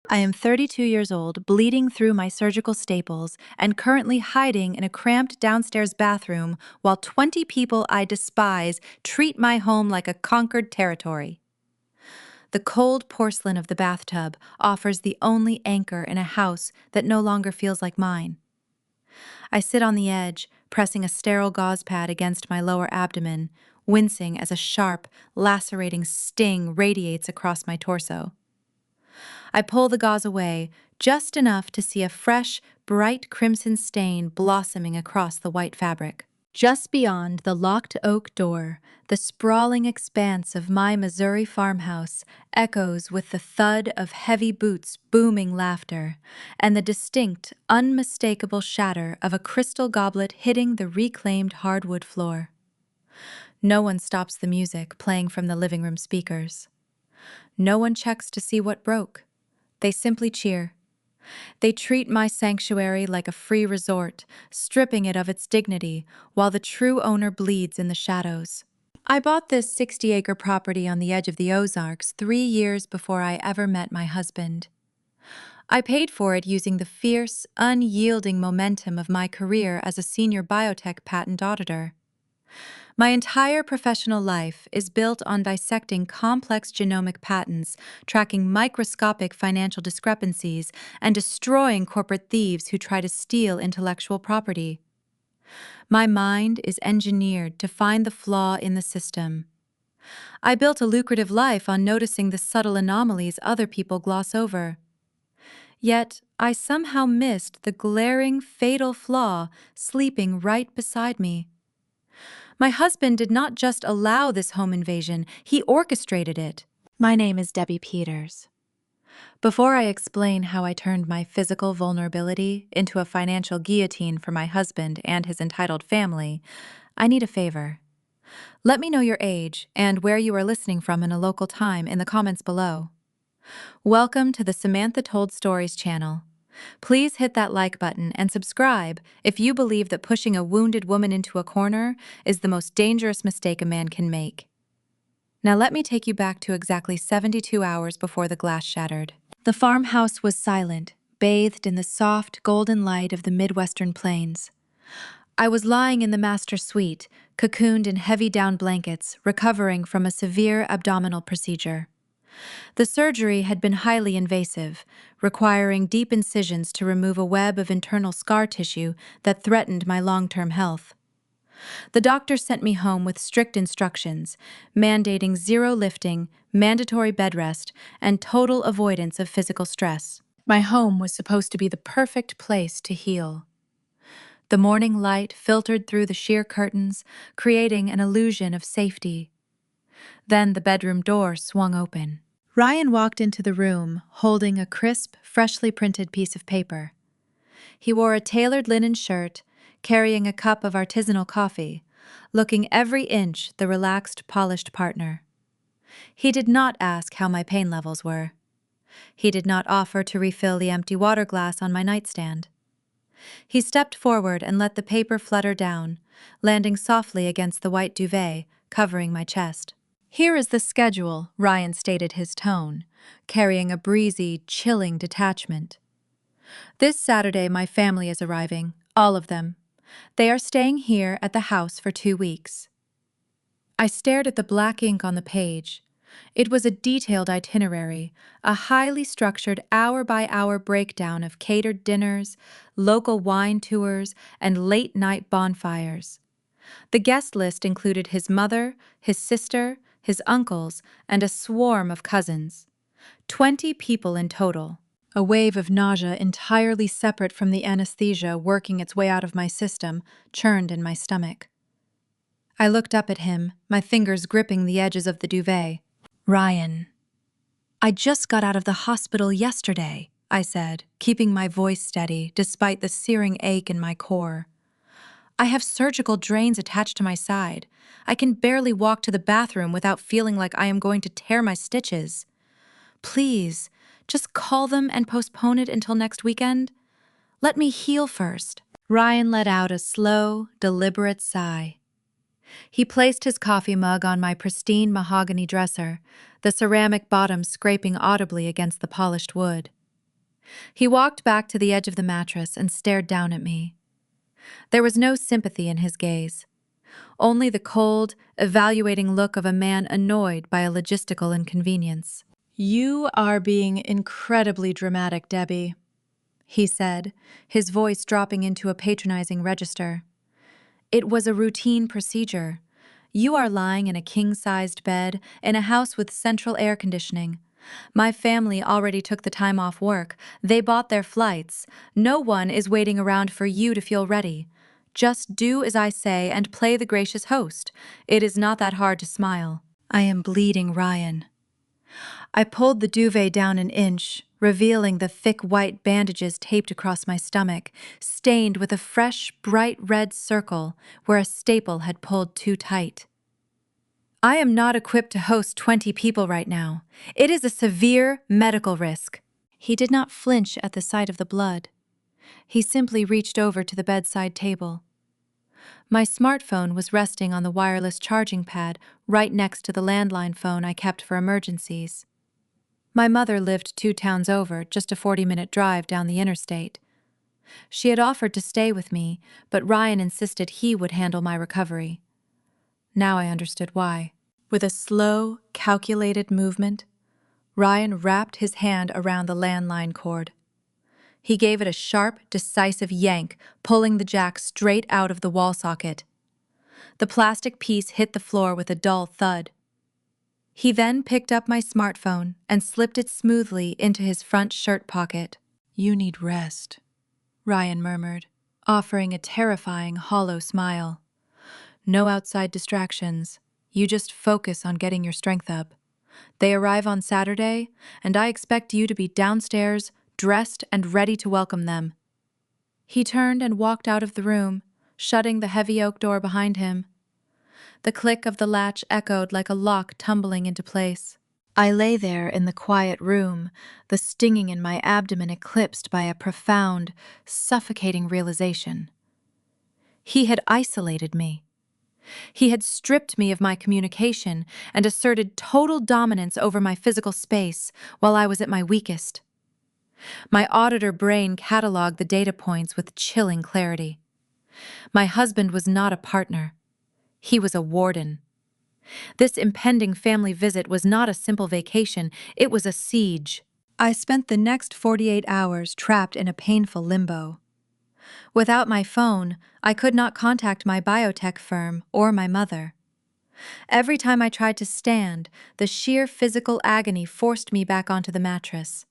I am 32 years old, bleeding through my surgical staples, and currently hiding in a cramped downstairs bathroom while 20 people I despise treat my home like a conquered territory. The cold porcelain of the bathtub offers the only anchor in a house that no longer feels like mine. I sit on the edge, pressing a sterile gauze pad against my lower abdomen, wincing as a sharp, lacerating sting radiates across my torso. I pull the gauze away, just enough to see a fresh, bright crimson stain blossoming across the white fabric. Just beyond the locked oak door, the sprawling expanse of my Missouri farmhouse echoes with the thud of heavy boots booming laughter, and the distinct, unmistakable shatter of a crystal goblet hitting the reclaimed hardwood floor. No one stops the music playing from the living room speakers. No one checks to see what broke. They simply cheer. They treat my sanctuary like a free resort, stripping it of its dignity, while the true owner bleeds in the shadows. I bought this 60-acre property on the edge of the Ozarks 3 years before I ever met my husband. I paid for it using the fierce, unyielding momentum of my career as a senior biotech patent auditor. My entire professional life is built on dissecting complex genomic patents, tracking microscopic financial discrepancies, and destroying corporate thieves who try to steal intellectual property. My mind is engineered to find the flaw in the system. I built a lucrative life on noticing the subtle anomalies other people gloss over. Yet, I somehow missed the glaring, fatal flaw sleeping right beside me. My husband did not just allow this home invasion, he orchestrated it. My name is Debbie Peters. Before I explain how I turned my physical vulnerability into a financial guillotine for my husband and his entitled family, I need a favor. Let me know your age and where you are listening from in a local time in the comments below. Welcome to the Samantha Told Stories channel. Please hit that like button and subscribe if you believe that pushing a wounded woman into a corner is the most dangerous mistake a man can make. Now let me take you back to exactly 72 hours before the glass shattered. The farmhouse was silent, bathed in the soft, golden light of the Midwestern plains. I was lying in the master suite, cocooned in heavy down blankets, recovering from a severe abdominal procedure. The surgery had been highly invasive, requiring deep incisions to remove a web of internal scar tissue that threatened my long-term health. The doctor sent me home with strict instructions, mandating zero lifting, mandatory bed rest, and total avoidance of physical stress. My home was supposed to be the perfect place to heal. The morning light filtered through the sheer curtains, creating an illusion of safety. Then the bedroom door swung open. Ryan walked into the room, holding a crisp, freshly printed piece of paper. He wore a tailored linen shirt, carrying a cup of artisanal coffee, looking every inch the relaxed, polished partner. He did not ask how my pain levels were. He did not offer to refill the empty water glass on my nightstand. He stepped forward and let the paper flutter down, landing softly against the white duvet, covering my chest. "Here is the schedule," Ryan stated his tone, carrying a breezy, chilling detachment. "This Saturday my family is arriving, all of them. They are staying here at the house for 2 weeks." I stared at the black ink on the page. It was a detailed itinerary, a highly structured hour-by-hour breakdown of catered dinners, local wine tours, and late-night bonfires. The guest list included his mother, his sister, his uncles, and a swarm of cousins. 20 people in total. A wave of nausea entirely separate from the anesthesia working its way out of my system churned in my stomach. I looked up at him, my fingers gripping the edges of the duvet. "Ryan, I just got out of the hospital yesterday," I said, keeping my voice steady despite the searing ache in my core. "I have surgical drains attached to my side. I can barely walk to the bathroom without feeling like I am going to tear my stitches. Please, just call them and postpone it until next weekend. Let me heal first." Ryan let out a slow, deliberate sigh. He placed his coffee mug on my pristine mahogany dresser, the ceramic bottom scraping audibly against the polished wood. He walked back to the edge of the mattress and stared down at me. There was no sympathy in his gaze, only the cold, evaluating look of a man annoyed by a logistical inconvenience. "You are being incredibly dramatic, Debbie," he said, his voice dropping into a patronizing register. "It was a routine procedure. You are lying in a king-sized bed in a house with central air conditioning. My family already took the time off work. They bought their flights. No one is waiting around for you to feel ready. Just do as I say and play the gracious host. It is not that hard to smile." I am bleeding, Ryan. I pulled the duvet down an inch, revealing the thick white bandages taped across my stomach, stained with a fresh, bright red circle where a staple had pulled too tight. "I am not equipped to host 20 people right now. It is a severe medical risk." He did not flinch at the sight of the blood. He simply reached over to the bedside table. My smartphone was resting on the wireless charging pad right next to the landline phone I kept for emergencies. My mother lived 2 towns over, just a 40-minute drive down the interstate. She had offered to stay with me, but Ryan insisted he would handle my recovery. Now I understood why. With a slow, calculated movement, Ryan wrapped his hand around the landline cord. He gave it a sharp, decisive yank, pulling the jack straight out of the wall socket. The plastic piece hit the floor with a dull thud. He then picked up my smartphone and slipped it smoothly into his front shirt pocket. "You need rest," Ryan murmured, offering a terrifying, hollow smile. "No outside distractions. You just focus on getting your strength up. They arrive on Saturday, and I expect you to be downstairs, dressed and ready to welcome them." He turned and walked out of the room, shutting the heavy oak door behind him. The click of the latch echoed like a lock tumbling into place. I lay there in the quiet room, the stinging in my abdomen eclipsed by a profound, suffocating realization. He had isolated me. He had stripped me of my communication and asserted total dominance over my physical space while I was at my weakest. My auditor brain cataloged the data points with chilling clarity. My husband was not a partner. He was a warden. This impending family visit was not a simple vacation, it was a siege. I spent the next 48 hours trapped in a painful limbo. Without my phone, I could not contact my biotech firm or my mother. Every time I tried to stand, the sheer physical agony forced me back onto the mattress.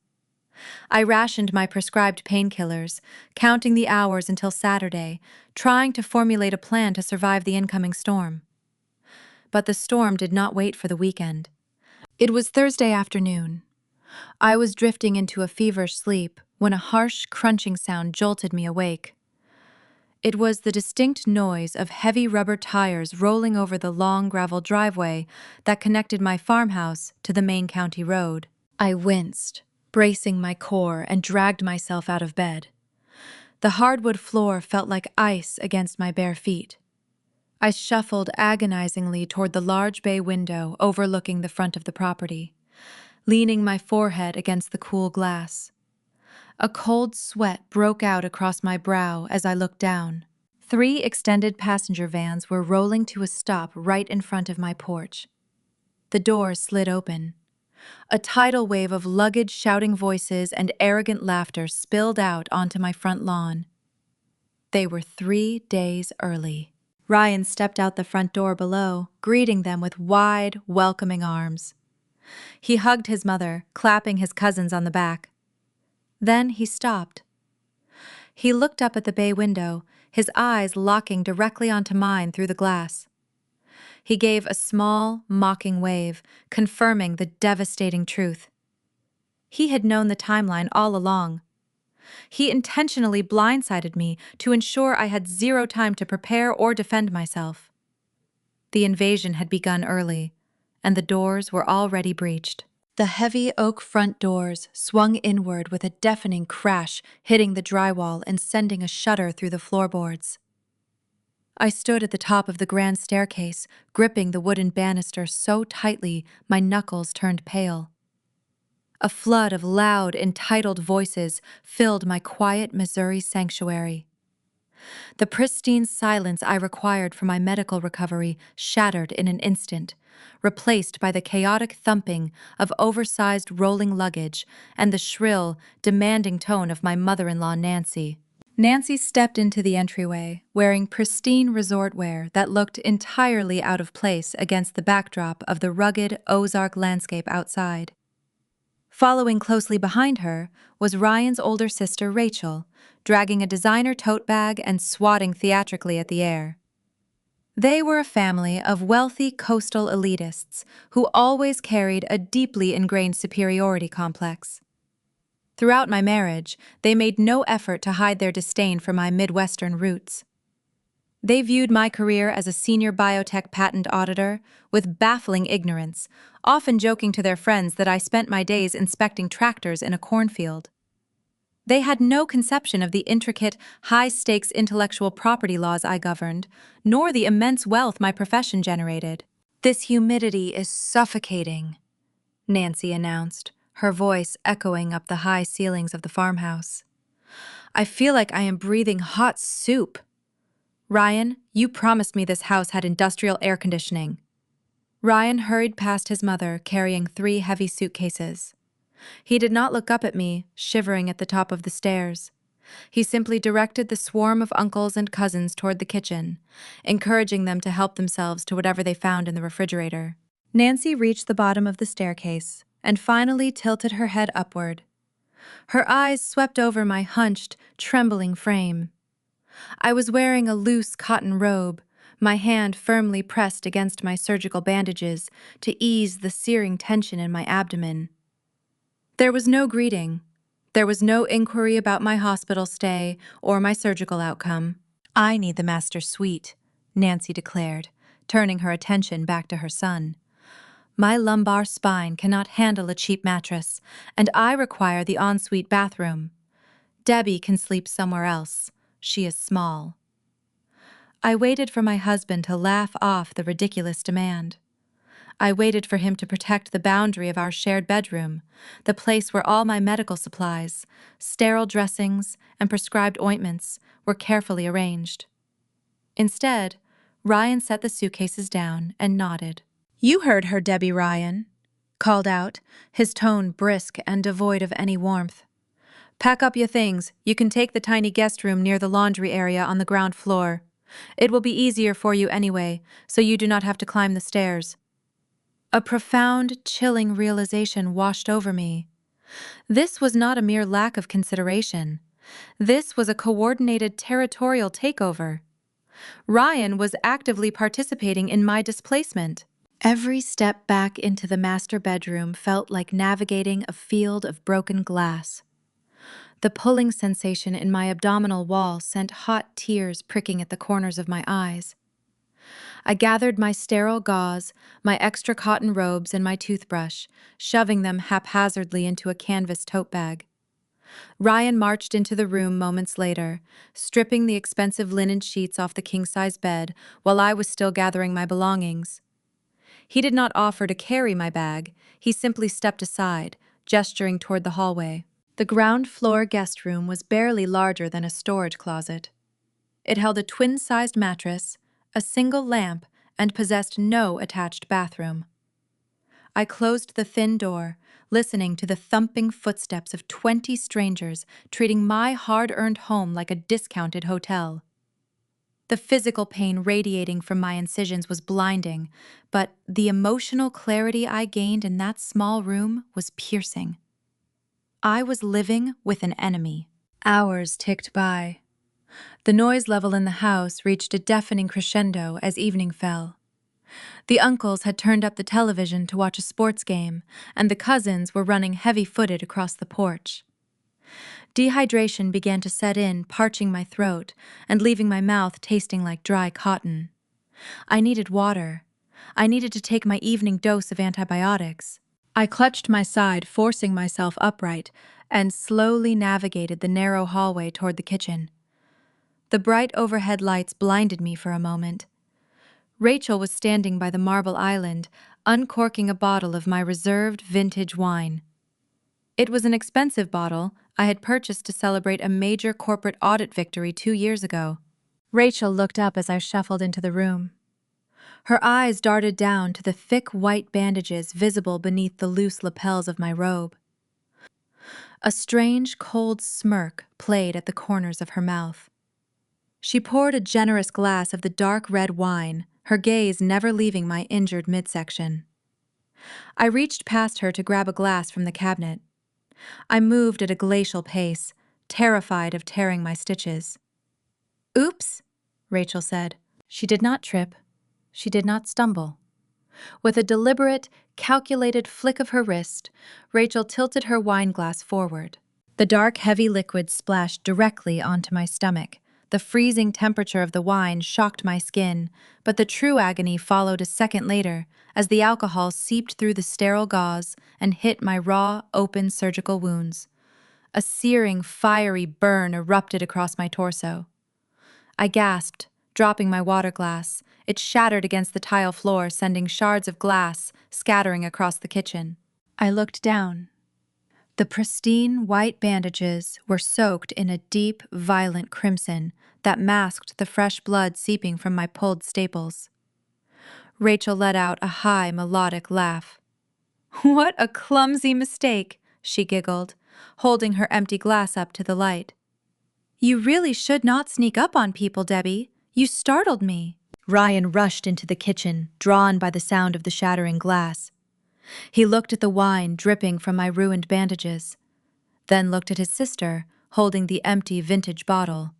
I rationed my prescribed painkillers, counting the hours until Saturday, trying to formulate a plan to survive the incoming storm. But the storm did not wait for the weekend. It was Thursday afternoon. I was drifting into a feverish sleep when a harsh, crunching sound jolted me awake. It was the distinct noise of heavy rubber tires rolling over the long gravel driveway that connected my farmhouse to the main county road. I winced, bracing my core, and dragged myself out of bed. The hardwood floor felt like ice against my bare feet. I shuffled agonizingly toward the large bay window overlooking the front of the property, leaning my forehead against the cool glass. A cold sweat broke out across my brow as I looked down. 3 extended passenger vans were rolling to a stop right in front of my porch. The doors slid open. A tidal wave of luggage, shouting voices, and arrogant laughter spilled out onto my front lawn. They were 3 days early. Ryan stepped out the front door below, greeting them with wide, welcoming arms. He hugged his mother, clapping his cousins on the back. Then he stopped. He looked up at the bay window, his eyes locking directly onto mine through the glass. He gave a small, mocking wave, confirming the devastating truth. He had known the timeline all along. He intentionally blindsided me to ensure I had 0 time to prepare or defend myself. The invasion had begun early, and the doors were already breached. The heavy oak front doors swung inward with a deafening crash, hitting the drywall and sending a shudder through the floorboards. I stood at the top of the grand staircase, gripping the wooden banister so tightly my knuckles turned pale. A flood of loud, entitled voices filled my quiet Missouri sanctuary. The pristine silence I required for my medical recovery shattered in an instant, replaced by the chaotic thumping of oversized rolling luggage and the shrill, demanding tone of my mother-in-law Nancy. Nancy stepped into the entryway, wearing pristine resort wear that looked entirely out of place against the backdrop of the rugged Ozark landscape outside. Following closely behind her was Ryan's older sister Rachel, dragging a designer tote bag and swatting theatrically at the air. They were a family of wealthy coastal elitists who always carried a deeply ingrained superiority complex. Throughout my marriage, they made no effort to hide their disdain for my Midwestern roots. They viewed my career as a senior biotech patent auditor with baffling ignorance, often joking to their friends that I spent my days inspecting tractors in a cornfield. They had no conception of the intricate, high-stakes intellectual property laws I governed, nor the immense wealth my profession generated. "This humidity is suffocating," Nancy announced, her voice echoing up the high ceilings of the farmhouse. "I feel like I am breathing hot soup. Ryan, you promised me this house had industrial air conditioning." Ryan hurried past his mother, carrying 3 heavy suitcases. He did not look up at me, shivering at the top of the stairs. He simply directed the swarm of uncles and cousins toward the kitchen, encouraging them to help themselves to whatever they found in the refrigerator. Nancy reached the bottom of the staircase and finally tilted her head upward. Her eyes swept over my hunched, trembling frame. I was wearing a loose cotton robe, my hand firmly pressed against my surgical bandages to ease the searing tension in my abdomen. There was no greeting. There was no inquiry about my hospital stay or my surgical outcome. "I need the master suite," Nancy declared, turning her attention back to her son. "My lumbar spine cannot handle a cheap mattress, and I require the ensuite bathroom. Debbie can sleep somewhere else. She is small." I waited for my husband to laugh off the ridiculous demand. I waited for him to protect the boundary of our shared bedroom, the place where all my medical supplies, sterile dressings, and prescribed ointments were carefully arranged. Instead, Ryan set the suitcases down and nodded. "You heard her, Debbie Ryan," called out, his tone brisk and devoid of any warmth. "Pack up your things. You can take the tiny guest room near the laundry area on the ground floor. It will be easier for you anyway, so you do not have to climb the stairs." A profound, chilling realization washed over me. This was not a mere lack of consideration. This was a coordinated territorial takeover. Ryan was actively participating in my displacement. Every step back into the master bedroom felt like navigating a field of broken glass. The pulling sensation in my abdominal wall sent hot tears pricking at the corners of my eyes. I gathered my sterile gauze, my extra cotton robes, and my toothbrush, shoving them haphazardly into a canvas tote bag. Ryan marched into the room moments later, stripping the expensive linen sheets off the king-size bed while I was still gathering my belongings. He did not offer to carry my bag, he simply stepped aside, gesturing toward the hallway. The ground-floor guest room was barely larger than a storage closet. It held a twin-sized mattress, a single lamp, and possessed no attached bathroom. I closed the thin door, listening to the thumping footsteps of 20 strangers treating my hard-earned home like a discounted hotel. The physical pain radiating from my incisions was blinding, but the emotional clarity I gained in that small room was piercing. I was living with an enemy. Hours ticked by. The noise level in the house reached a deafening crescendo as evening fell. The uncles had turned up the television to watch a sports game, and the cousins were running heavy-footed across the porch. Dehydration began to set in, parching my throat and leaving my mouth tasting like dry cotton. I needed water. I needed to take my evening dose of antibiotics. I clutched my side, forcing myself upright, and slowly navigated the narrow hallway toward the kitchen. The bright overhead lights blinded me for a moment. Rachel was standing by the marble island, uncorking a bottle of my reserved vintage wine. It was an expensive bottle I had purchased to celebrate a major corporate audit victory 2 years ago. Rachel looked up as I shuffled into the room. Her eyes darted down to the thick white bandages visible beneath the loose lapels of my robe. A strange, cold smirk played at the corners of her mouth. She poured a generous glass of the dark red wine, her gaze never leaving my injured midsection. I reached past her to grab a glass from the cabinet. I moved at a glacial pace, terrified of tearing my stitches. "Oops," Rachel said. She did not trip. She did not stumble. With a deliberate, calculated flick of her wrist, Rachel tilted her wine glass forward. The dark, heavy liquid splashed directly onto my stomach. The freezing temperature of the wine shocked my skin, but the true agony followed a second later as the alcohol seeped through the sterile gauze and hit my raw, open surgical wounds. A searing, fiery burn erupted across my torso. I gasped, dropping my water glass. It shattered against the tile floor, sending shards of glass scattering across the kitchen. I looked down. The pristine white bandages were soaked in a deep, violent crimson that masked the fresh blood seeping from my pulled staples. Rachel let out a high, melodic laugh. "What a clumsy mistake," she giggled, holding her empty glass up to the light. "You really should not sneak up on people, Debbie. You startled me." Ryan rushed into the kitchen, drawn by the sound of the shattering glass. He looked at the wine dripping from my ruined bandages, then looked at his sister, holding the empty vintage bottle.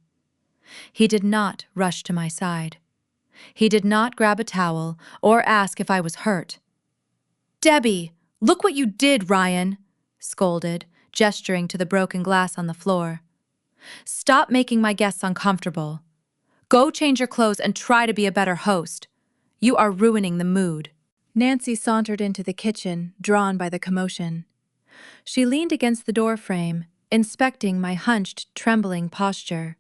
He did not rush to my side. He did not grab a towel or ask if I was hurt. "Debbie, look what you did, Ryan," scolded, gesturing to the broken glass on the floor. "Stop making my guests uncomfortable. Go change your clothes and try to be a better host. You are ruining the mood." Nancy sauntered into the kitchen, drawn by the commotion. She leaned against the doorframe, inspecting my hunched, trembling posture.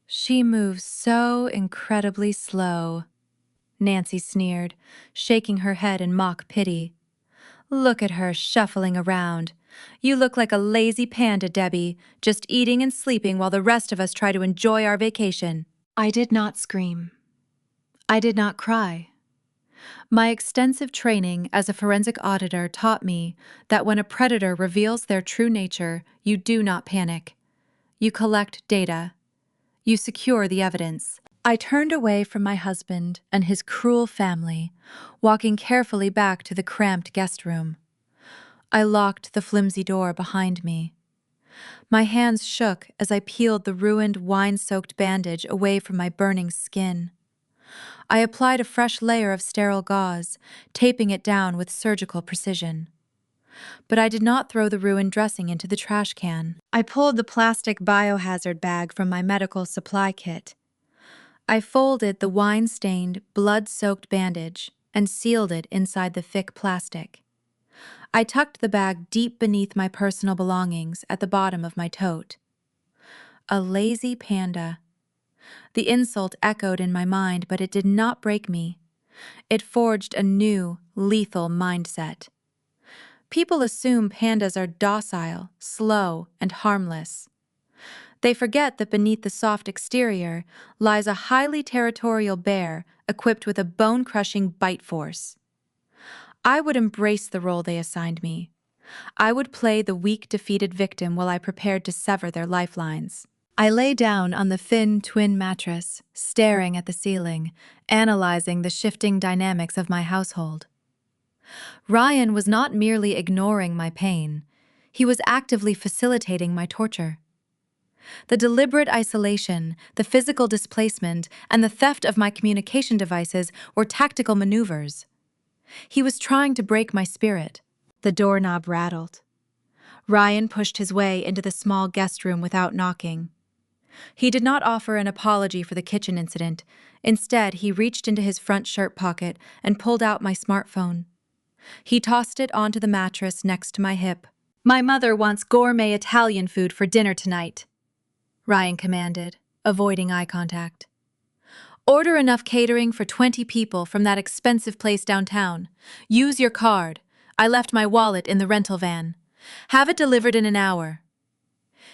"She moves so incredibly slow," Nancy sneered, shaking her head in mock pity. "Look at her shuffling around. You look like a lazy panda, Debbie, just eating and sleeping while the rest of us try to enjoy our vacation." I did not scream. I did not cry. My extensive training as a forensic auditor taught me that when a predator reveals their true nature, you do not panic. You collect data. You secure the evidence. I turned away from my husband and his cruel family, walking carefully back to the cramped guest room. I locked the flimsy door behind me. My hands shook as I peeled the ruined, wine-soaked bandage away from my burning skin. I applied a fresh layer of sterile gauze, taping it down with surgical precision. But I did not throw the ruined dressing into the trash can. I pulled the plastic biohazard bag from my medical supply kit. I folded the wine-stained, blood-soaked bandage and sealed it inside the thick plastic. I tucked the bag deep beneath my personal belongings at the bottom of my tote. A lazy panda. The insult echoed in my mind, but it did not break me. It forged a new, lethal mindset. People assume pandas are docile, slow, and harmless. They forget that beneath the soft exterior lies a highly territorial bear equipped with a bone-crushing bite force. I would embrace the role they assigned me. I would play the weak, defeated victim while I prepared to sever their lifelines. I lay down on the thin twin mattress, staring at the ceiling, analyzing the shifting dynamics of my household. Ryan was not merely ignoring my pain. He was actively facilitating my torture. The deliberate isolation, the physical displacement, and the theft of my communication devices were tactical maneuvers. He was trying to break my spirit. The doorknob rattled. Ryan pushed his way into the small guest room without knocking. He did not offer an apology for the kitchen incident. Instead, he reached into his front shirt pocket and pulled out my smartphone. He tossed it onto the mattress next to my hip. "My mother wants gourmet Italian food for dinner tonight," Ryan commanded, avoiding eye contact. "Order enough catering for 20 people from that expensive place downtown. Use your card. I left my wallet in the rental van. Have it delivered in an hour."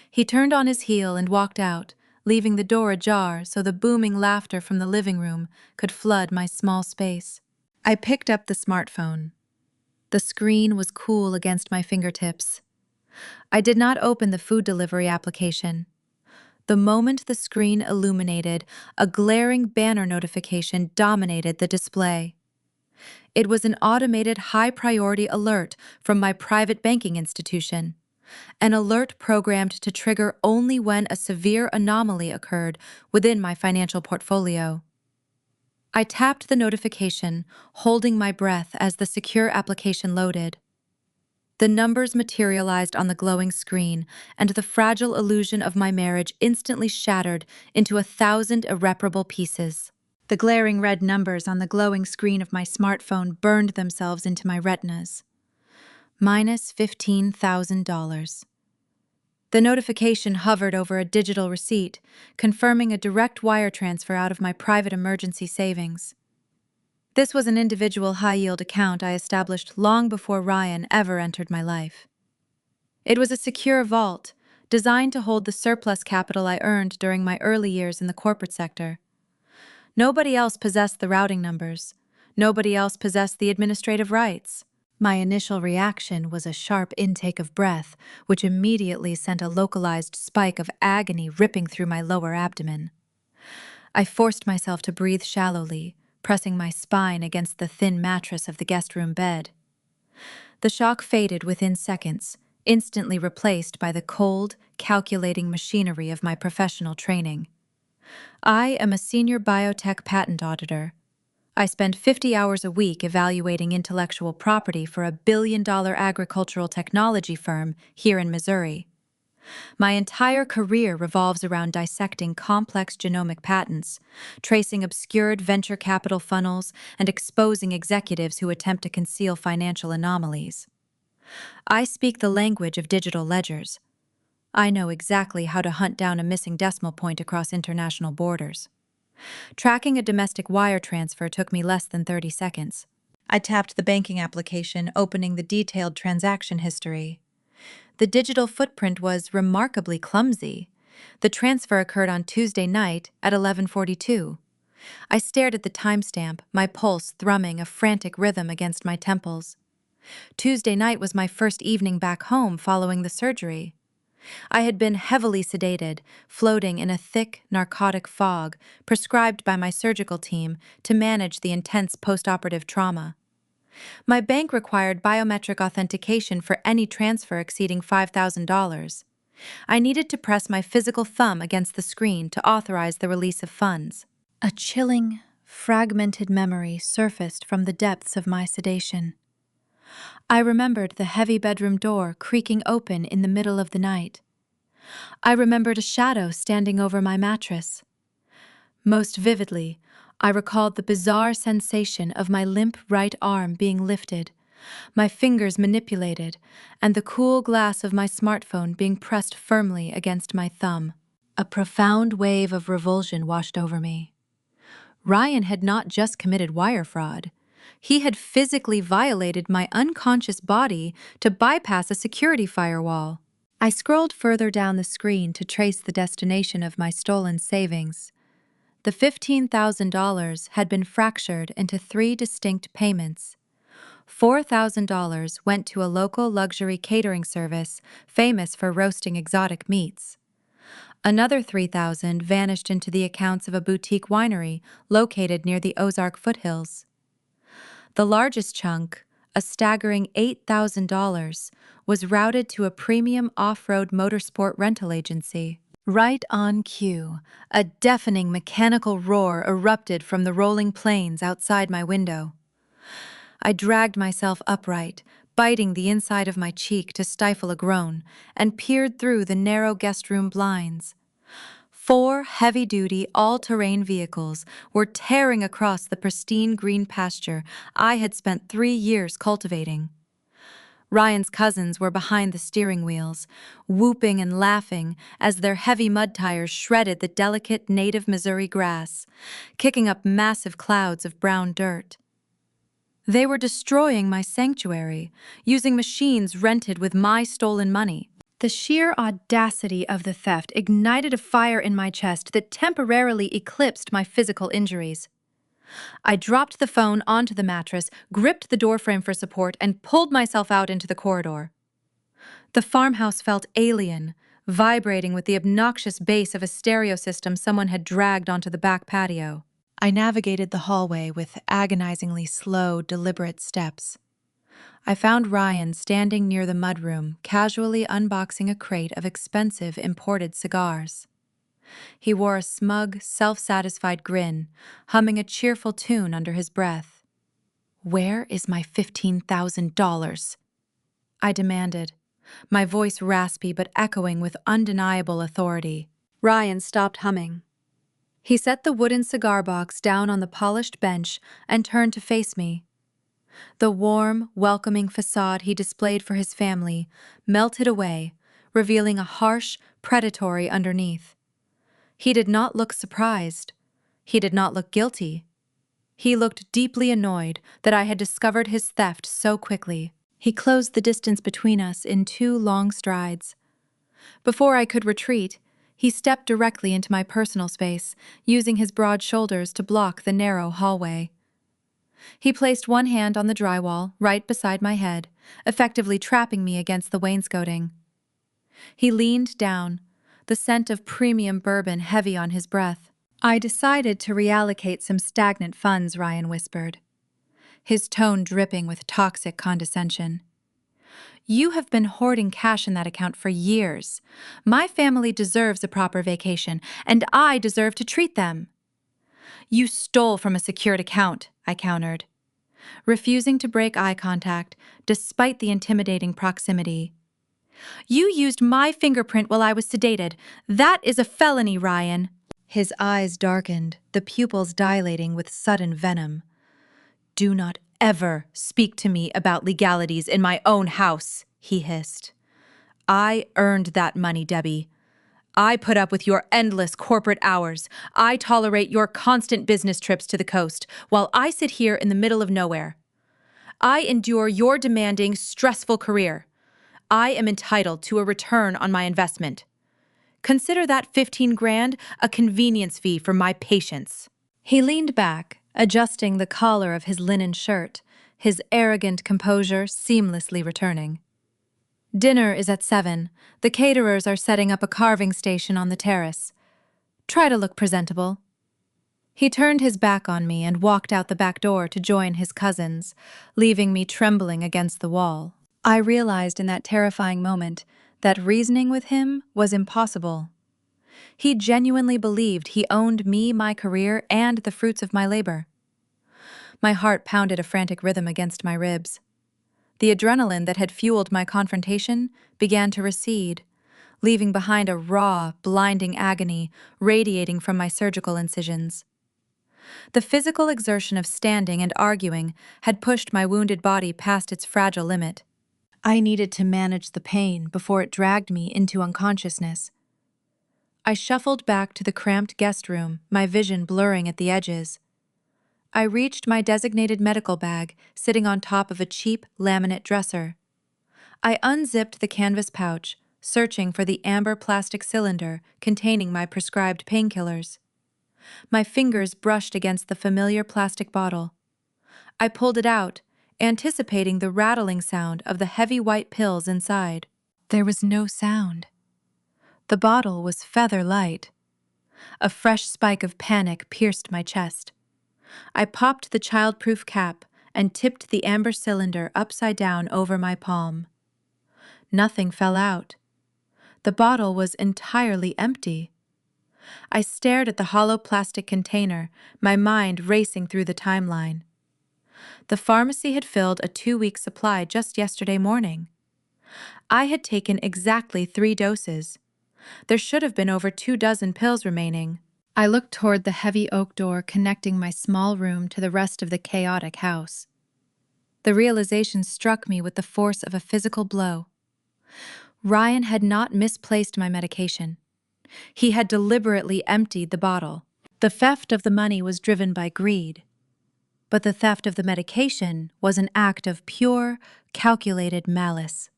He turned on his heel and walked out, leaving the door ajar so the booming laughter from the living room could flood my small space. I picked up the smartphone. The screen was cool against my fingertips. I did not open the food delivery application. The moment the screen illuminated, a glaring banner notification dominated the display. It was an automated high-priority alert from my private banking institution. An alert programmed to trigger only when a severe anomaly occurred within my financial portfolio. I tapped the notification, holding my breath as the secure application loaded. The numbers materialized on the glowing screen, and the fragile illusion of my marriage instantly shattered into 1,000 irreparable pieces. The glaring red numbers on the glowing screen of my smartphone burned themselves into my retinas. Minus $15,000. The notification hovered over a digital receipt, confirming a direct wire transfer out of my private emergency savings. This was an individual high-yield account I established long before Ryan ever entered my life. It was a secure vault, designed to hold the surplus capital I earned during my early years in the corporate sector. Nobody else possessed the routing numbers. Nobody else possessed the administrative rights. My initial reaction was a sharp intake of breath, which immediately sent a localized spike of agony ripping through my lower abdomen. I forced myself to breathe shallowly, pressing my spine against the thin mattress of the guest room bed. The shock faded within seconds, instantly replaced by the cold, calculating machinery of my professional training. I am a senior biotech patent auditor. I spend 50 hours a week evaluating intellectual property for a billion-dollar agricultural technology firm here in Missouri. My entire career revolves around dissecting complex genomic patents, tracing obscured venture capital funnels, and exposing executives who attempt to conceal financial anomalies. I speak the language of digital ledgers. I know exactly how to hunt down a missing decimal point across international borders. Tracking a domestic wire transfer took me less than 30 seconds. I tapped the banking application, opening the detailed transaction history. The digital footprint was remarkably clumsy. The transfer occurred on Tuesday night at 11:42. I stared at the timestamp, my pulse thrumming a frantic rhythm against my temples. Tuesday night was my first evening back home following the surgery. I had been heavily sedated, floating in a thick, narcotic fog prescribed by my surgical team to manage the intense postoperative trauma. My bank required biometric authentication for any transfer exceeding $5,000. I needed to press my physical thumb against the screen to authorize the release of funds. A chilling, fragmented memory surfaced from the depths of my sedation. I remembered the heavy bedroom door creaking open in the middle of the night. I remembered a shadow standing over my mattress. Most vividly, I recalled the bizarre sensation of my limp right arm being lifted, my fingers manipulated, and the cool glass of my smartphone being pressed firmly against my thumb. A profound wave of revulsion washed over me. Ryan had not just committed wire fraud. He had physically violated my unconscious body to bypass a security firewall. I scrolled further down the screen to trace the destination of my stolen savings. The $15,000 had been fractured into 3 distinct payments. $4,000 went to a local luxury catering service famous for roasting exotic meats. Another $3,000 vanished into the accounts of a boutique winery located near the Ozark foothills. The largest chunk, a staggering $8,000, was routed to a premium off-road motorsport rental agency. Right on cue, a deafening mechanical roar erupted from the rolling plains outside my window. I dragged myself upright, biting the inside of my cheek to stifle a groan, and peered through the narrow guest room blinds. 4 heavy-duty, all-terrain vehicles were tearing across the pristine green pasture I had spent 3 years cultivating. Ryan's cousins were behind the steering wheels, whooping and laughing as their heavy mud tires shredded the delicate native Missouri grass, kicking up massive clouds of brown dirt. They were destroying my sanctuary, using machines rented with my stolen money. The sheer audacity of the theft ignited a fire in my chest that temporarily eclipsed my physical injuries. I dropped the phone onto the mattress, gripped the doorframe for support, and pulled myself out into the corridor. The farmhouse felt alien, vibrating with the obnoxious bass of a stereo system someone had dragged onto the back patio. I navigated the hallway with agonizingly slow, deliberate steps. I found Ryan standing near the mudroom, casually unboxing a crate of expensive imported cigars. He wore a smug, self-satisfied grin, humming a cheerful tune under his breath. "Where is my $15,000? I demanded, my voice raspy but echoing with undeniable authority. Ryan stopped humming. He set the wooden cigar box down on the polished bench and turned to face me. The warm, welcoming facade he displayed for his family melted away, revealing a harsh, predatory underneath. He did not look surprised. He did not look guilty. He looked deeply annoyed that I had discovered his theft so quickly. He closed the distance between us in 2 long strides. Before I could retreat, he stepped directly into my personal space, using his broad shoulders to block the narrow hallway. He placed one hand on the drywall, right beside my head, effectively trapping me against the wainscoting. He leaned down, the scent of premium bourbon heavy on his breath. "I decided to reallocate some stagnant funds," Ryan whispered, his tone dripping with toxic condescension. "You have been hoarding cash in that account for years. My family deserves a proper vacation, and I deserve to treat them." "You stole from a secured account," I countered, refusing to break eye contact despite the intimidating proximity. "You used my fingerprint while I was sedated. That is a felony, Ryan." His eyes darkened, the pupils dilating with sudden venom. "Do not ever speak to me about legalities in my own house," he hissed. "I earned that money, Debbie. I put up with your endless corporate hours. I tolerate your constant business trips to the coast, while I sit here in the middle of nowhere. I endure your demanding, stressful career. I am entitled to a return on my investment. Consider that 15 grand a convenience fee for my patience." He leaned back, adjusting the collar of his linen shirt, his arrogant composure seamlessly returning. "Dinner is at 7. The caterers are setting up a carving station on the terrace. Try to look presentable." He turned his back on me and walked out the back door to join his cousins, leaving me trembling against the wall. I realized in that terrifying moment that reasoning with him was impossible. He genuinely believed he owned me, my career, and the fruits of my labor. My heart pounded a frantic rhythm against my ribs. The adrenaline that had fueled my confrontation began to recede, leaving behind a raw, blinding agony radiating from my surgical incisions. The physical exertion of standing and arguing had pushed my wounded body past its fragile limit. I needed to manage the pain before it dragged me into unconsciousness. I shuffled back to the cramped guest room, my vision blurring at the edges. I reached my designated medical bag, sitting on top of a cheap laminate dresser. I unzipped the canvas pouch, searching for the amber plastic cylinder containing my prescribed painkillers. My fingers brushed against the familiar plastic bottle. I pulled it out, anticipating the rattling sound of the heavy white pills inside. There was no sound. The bottle was feather light. A fresh spike of panic pierced my chest. I popped the child-proof cap and tipped the amber cylinder upside down over my palm. Nothing fell out. The bottle was entirely empty. I stared at the hollow plastic container, my mind racing through the timeline. The pharmacy had filled a 2-week supply just yesterday morning. I had taken exactly 3 doses. There should have been over 2 dozen pills remaining. I looked toward the heavy oak door connecting my small room to the rest of the chaotic house. The realization struck me with the force of a physical blow. Ryan had not misplaced my medication. He had deliberately emptied the bottle. The theft of the money was driven by greed. But the theft of the medication was an act of pure, calculated malice.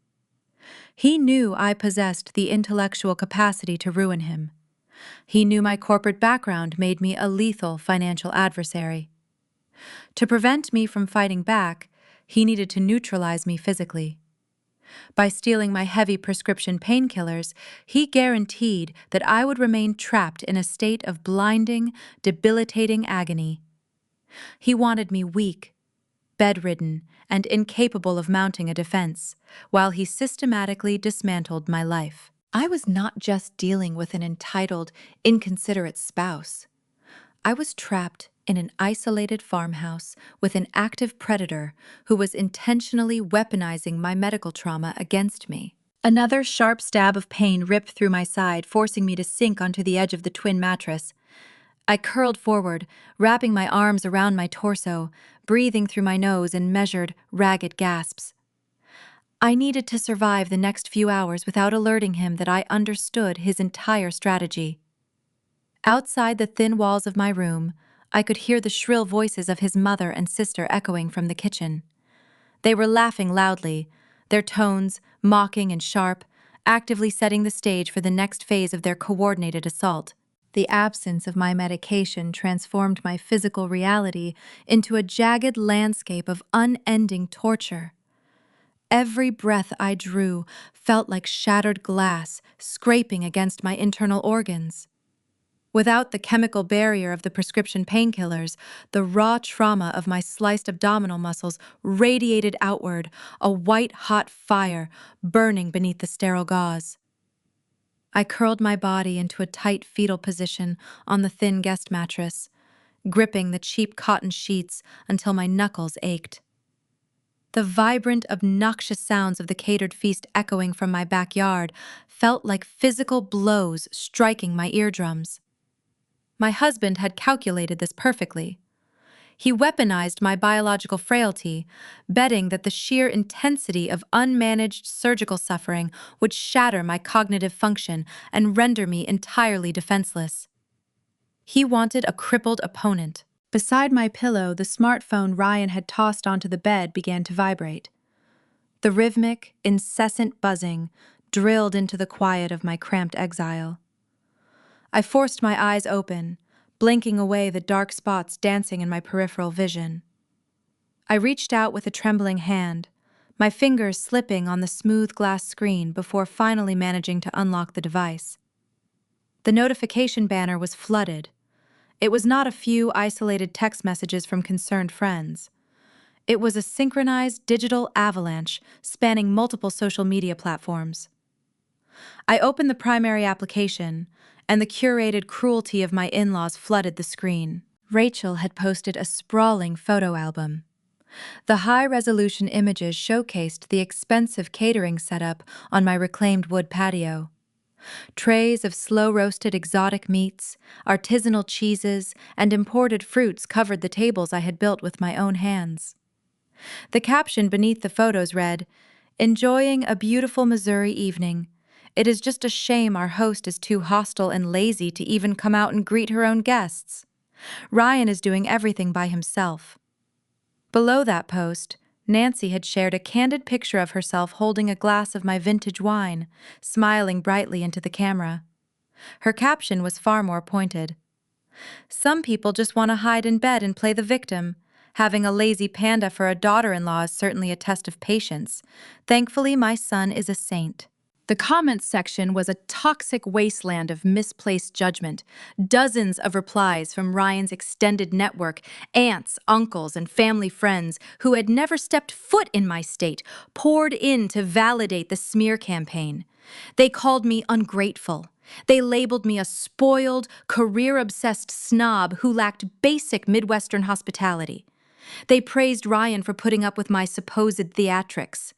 He knew I possessed the intellectual capacity to ruin him. He knew my corporate background made me a lethal financial adversary. To prevent me from fighting back, he needed to neutralize me physically. By stealing my heavy prescription painkillers, he guaranteed that I would remain trapped in a state of blinding, debilitating agony. He wanted me weak, bedridden, and incapable of mounting a defense, while he systematically dismantled my life. I was not just dealing with an entitled, inconsiderate spouse. I was trapped in an isolated farmhouse with an active predator who was intentionally weaponizing my medical trauma against me. Another sharp stab of pain ripped through my side, forcing me to sink onto the edge of the twin mattress. I curled forward, wrapping my arms around my torso, breathing through my nose in measured, ragged gasps. I needed to survive the next few hours without alerting him that I understood his entire strategy. Outside the thin walls of my room, I could hear the shrill voices of his mother and sister echoing from the kitchen. They were laughing loudly, their tones, mocking and sharp, actively setting the stage for the next phase of their coordinated assault. The absence of my medication transformed my physical reality into a jagged landscape of unending torture. Every breath I drew felt like shattered glass scraping against my internal organs. Without the chemical barrier of the prescription painkillers, the raw trauma of my sliced abdominal muscles radiated outward, a white-hot fire burning beneath the sterile gauze. I curled my body into a tight fetal position on the thin guest mattress, gripping the cheap cotton sheets until my knuckles ached. The vibrant, obnoxious sounds of the catered feast echoing from my backyard felt like physical blows striking my eardrums. My husband had calculated this perfectly. He weaponized my biological frailty, betting that the sheer intensity of unmanaged surgical suffering would shatter my cognitive function and render me entirely defenseless. He wanted a crippled opponent. Beside my pillow, the smartphone Ryan had tossed onto the bed began to vibrate. The rhythmic, incessant buzzing drilled into the quiet of my cramped exile. I forced my eyes open, blinking away the dark spots dancing in my peripheral vision. I reached out with a trembling hand, my fingers slipping on the smooth glass screen before finally managing to unlock the device. The notification banner was flooded. It was not a few isolated text messages from concerned friends. It was a synchronized digital avalanche spanning multiple social media platforms. I opened the primary application, and the curated cruelty of my in-laws flooded the screen. Rachel had posted a sprawling photo album. The high-resolution images showcased the expensive catering setup on my reclaimed wood patio. Trays of slow-roasted exotic meats, artisanal cheeses, and imported fruits covered the tables I had built with my own hands. The caption beneath the photos read, "Enjoying a beautiful Missouri evening. It is just a shame our host is too hostile and lazy to even come out and greet her own guests. Ryan is doing everything by himself." Below that post, Nancy had shared a candid picture of herself holding a glass of my vintage wine, smiling brightly into the camera. Her caption was far more pointed. "Some people just want to hide in bed and play the victim. Having a lazy panda for a daughter-in-law is certainly a test of patience. Thankfully, my son is a saint." The comments section was a toxic wasteland of misplaced judgment. Dozens of replies from Ryan's extended network, aunts, uncles, and family friends who had never stepped foot in my state poured in to validate the smear campaign. They called me ungrateful. They labeled me a spoiled, career-obsessed snob who lacked basic Midwestern hospitality. They praised Ryan for putting up with my supposed theatrics.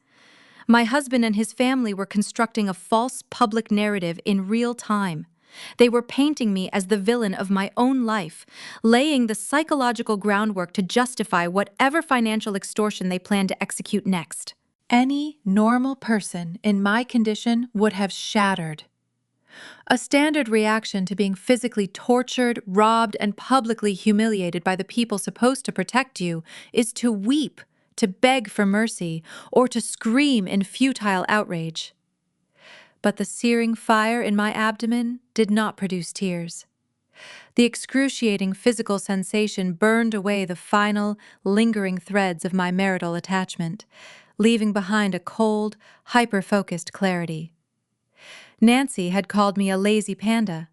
My husband and his family were constructing a false public narrative in real time. They were painting me as the villain of my own life, laying the psychological groundwork to justify whatever financial extortion they planned to execute next. Any normal person in my condition would have shattered. A standard reaction to being physically tortured, robbed, and publicly humiliated by the people supposed to protect you is to weep, to beg for mercy, or to scream in futile outrage. But the searing fire in my abdomen did not produce tears. The excruciating physical sensation burned away the final, lingering threads of my marital attachment, leaving behind a cold, hyper-focused clarity. Nancy had called me a lazy panda.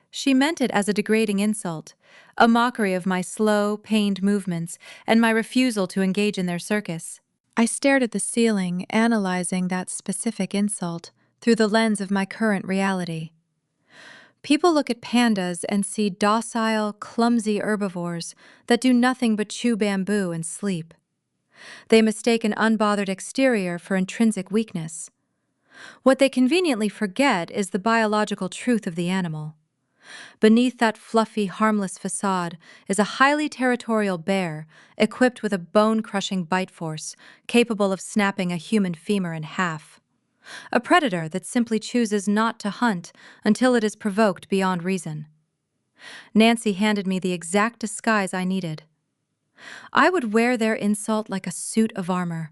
She meant it as a degrading insult, a mockery of my slow, pained movements and my refusal to engage in their circus. I stared at the ceiling, analyzing that specific insult through the lens of my current reality. People look at pandas and see docile, clumsy herbivores that do nothing but chew bamboo and sleep. They mistake an unbothered exterior for intrinsic weakness. What they conveniently forget is the biological truth of the animal. Beneath that fluffy, harmless facade is a highly territorial bear equipped with a bone-crushing bite force capable of snapping a human femur in half. A predator that simply chooses not to hunt until it is provoked beyond reason. Nancy handed me the exact disguise I needed. I would wear their insult like a suit of armor.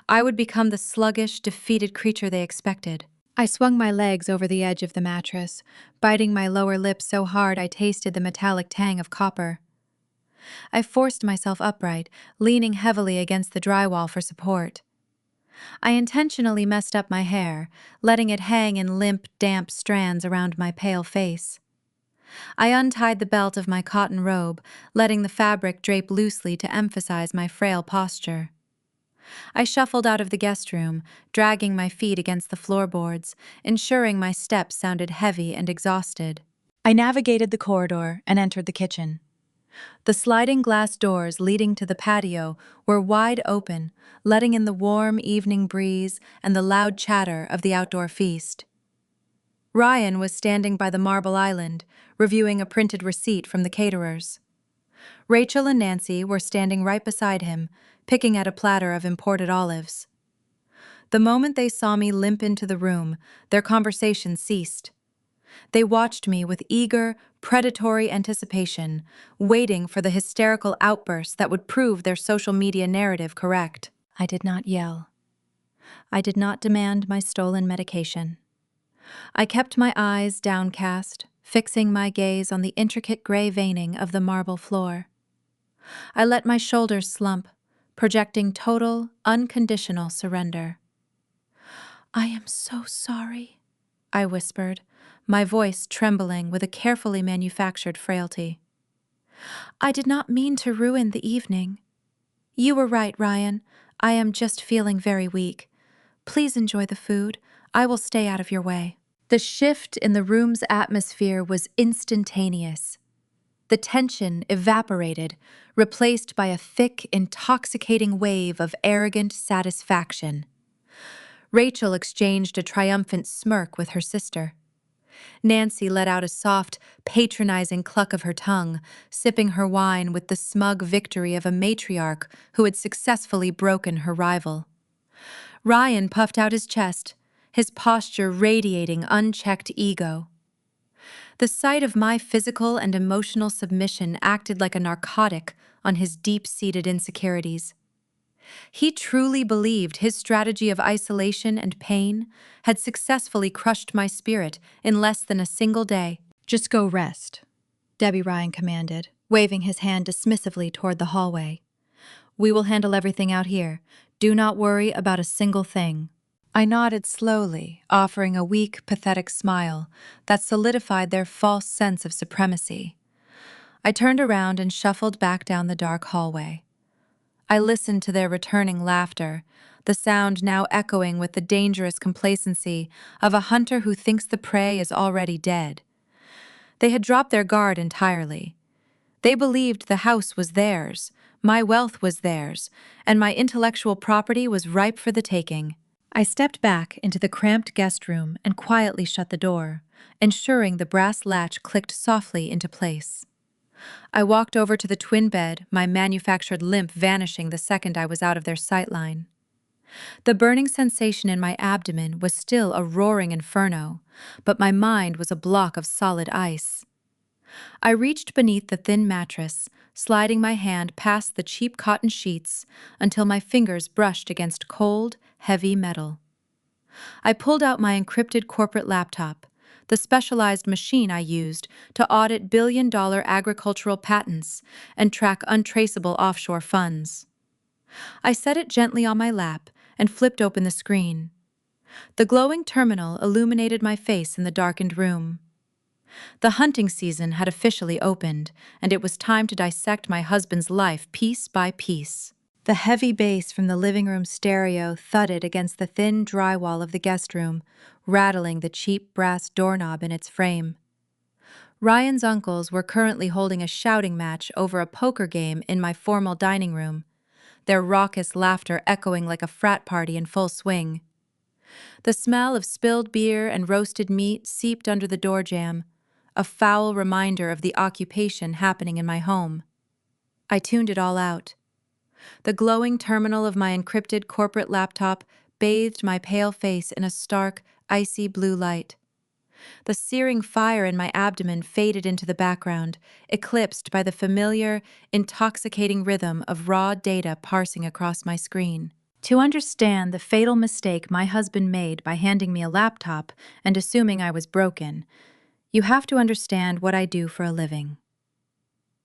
I would become the sluggish, defeated creature they expected. I swung my legs over the edge of the mattress, biting my lower lip so hard I tasted the metallic tang of copper. I forced myself upright, leaning heavily against the drywall for support. I intentionally messed up my hair, letting it hang in limp, damp strands around my pale face. I untied the belt of my cotton robe, letting the fabric drape loosely to emphasize my frail posture. I shuffled out of the guest room, dragging my feet against the floorboards, ensuring my steps sounded heavy and exhausted. I navigated the corridor and entered the kitchen. The sliding glass doors leading to the patio were wide open, letting in the warm evening breeze and the loud chatter of the outdoor feast. Ryan was standing by the marble island, reviewing a printed receipt from the caterers. Rachel and Nancy were standing right beside him, picking at a platter of imported olives. The moment they saw me limp into the room, their conversation ceased. They watched me with eager, predatory anticipation, waiting for the hysterical outburst that would prove their social media narrative correct. I did not yell. I did not demand my stolen medication. I kept my eyes downcast, fixing my gaze on the intricate gray veining of the marble floor. I let my shoulders slump, projecting total, unconditional surrender. "I am so sorry," I whispered, my voice trembling with a carefully manufactured frailty. "I did not mean to ruin the evening. You were right, Ryan. I am just feeling very weak. Please enjoy the food. I will stay out of your way." The shift in the room's atmosphere was instantaneous. The tension evaporated, replaced by a thick, intoxicating wave of arrogant satisfaction. Rachel exchanged a triumphant smirk with her sister. Nancy let out a soft, patronizing cluck of her tongue, sipping her wine with the smug victory of a matriarch who had successfully broken her rival. Ryan puffed out his chest, his posture radiating unchecked ego. The sight of my physical and emotional submission acted like a narcotic on his deep-seated insecurities. He truly believed his strategy of isolation and pain had successfully crushed my spirit in less than a single day. "Just go rest," Debbie Ryan commanded, waving his hand dismissively toward the hallway. "We will handle everything out here. Do not worry about a single thing." I nodded slowly, offering a weak, pathetic smile that solidified their false sense of supremacy. I turned around and shuffled back down the dark hallway. I listened to their returning laughter, the sound now echoing with the dangerous complacency of a hunter who thinks the prey is already dead. They had dropped their guard entirely. They believed the house was theirs, my wealth was theirs, and my intellectual property was ripe for the taking. I stepped back into the cramped guest room and quietly shut the door, ensuring the brass latch clicked softly into place. I walked over to the twin bed, my manufactured limp vanishing the second I was out of their sightline. The burning sensation in my abdomen was still a roaring inferno, but my mind was a block of solid ice. I reached beneath the thin mattress, sliding my hand past the cheap cotton sheets until my fingers brushed against cold, heavy metal. I pulled out my encrypted corporate laptop, the specialized machine I used to audit billion-dollar agricultural patents and track untraceable offshore funds. I set it gently on my lap and flipped open the screen. The glowing terminal illuminated my face in the darkened room. The hunting season had officially opened, and it was time to dissect my husband's life piece by piece. The heavy bass from the living room stereo thudded against the thin drywall of the guest room, rattling the cheap brass doorknob in its frame. Ryan's uncles were currently holding a shouting match over a poker game in my formal dining room, their raucous laughter echoing like a frat party in full swing. The smell of spilled beer and roasted meat seeped under the doorjamb, a foul reminder of the occupation happening in my home. I tuned it all out. The glowing terminal of my encrypted corporate laptop bathed my pale face in a stark, icy blue light. The searing fire in my abdomen faded into the background, eclipsed by the familiar, intoxicating rhythm of raw data parsing across my screen. To understand the fatal mistake my husband made by handing me a laptop and assuming I was broken, you have to understand what I do for a living.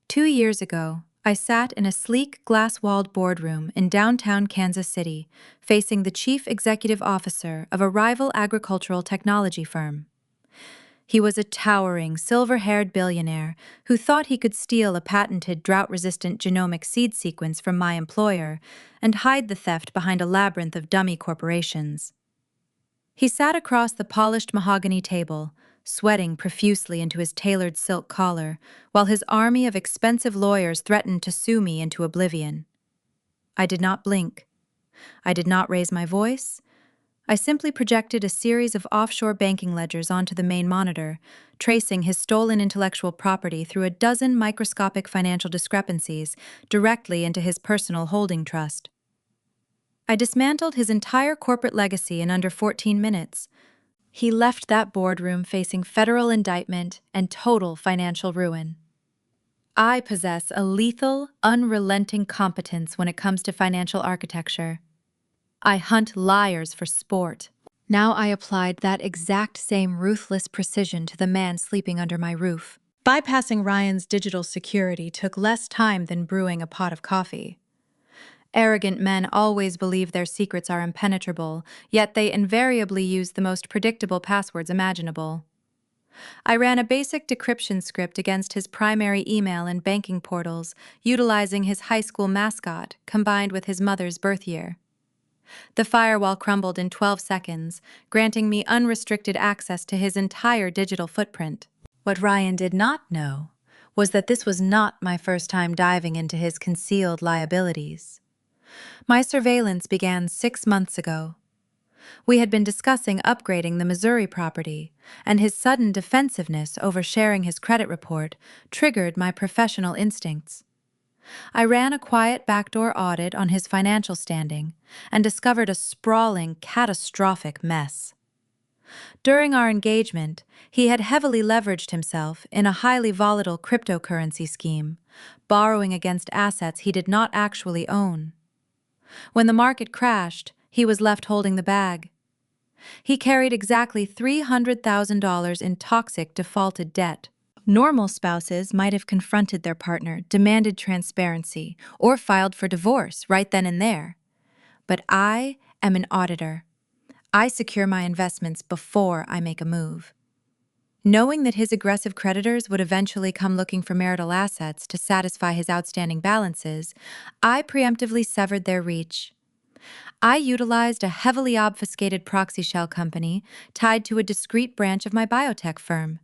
2 years ago, I sat in a sleek, glass-walled boardroom in downtown Kansas City, facing the chief executive officer of a rival agricultural technology firm. He was a towering, silver-haired billionaire who thought he could steal a patented drought-resistant genomic seed sequence from my employer and hide the theft behind a labyrinth of dummy corporations. He sat across the polished mahogany table, sweating profusely into his tailored silk collar, while his army of expensive lawyers threatened to sue me into oblivion. I did not blink. I did not raise my voice. I simply projected a series of offshore banking ledgers onto the main monitor, tracing his stolen intellectual property through a dozen microscopic financial discrepancies directly into his personal holding trust. I dismantled his entire corporate legacy in under 14 minutes. He left that boardroom facing federal indictment and total financial ruin. I possess a lethal, unrelenting competence when it comes to financial architecture. I hunt liars for sport. Now I applied that exact same ruthless precision to the man sleeping under my roof. Bypassing Ryan's digital security took less time than brewing a pot of coffee. Arrogant men always believe their secrets are impenetrable, yet they invariably use the most predictable passwords imaginable. I ran a basic decryption script against his primary email and banking portals, utilizing his high school mascot combined with his mother's birth year. The firewall crumbled in 12 seconds, granting me unrestricted access to his entire digital footprint. What Ryan did not know was that this was not my first time diving into his concealed liabilities. My surveillance began 6 months ago. We had been discussing upgrading the Missouri property, and his sudden defensiveness over sharing his credit report triggered my professional instincts. I ran a quiet backdoor audit on his financial standing and discovered a sprawling, catastrophic mess. During our engagement, he had heavily leveraged himself in a highly volatile cryptocurrency scheme, borrowing against assets he did not actually own. When the market crashed, he was left holding the bag. He carried exactly $300,000 in toxic defaulted debt. Normal spouses might have confronted their partner, demanded transparency, or filed for divorce right then and there. But I am an auditor. I secure my investments before I make a move. Knowing that his aggressive creditors would eventually come looking for marital assets to satisfy his outstanding balances, I preemptively severed their reach. I utilized a heavily obfuscated proxy shell company tied to a discrete branch of my biotech firm.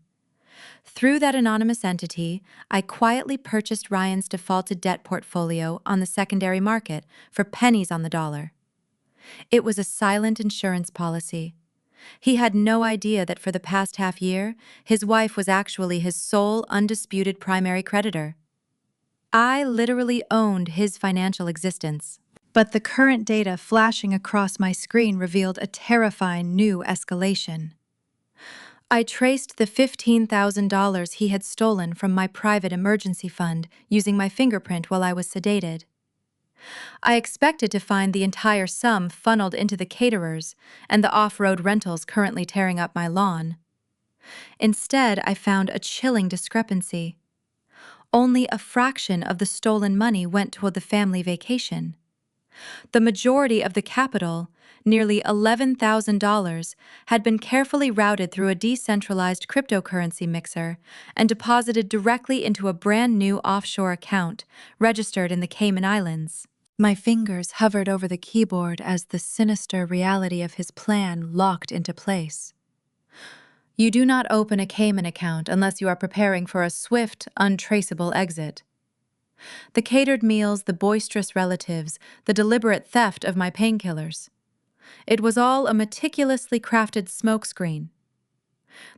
Through that anonymous entity, I quietly purchased Ryan's defaulted debt portfolio on the secondary market for pennies on the dollar. It was a silent insurance policy. He had no idea that for the past half year, his wife was actually his sole, undisputed primary creditor. I literally owned his financial existence. But the current data flashing across my screen revealed a terrifying new escalation. I traced the $15,000 he had stolen from my private emergency fund using my fingerprint while I was sedated. I expected to find the entire sum funneled into the caterers and the off-road rentals currently tearing up my lawn. Instead, I found a chilling discrepancy. Only a fraction of the stolen money went toward the family vacation. The majority of the capital, nearly $11,000, had been carefully routed through a decentralized cryptocurrency mixer and deposited directly into a brand new offshore account registered in the Cayman Islands. My fingers hovered over the keyboard as the sinister reality of his plan locked into place. You do not open a Cayman account unless you are preparing for a swift, untraceable exit. The catered meals, the boisterous relatives, the deliberate theft of my painkillers. It was all a meticulously crafted smokescreen.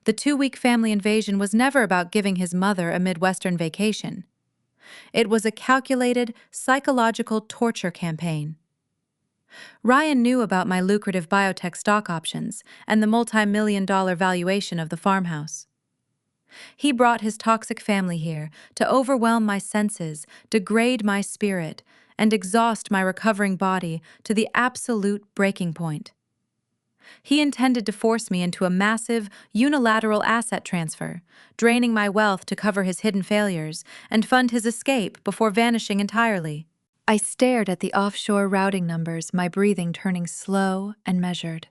The 2-week family invasion was never about giving his mother a Midwestern vacation. It was a calculated, psychological torture campaign. Ryan knew about my lucrative biotech stock options and the multi-million-dollar valuation of the farmhouse. He brought his toxic family here to overwhelm my senses, degrade my spirit, and exhaust my recovering body to the absolute breaking point. He intended to force me into a massive, unilateral asset transfer, draining my wealth to cover his hidden failures and fund his escape before vanishing entirely. I stared at the offshore routing numbers, my breathing turning slow and measured.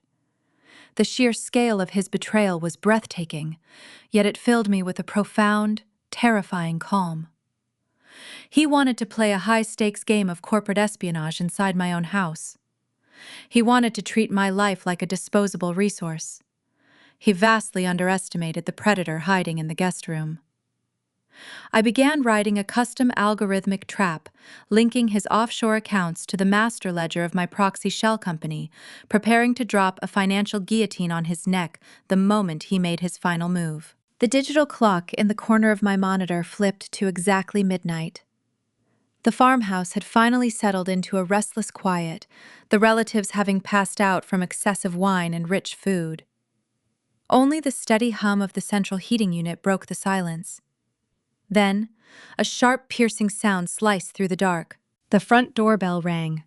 The sheer scale of his betrayal was breathtaking, yet it filled me with a profound, terrifying calm. He wanted to play a high-stakes game of corporate espionage inside my own house. He wanted to treat my life like a disposable resource. He vastly underestimated the predator hiding in the guest room. I began writing a custom algorithmic trap, linking his offshore accounts to the master ledger of my proxy shell company, preparing to drop a financial guillotine on his neck the moment he made his final move. The digital clock in the corner of my monitor flipped to exactly midnight. The farmhouse had finally settled into a restless quiet, the relatives having passed out from excessive wine and rich food. Only the steady hum of the central heating unit broke the silence. Then, a sharp, piercing sound sliced through the dark. The front doorbell rang.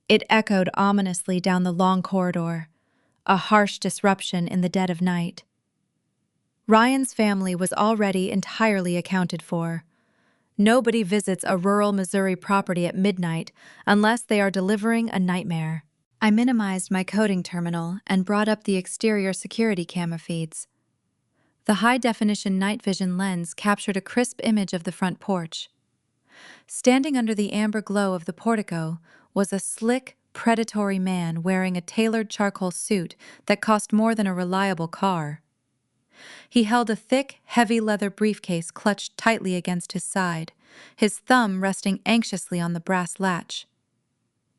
It echoed ominously down the long corridor, a harsh disruption in the dead of night. Ryan's family was already entirely accounted for. Nobody visits a rural Missouri property at midnight unless they are delivering a nightmare. I minimized my coding terminal and brought up the exterior security camera feeds. The high-definition night vision lens captured a crisp image of the front porch. Standing under the amber glow of the portico was a slick, predatory man wearing a tailored charcoal suit that cost more than a reliable car. He held a thick, heavy leather briefcase clutched tightly against his side, his thumb resting anxiously on the brass latch.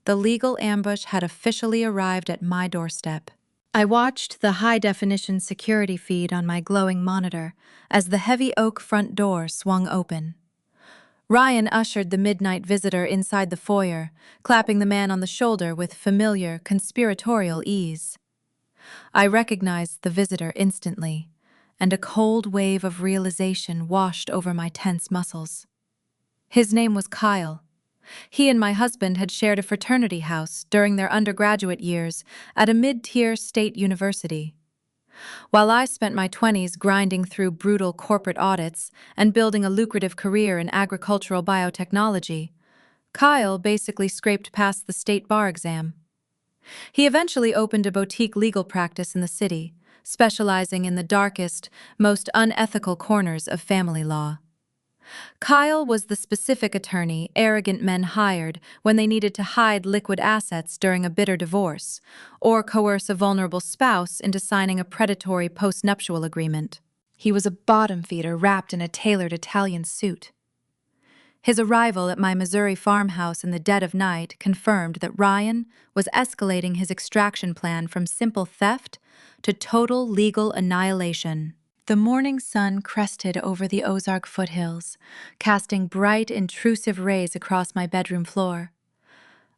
The legal ambush had officially arrived at my doorstep. I watched the high-definition security feed on my glowing monitor as the heavy oak front door swung open. Ryan ushered the midnight visitor inside the foyer, clapping the man on the shoulder with familiar, conspiratorial ease. I recognized the visitor instantly, and a cold wave of realization washed over my tense muscles. His name was Kyle. He and my husband had shared a fraternity house during their undergraduate years at a mid-tier state university. While I spent my 20s grinding through brutal corporate audits and building a lucrative career in agricultural biotechnology, Kyle basically scraped past the state bar exam. He eventually opened a boutique legal practice in the city, specializing in the darkest, most unethical corners of family law. Kyle was the specific attorney arrogant men hired when they needed to hide liquid assets during a bitter divorce, or coerce a vulnerable spouse into signing a predatory postnuptial agreement. He was a bottom feeder wrapped in a tailored Italian suit. His arrival at my Missouri farmhouse in the dead of night confirmed that Ryan was escalating his extraction plan from simple theft to total legal annihilation. The morning sun crested over the Ozark foothills, casting bright, intrusive rays across my bedroom floor.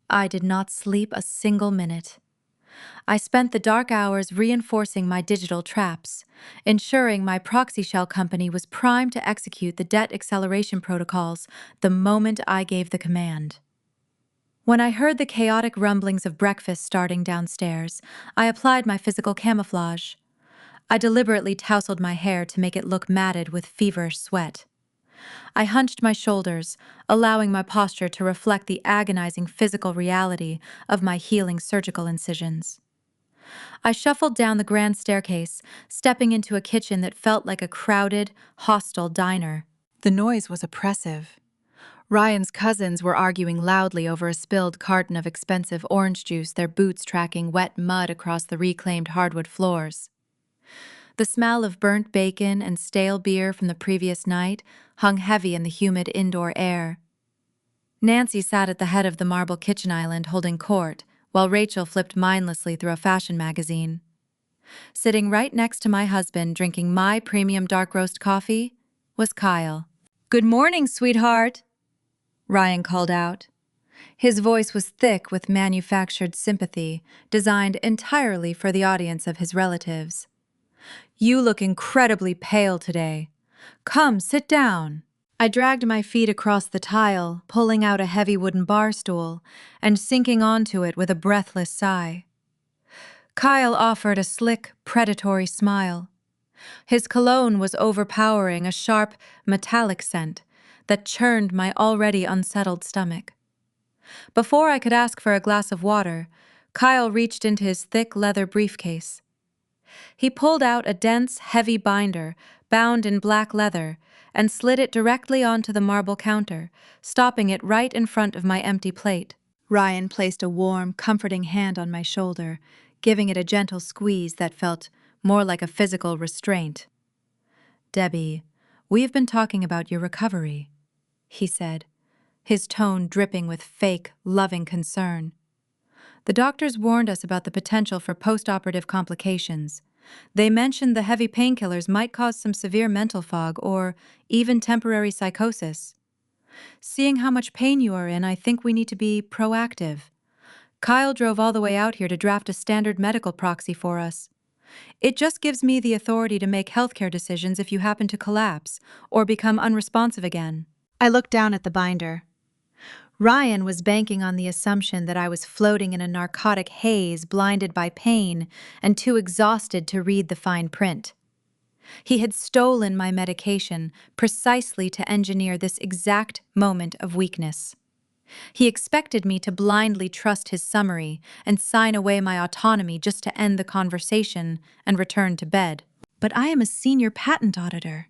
I did not sleep a single minute. I spent the dark hours reinforcing my digital traps, ensuring my proxy shell company was primed to execute the debt acceleration protocols the moment I gave the command. When I heard the chaotic rumblings of breakfast starting downstairs, I applied my physical camouflage. I deliberately tousled my hair to make it look matted with feverish sweat. I hunched my shoulders, allowing my posture to reflect the agonizing physical reality of my healing surgical incisions. I shuffled down the grand staircase, stepping into a kitchen that felt like a crowded, hostile diner. The noise was oppressive. Ryan's cousins were arguing loudly over a spilled carton of expensive orange juice, their boots tracking wet mud across the reclaimed hardwood floors. The smell of burnt bacon and stale beer from the previous night hung heavy in the humid indoor air. Nancy sat at the head of the marble kitchen island holding court, while Rachel flipped mindlessly through a fashion magazine. Sitting right next to my husband drinking my premium dark roast coffee was Kyle. "Good morning, sweetheart," Ryan called out. His voice was thick with manufactured sympathy, designed entirely for the audience of his relatives. "You look incredibly pale today. Come, sit down." I dragged my feet across the tile, pulling out a heavy wooden bar stool and sinking onto it with a breathless sigh. Kyle offered a slick, predatory smile. His cologne was overpowering, a sharp, metallic scent that churned my already unsettled stomach. Before I could ask for a glass of water, Kyle reached into his thick leather briefcase. He pulled out a dense, heavy binder bound in black leather and slid it directly onto the marble counter, stopping it right in front of my empty plate. Ryan placed a warm, comforting hand on my shoulder, giving it a gentle squeeze that felt more like a physical restraint. "Debbie, we have been talking about your recovery," he said, his tone dripping with fake, loving concern. "The doctors warned us about the potential for post-operative complications. They mentioned the heavy painkillers might cause some severe mental fog or even temporary psychosis. Seeing how much pain you are in, I think we need to be proactive. Kyle drove all the way out here to draft a standard medical proxy for us. It just gives me the authority to make healthcare decisions if you happen to collapse or become unresponsive again." I looked down at the binder. Ryan was banking on the assumption that I was floating in a narcotic haze, blinded by pain and too exhausted to read the fine print. He had stolen my medication precisely to engineer this exact moment of weakness. He expected me to blindly trust his summary and sign away my autonomy just to end the conversation and return to bed. But I am a senior patent auditor.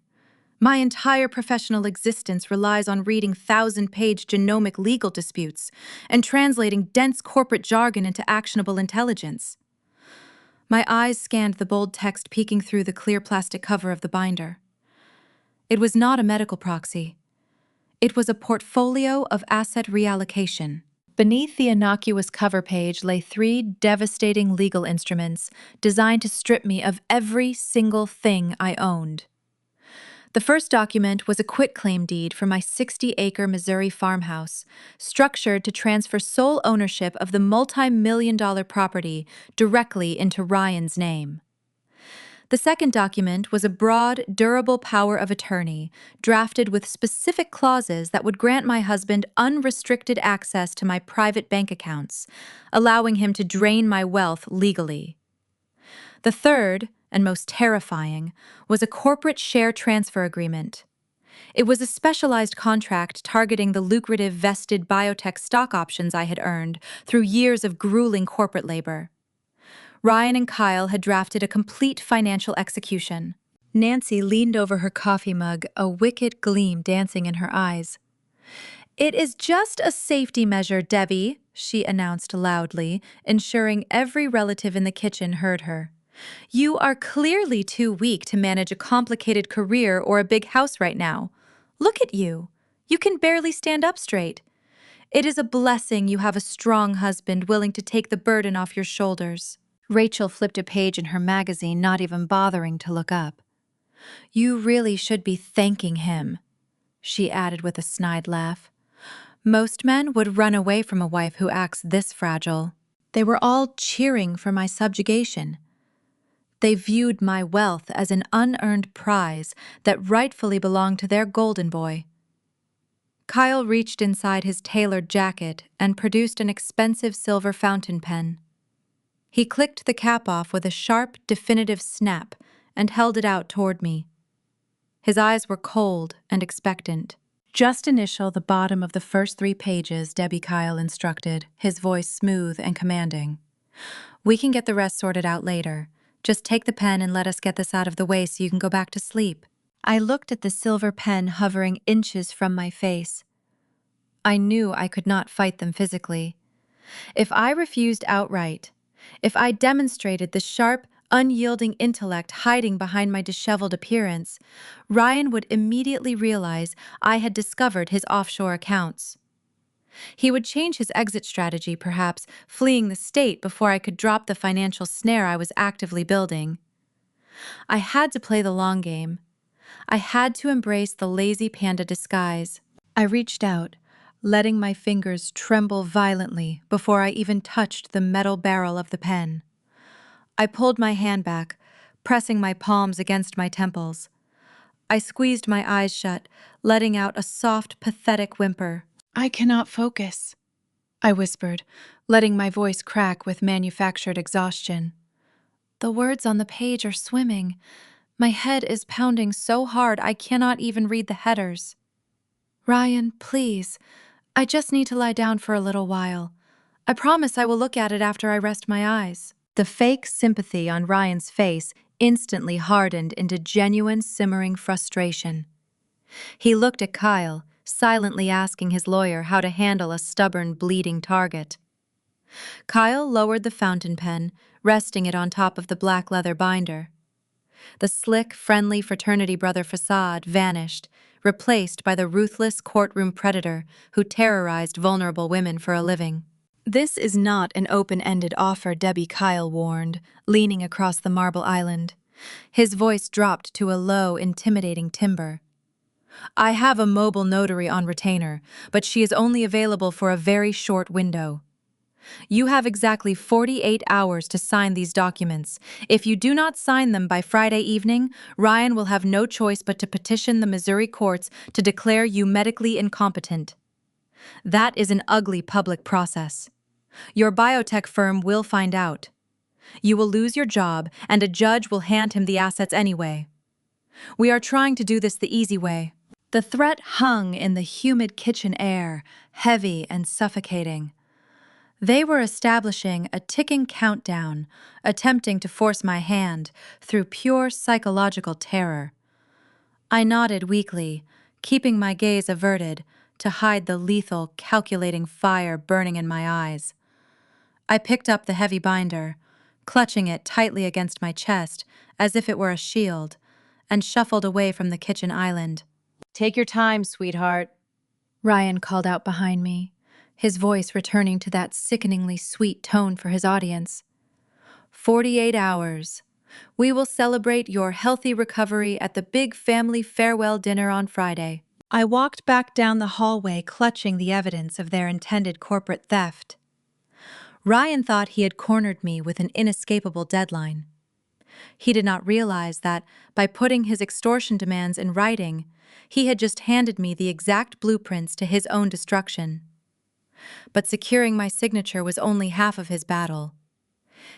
My entire professional existence relies on reading 1,000-page genomic legal disputes and translating dense corporate jargon into actionable intelligence. My eyes scanned the bold text peeking through the clear plastic cover of the binder. It was not a medical proxy. It was a portfolio of asset reallocation. Beneath the innocuous cover page lay 3 devastating legal instruments designed to strip me of every single thing I owned. The first document was a quitclaim deed for my 60-acre Missouri farmhouse, structured to transfer sole ownership of the multi-million-dollar property directly into Ryan's name. The second document was a broad, durable power of attorney, drafted with specific clauses that would grant my husband unrestricted access to my private bank accounts, allowing him to drain my wealth legally. The third, and most terrifying, was a corporate share transfer agreement. It was a specialized contract targeting the lucrative vested biotech stock options I had earned through years of grueling corporate labor. Ryan and Kyle had drafted a complete financial execution. Nancy leaned over her coffee mug, a wicked gleam dancing in her eyes. "It is just a safety measure, Debbie," she announced loudly, ensuring every relative in the kitchen heard her. "You are clearly too weak to manage a complicated career or a big house right now. Look at you. You can barely stand up straight. It is a blessing you have a strong husband willing to take the burden off your shoulders." Rachel flipped a page in her magazine, not even bothering to look up. "You really should be thanking him," she added with a snide laugh. Most men would run away from a wife who acts this fragile. They were all cheering for my subjugation. They viewed my wealth as an unearned prize that rightfully belonged to their golden boy. Kyle reached inside his tailored jacket and produced an expensive silver fountain pen. He clicked the cap off with a sharp, definitive snap and held it out toward me. His eyes were cold and expectant. "Just initial the bottom of the first 3 pages," Debbie Kyle instructed, his voice smooth and commanding. "We can get the rest sorted out later. Just take the pen and let us get this out of the way so you can go back to sleep." I looked at the silver pen hovering inches from my face. I knew I could not fight them physically. If I refused outright, if I demonstrated the sharp, unyielding intellect hiding behind my disheveled appearance, Ryan would immediately realize I had discovered his offshore accounts. He would change his exit strategy, perhaps fleeing the state before I could drop the financial snare I was actively building. I had to play the long game. I had to embrace the lazy panda disguise. I reached out, letting my fingers tremble violently before I even touched the metal barrel of the pen. I pulled my hand back, pressing my palms against my temples. I squeezed my eyes shut, letting out a soft, pathetic whimper. "I cannot focus," I whispered, letting my voice crack with manufactured exhaustion. "The words on the page are swimming. My head is pounding so hard I cannot even read the headers." "Ryan, please. I just need to lie down for a little while. I promise I will look at it after I rest my eyes." The fake sympathy on Ryan's face instantly hardened into genuine simmering frustration. He looked at Kyle, silently asking his lawyer how to handle a stubborn, bleeding target. Kyle lowered the fountain pen, resting it on top of the black leather binder. The slick, friendly fraternity brother facade vanished, replaced by the ruthless courtroom predator who terrorized vulnerable women for a living. "This is not an open-ended offer," Debbie Kyle warned, leaning across the marble island. His voice dropped to a low, intimidating timbre. "I have a mobile notary on retainer, but she is only available for a very short window. You have exactly 48 hours to sign these documents. If you do not sign them by Friday evening, Ryan will have no choice but to petition the Missouri courts to declare you medically incompetent. That is an ugly public process. Your biotech firm will find out. You will lose your job, and a judge will hand him the assets anyway. We are trying to do this the easy way." The threat hung in the humid kitchen air, heavy and suffocating. They were establishing a ticking countdown, attempting to force my hand through pure psychological terror. I nodded weakly, keeping my gaze averted to hide the lethal, calculating fire burning in my eyes. I picked up the heavy binder, clutching it tightly against my chest as if it were a shield, and shuffled away from the kitchen island. "Take your time, sweetheart," Ryan called out behind me, his voice returning to that sickeningly sweet tone for his audience. 48 hours. We will celebrate your healthy recovery at the big family farewell dinner on Friday." I walked back down the hallway, clutching the evidence of their intended corporate theft. Ryan thought he had cornered me with an inescapable deadline. He did not realize that, by putting his extortion demands in writing, he had just handed me the exact blueprints to his own destruction. But securing my signature was only half of his battle.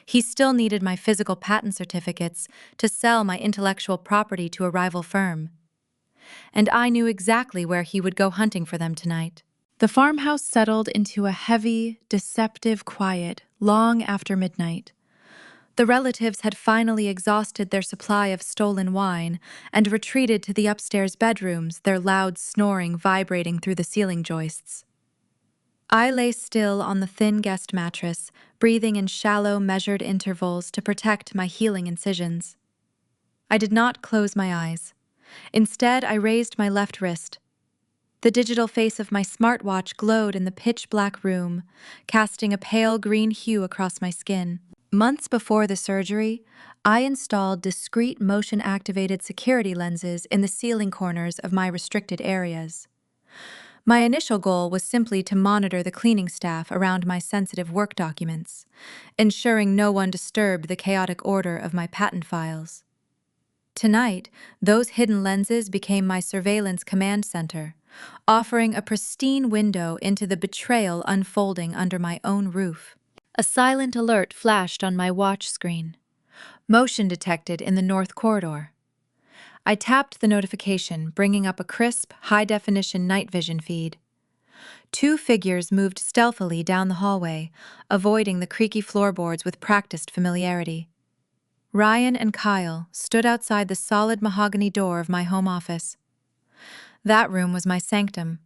He still needed my physical patent certificates to sell my intellectual property to a rival firm. And I knew exactly where he would go hunting for them tonight. The farmhouse settled into a heavy, deceptive quiet long after midnight. The relatives had finally exhausted their supply of stolen wine and retreated to the upstairs bedrooms, their loud snoring vibrating through the ceiling joists. I lay still on the thin guest mattress, breathing in shallow, measured intervals to protect my healing incisions. I did not close my eyes. Instead, I raised my left wrist. The digital face of my smartwatch glowed in the pitch-black room, casting a pale green hue across my skin. Months before the surgery, I installed discrete motion-activated security lenses in the ceiling corners of my restricted areas. My initial goal was simply to monitor the cleaning staff around my sensitive work documents, ensuring no one disturbed the chaotic order of my patent files. Tonight, those hidden lenses became my surveillance command center, offering a pristine window into the betrayal unfolding under my own roof. A silent alert flashed on my watch screen. Motion detected in the north corridor. I tapped the notification, bringing up a crisp, high-definition night vision feed. Two figures moved stealthily down the hallway, avoiding the creaky floorboards with practiced familiarity. Ryan and Kyle stood outside the solid mahogany door of my home office. That room was my sanctum.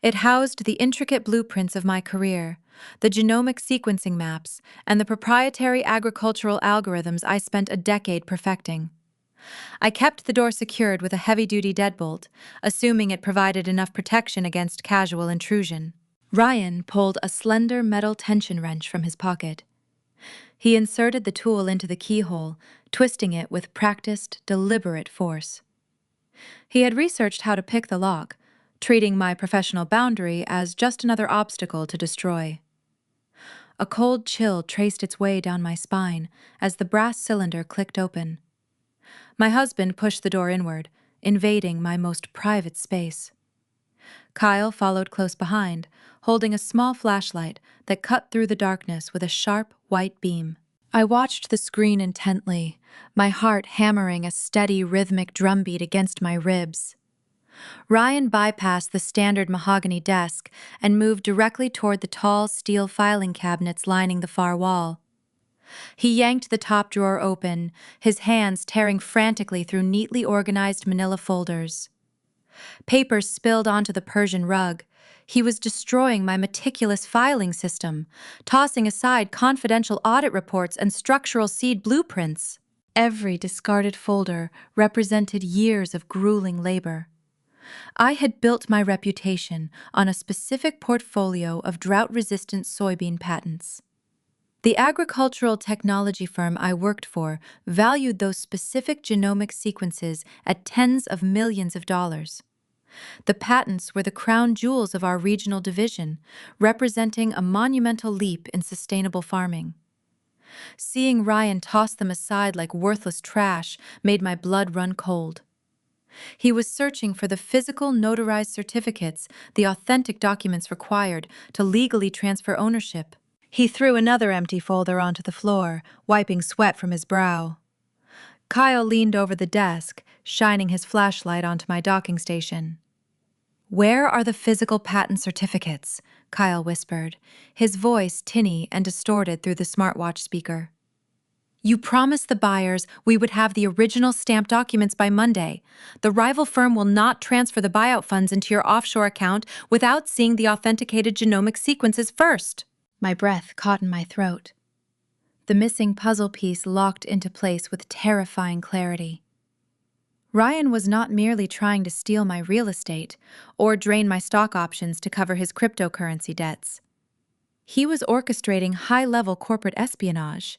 It housed the intricate blueprints of my career, the genomic sequencing maps, and the proprietary agricultural algorithms I spent a decade perfecting. I kept the door secured with a heavy-duty deadbolt, assuming it provided enough protection against casual intrusion. Ryan pulled a slender metal tension wrench from his pocket. He inserted the tool into the keyhole, twisting it with practiced, deliberate force. He had researched how to pick the lock, treating my professional boundary as just another obstacle to destroy. A cold chill traced its way down my spine as the brass cylinder clicked open. My husband pushed the door inward, invading my most private space. Kyle followed close behind, holding a small flashlight that cut through the darkness with a sharp, white beam. I watched the screen intently, my heart hammering a steady, rhythmic drumbeat against my ribs. Ryan bypassed the standard mahogany desk and moved directly toward the tall steel filing cabinets lining the far wall. He yanked the top drawer open, his hands tearing frantically through neatly organized manila folders. Papers spilled onto the Persian rug. He was destroying my meticulous filing system, tossing aside confidential audit reports and structural seed blueprints. Every discarded folder represented years of grueling labor. I had built my reputation on a specific portfolio of drought-resistant soybean patents. The agricultural technology firm I worked for valued those specific genomic sequences at tens of millions of dollars. The patents were the crown jewels of our regional division, representing a monumental leap in sustainable farming. Seeing Ryan toss them aside like worthless trash made my blood run cold. He was searching for the physical notarized certificates, the authentic documents required to legally transfer ownership. He threw another empty folder onto the floor, wiping sweat from his brow. Kyle leaned over the desk, shining his flashlight onto my docking station. "Where are the physical patent certificates?" Kyle whispered, his voice tinny and distorted through the smartwatch speaker. "You promised the buyers we would have the original stamped documents by Monday. The rival firm will not transfer the buyout funds into your offshore account without seeing the authenticated genomic sequences first." My breath caught in my throat. The missing puzzle piece locked into place with terrifying clarity. Ryan was not merely trying to steal my real estate or drain my stock options to cover his cryptocurrency debts. He was orchestrating high-level corporate espionage.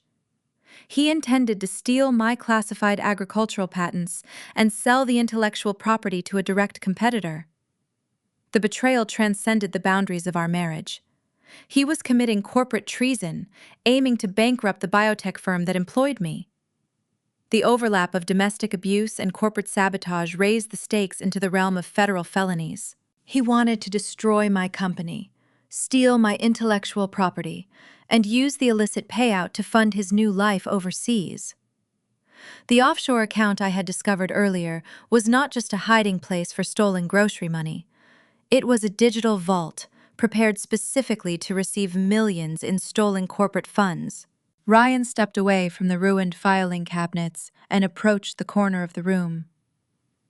He intended to steal my classified agricultural patents and sell the intellectual property to a direct competitor. The betrayal transcended the boundaries of our marriage. He was committing corporate treason, aiming to bankrupt the biotech firm that employed me. The overlap of domestic abuse and corporate sabotage raised the stakes into the realm of federal felonies. He wanted to destroy my company, steal my intellectual property, and use the illicit payout to fund his new life overseas. The offshore account I had discovered earlier was not just a hiding place for stolen grocery money. It was a digital vault, prepared specifically to receive millions in stolen corporate funds. Ryan stepped away from the ruined filing cabinets and approached the corner of the room.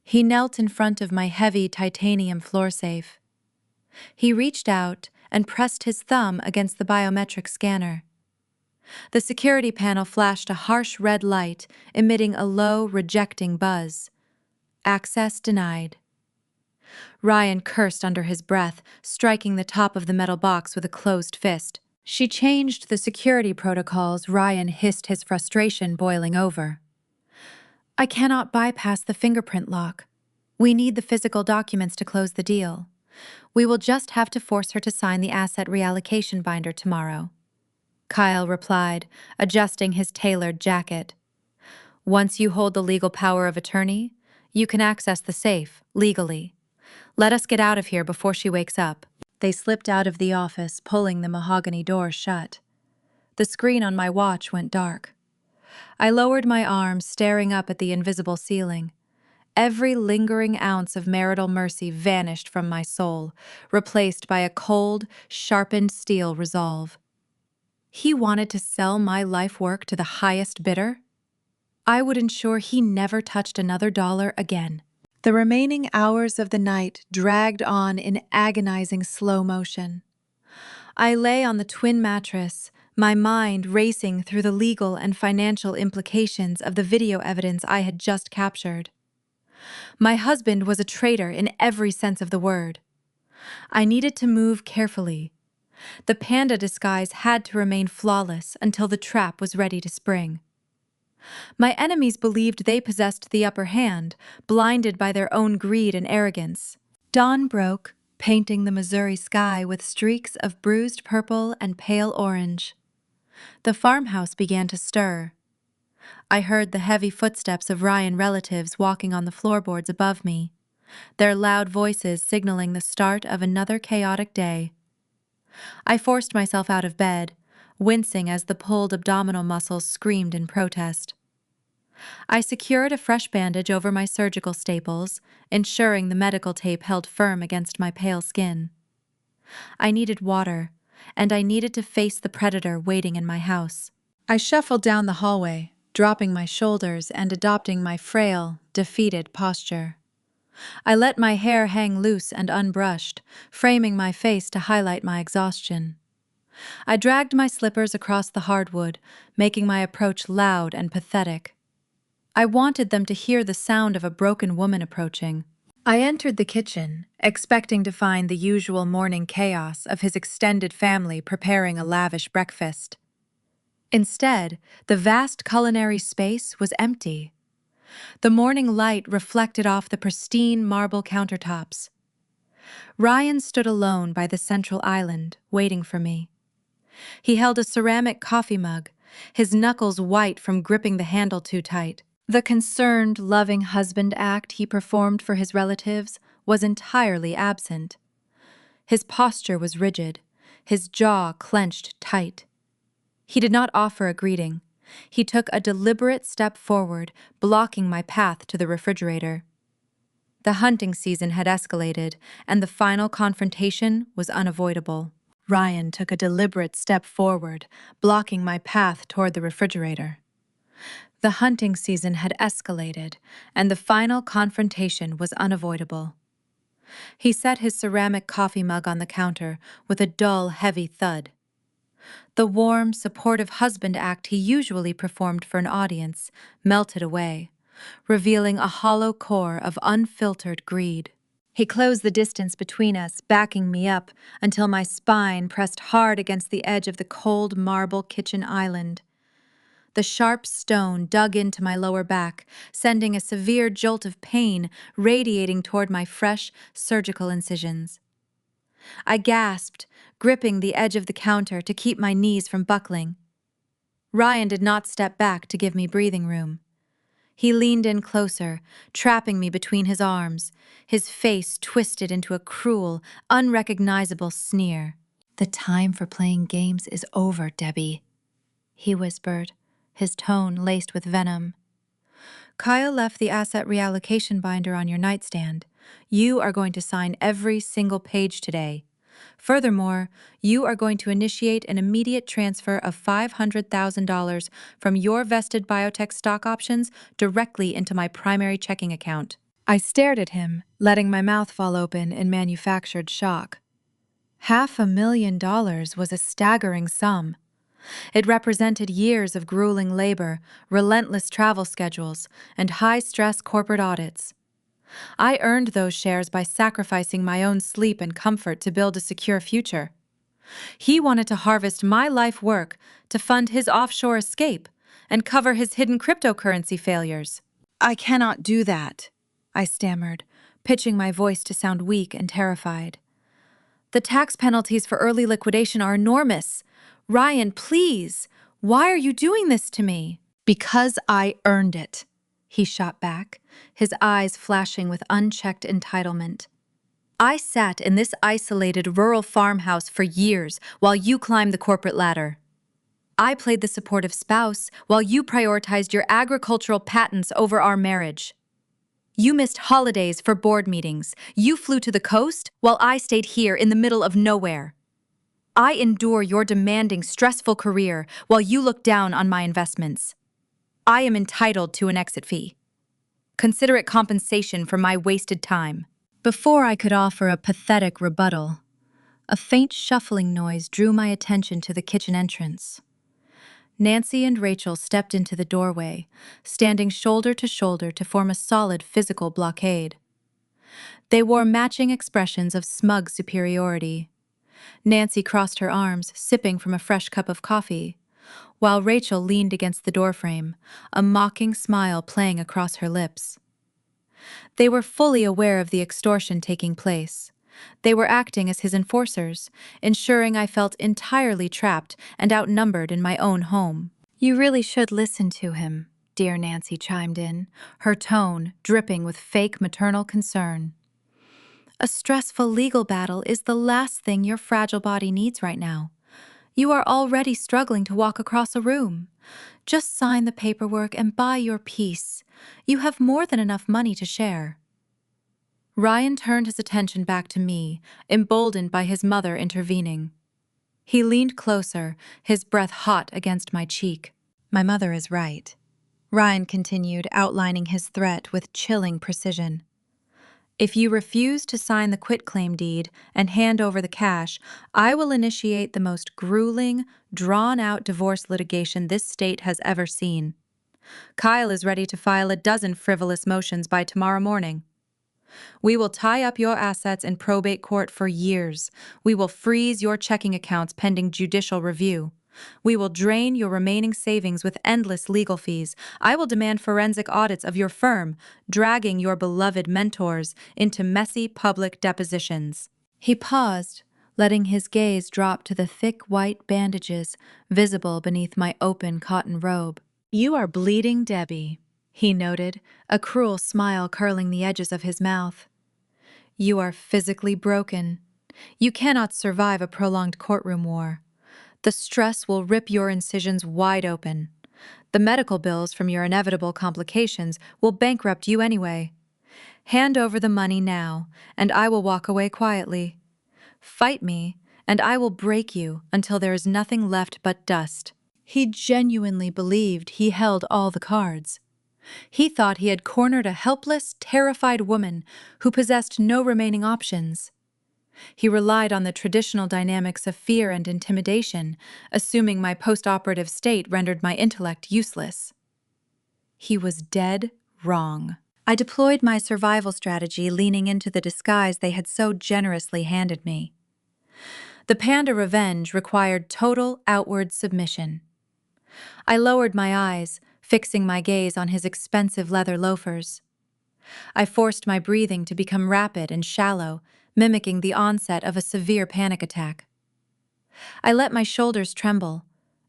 He knelt in front of my heavy titanium floor safe. He reached out and pressed his thumb against the biometric scanner. The security panel flashed a harsh red light, emitting a low, rejecting buzz. Access denied. Ryan cursed under his breath, striking the top of the metal box with a closed fist. "She changed the security protocols," Ryan hissed, his frustration boiling over. "I cannot bypass the fingerprint lock. We need the physical documents to close the deal. We will just have to force her to sign the asset reallocation binder tomorrow. Kyle replied, adjusting his tailored jacket. Once you hold the legal power of attorney, you can access the safe, legally. Let us get out of here before she wakes up. They slipped out of the office, pulling the mahogany door shut. The screen on my watch went dark. I lowered my arms, staring up at the invisible ceiling. Every lingering ounce of marital mercy vanished from my soul, replaced by a cold, sharpened steel resolve. He wanted to sell my life work to the highest bidder? I would ensure he never touched another dollar again. The remaining hours of the night dragged on in agonizing slow motion. I lay on the twin mattress, my mind racing through the legal and financial implications of the video evidence I had just captured. My husband was a traitor in every sense of the word. I needed to move carefully. The panda disguise had to remain flawless until the trap was ready to spring. My enemies believed they possessed the upper hand, blinded by their own greed and arrogance. Dawn broke, painting the Missouri sky with streaks of bruised purple and pale orange. The farmhouse began to stir. I heard the heavy footsteps of Ryan relatives walking on the floorboards above me, their loud voices signaling the start of another chaotic day. I forced myself out of bed, wincing as the pulled abdominal muscles screamed in protest. I secured a fresh bandage over my surgical staples, ensuring the medical tape held firm against my pale skin. I needed water, and I needed to face the predator waiting in my house. I shuffled down the hallway, dropping my shoulders and adopting my frail, defeated posture. I let my hair hang loose and unbrushed, framing my face to highlight my exhaustion. I dragged my slippers across the hardwood, making my approach loud and pathetic. I wanted them to hear the sound of a broken woman approaching. I entered the kitchen, expecting to find the usual morning chaos of his extended family preparing a lavish breakfast. Instead, the vast culinary space was empty. The morning light reflected off the pristine marble countertops. Ryan stood alone by the central island, waiting for me. He held a ceramic coffee mug, his knuckles white from gripping the handle too tight. The concerned, loving husband act he performed for his relatives was entirely absent. His posture was rigid, his jaw clenched tight. He did not offer a greeting. He took a deliberate step forward, blocking my path to the refrigerator. The hunting season had escalated, and the final confrontation was unavoidable. Ryan took a deliberate step forward, blocking my path toward the refrigerator. The hunting season had escalated, and the final confrontation was unavoidable. He set his ceramic coffee mug on the counter with a dull, heavy thud. The warm, supportive husband act he usually performed for an audience melted away, revealing a hollow core of unfiltered greed. He closed the distance between us, backing me up until my spine pressed hard against the edge of the cold marble kitchen island. The sharp stone dug into my lower back, sending a severe jolt of pain radiating toward my fresh, surgical incisions. I gasped, gripping the edge of the counter to keep my knees from buckling. Ryan did not step back to give me breathing room. He leaned in closer, trapping me between his arms, his face twisted into a cruel, unrecognizable sneer. "The time for playing games is over, Debbie," he whispered, his tone laced with venom. "Kyle left the asset reallocation binder on your nightstand. You are going to sign every single page today. Furthermore, you are going to initiate an immediate transfer of $500,000 from your vested biotech stock options directly into my primary checking account." I stared at him, letting my mouth fall open in manufactured shock. $500,000 was a staggering sum. It represented years of grueling labor, relentless travel schedules, and high-stress corporate audits. I earned those shares by sacrificing my own sleep and comfort to build a secure future. He wanted to harvest my life work to fund his offshore escape and cover his hidden cryptocurrency failures. "I cannot do that," I stammered, pitching my voice to sound weak and terrified. The tax penalties for early liquidation are enormous. Ryan, please, why are you doing this to me? Because I earned it, he shot back, his eyes flashing with unchecked entitlement. I sat in this isolated rural farmhouse for years while you climbed the corporate ladder. I played the supportive spouse while you prioritized your agricultural patents over our marriage. You missed holidays for board meetings. You flew to the coast while I stayed here in the middle of nowhere. I endure your demanding, stressful career while you look down on my investments. I am entitled to an exit fee. Consider it compensation for my wasted time. Before I could offer a pathetic rebuttal, a faint shuffling noise drew my attention to the kitchen entrance. Nancy and Rachel stepped into the doorway, standing shoulder to shoulder to form a solid physical blockade. They wore matching expressions of smug superiority. Nancy crossed her arms, sipping from a fresh cup of coffee, while Rachel leaned against the doorframe, a mocking smile playing across her lips. They were fully aware of the extortion taking place. They were acting as his enforcers, ensuring I felt entirely trapped and outnumbered in my own home. You really should listen to him, dear Nancy chimed in, her tone dripping with fake maternal concern. A stressful legal battle is the last thing your fragile body needs right now. You are already struggling to walk across a room. Just sign the paperwork and buy your peace. You have more than enough money to share. Ryan turned his attention back to me, emboldened by his mother intervening. He leaned closer, his breath hot against my cheek. My mother is right. Ryan continued, outlining his threat with chilling precision. If you refuse to sign the quitclaim deed and hand over the cash, I will initiate the most grueling, drawn-out divorce litigation this state has ever seen. Kyle is ready to file a dozen frivolous motions by tomorrow morning. We will tie up your assets in probate court for years. We will freeze your checking accounts pending judicial review. We will drain your remaining savings with endless legal fees. I will demand forensic audits of your firm, dragging your beloved mentors into messy public depositions. He paused, letting his gaze drop to the thick white bandages visible beneath my open cotton robe. You are bleeding, Debbie, he noted, a cruel smile curling the edges of his mouth. You are physically broken. You cannot survive a prolonged courtroom war. The stress will rip your incisions wide open. The medical bills from your inevitable complications will bankrupt you anyway. Hand over the money now, and I will walk away quietly. Fight me, and I will break you until there is nothing left but dust. He genuinely believed he held all the cards. He thought he had cornered a helpless, terrified woman who possessed no remaining options. He relied on the traditional dynamics of fear and intimidation, assuming my post-operative state rendered my intellect useless. He was dead wrong. I deployed my survival strategy, leaning into the disguise they had so generously handed me. The panda revenge required total outward submission. I lowered my eyes, fixing my gaze on his expensive leather loafers. I forced my breathing to become rapid and shallow, mimicking the onset of a severe panic attack. I let my shoulders tremble,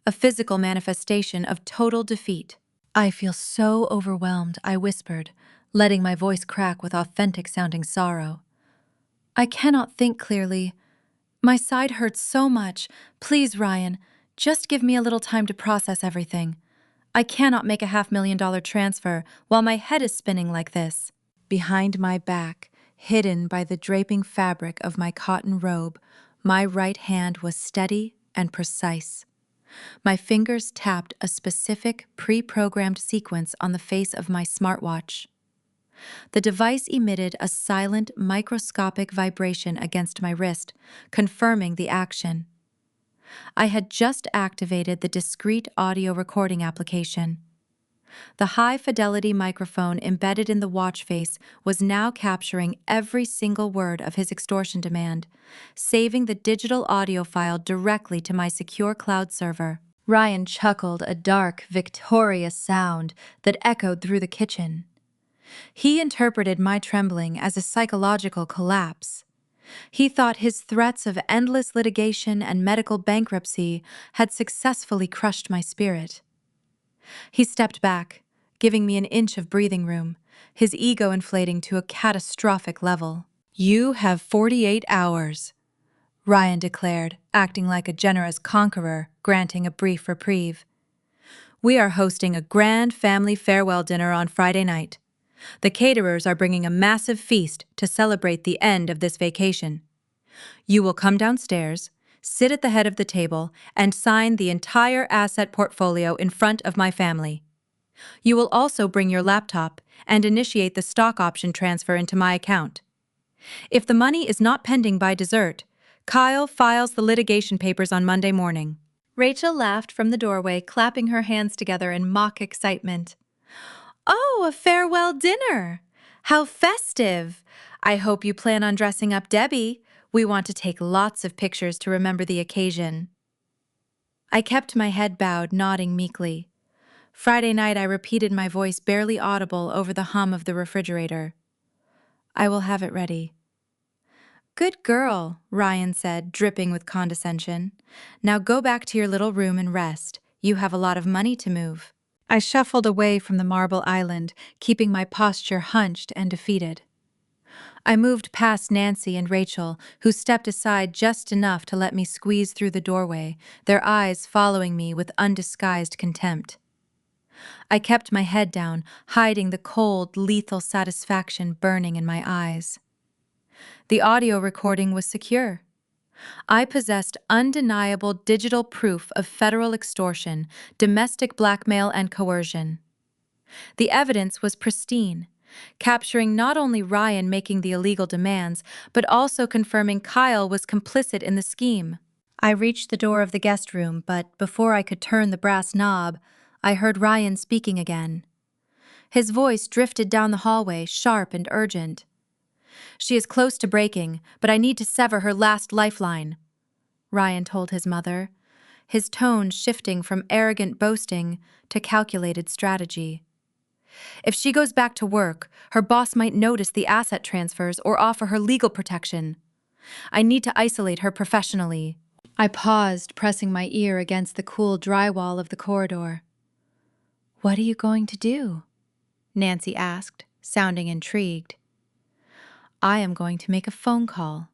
a physical manifestation of total defeat. I feel so overwhelmed, I whispered, letting my voice crack with authentic-sounding sorrow. I cannot think clearly. My side hurts so much. Please, Ryan, just give me a little time to process everything. I cannot make a $500,000 transfer while my head is spinning like this. Behind my back, hidden by the draping fabric of my cotton robe, my right hand was steady and precise. My fingers tapped a specific, pre-programmed sequence on the face of my smartwatch. The device emitted a silent, microscopic vibration against my wrist, confirming the action. I had just activated the discrete audio recording application. The high-fidelity microphone embedded in the watch face was now capturing every single word of his extortion demand, saving the digital audio file directly to my secure cloud server. Ryan chuckled, a dark, victorious sound that echoed through the kitchen. He interpreted my trembling as a psychological collapse. He thought his threats of endless litigation and medical bankruptcy had successfully crushed my spirit. He stepped back, giving me an inch of breathing room, his ego inflating to a catastrophic level. "You have 48 hours," Ryan declared, acting like a generous conqueror, granting a brief reprieve. "We are hosting a grand family farewell dinner on Friday night. The caterers are bringing a massive feast to celebrate the end of this vacation. You will come downstairs, sit at the head of the table, and sign the entire asset portfolio in front of my family. You will also bring your laptop and initiate the stock option transfer into my account. If the money is not pending by dessert, Kyle files the litigation papers on Monday morning." Rachel laughed from the doorway, clapping her hands together in mock excitement. "Oh, a farewell dinner! How festive! I hope you plan on dressing up Debbie. We want to take lots of pictures to remember the occasion." I kept my head bowed, nodding meekly. Friday night I repeated my voice barely audible over the hum of the refrigerator. "I will have it ready." "Good girl," Ryan said, dripping with condescension. "Now go back to your little room and rest. You have a lot of money to move." I shuffled away from the marble island, keeping my posture hunched and defeated. I moved past Nancy and Rachel, who stepped aside just enough to let me squeeze through the doorway, their eyes following me with undisguised contempt. I kept my head down, hiding the cold, lethal satisfaction burning in my eyes. The audio recording was secure. I possessed undeniable digital proof of federal extortion, domestic blackmail, and coercion. The evidence was pristine, capturing not only Ryan making the illegal demands, but also confirming Kyle was complicit in the scheme. I reached the door of the guest room, but before I could turn the brass knob, I heard Ryan speaking again. His voice drifted down the hallway, sharp and urgent. "She is close to breaking, but I need to sever her last lifeline," Ryan told his mother, his tone shifting from arrogant boasting to calculated strategy. "If she goes back to work, her boss might notice the asset transfers or offer her legal protection. I need to isolate her professionally." I paused, pressing my ear against the cool drywall of the corridor. "What are you going to do?" Nancy asked, sounding intrigued. "I am going to make a phone call,"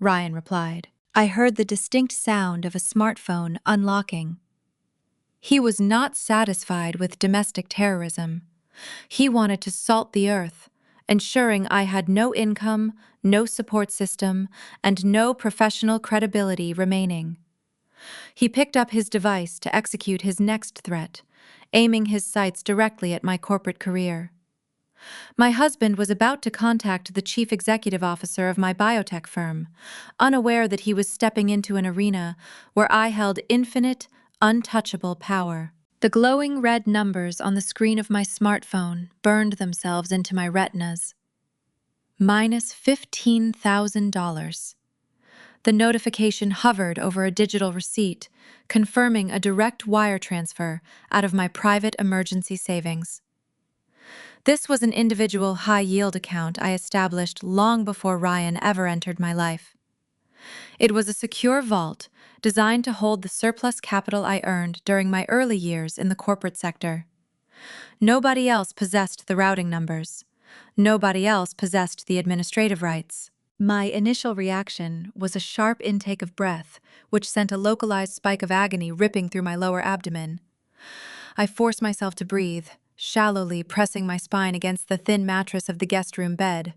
Ryan replied. I heard the distinct sound of a smartphone unlocking. He was not satisfied with domestic terrorism. He wanted to salt the earth, ensuring I had no income, no support system, and no professional credibility remaining. He picked up his device to execute his next threat, aiming his sights directly at my corporate career. My husband was about to contact the chief executive officer of my biotech firm, unaware that he was stepping into an arena where I held infinite, untouchable power. The glowing red numbers on the screen of my smartphone burned themselves into my retinas. Minus $15,000. The notification hovered over a digital receipt, confirming a direct wire transfer out of my private emergency savings. This was an individual high-yield account I established long before Ryan ever entered my life. It was a secure vault designed to hold the surplus capital I earned during my early years in the corporate sector. Nobody else possessed the routing numbers. Nobody else possessed the administrative rights. My initial reaction was a sharp intake of breath, which sent a localized spike of agony ripping through my lower abdomen. I forced myself to breathe, shallowly pressing my spine against the thin mattress of the guest room bed.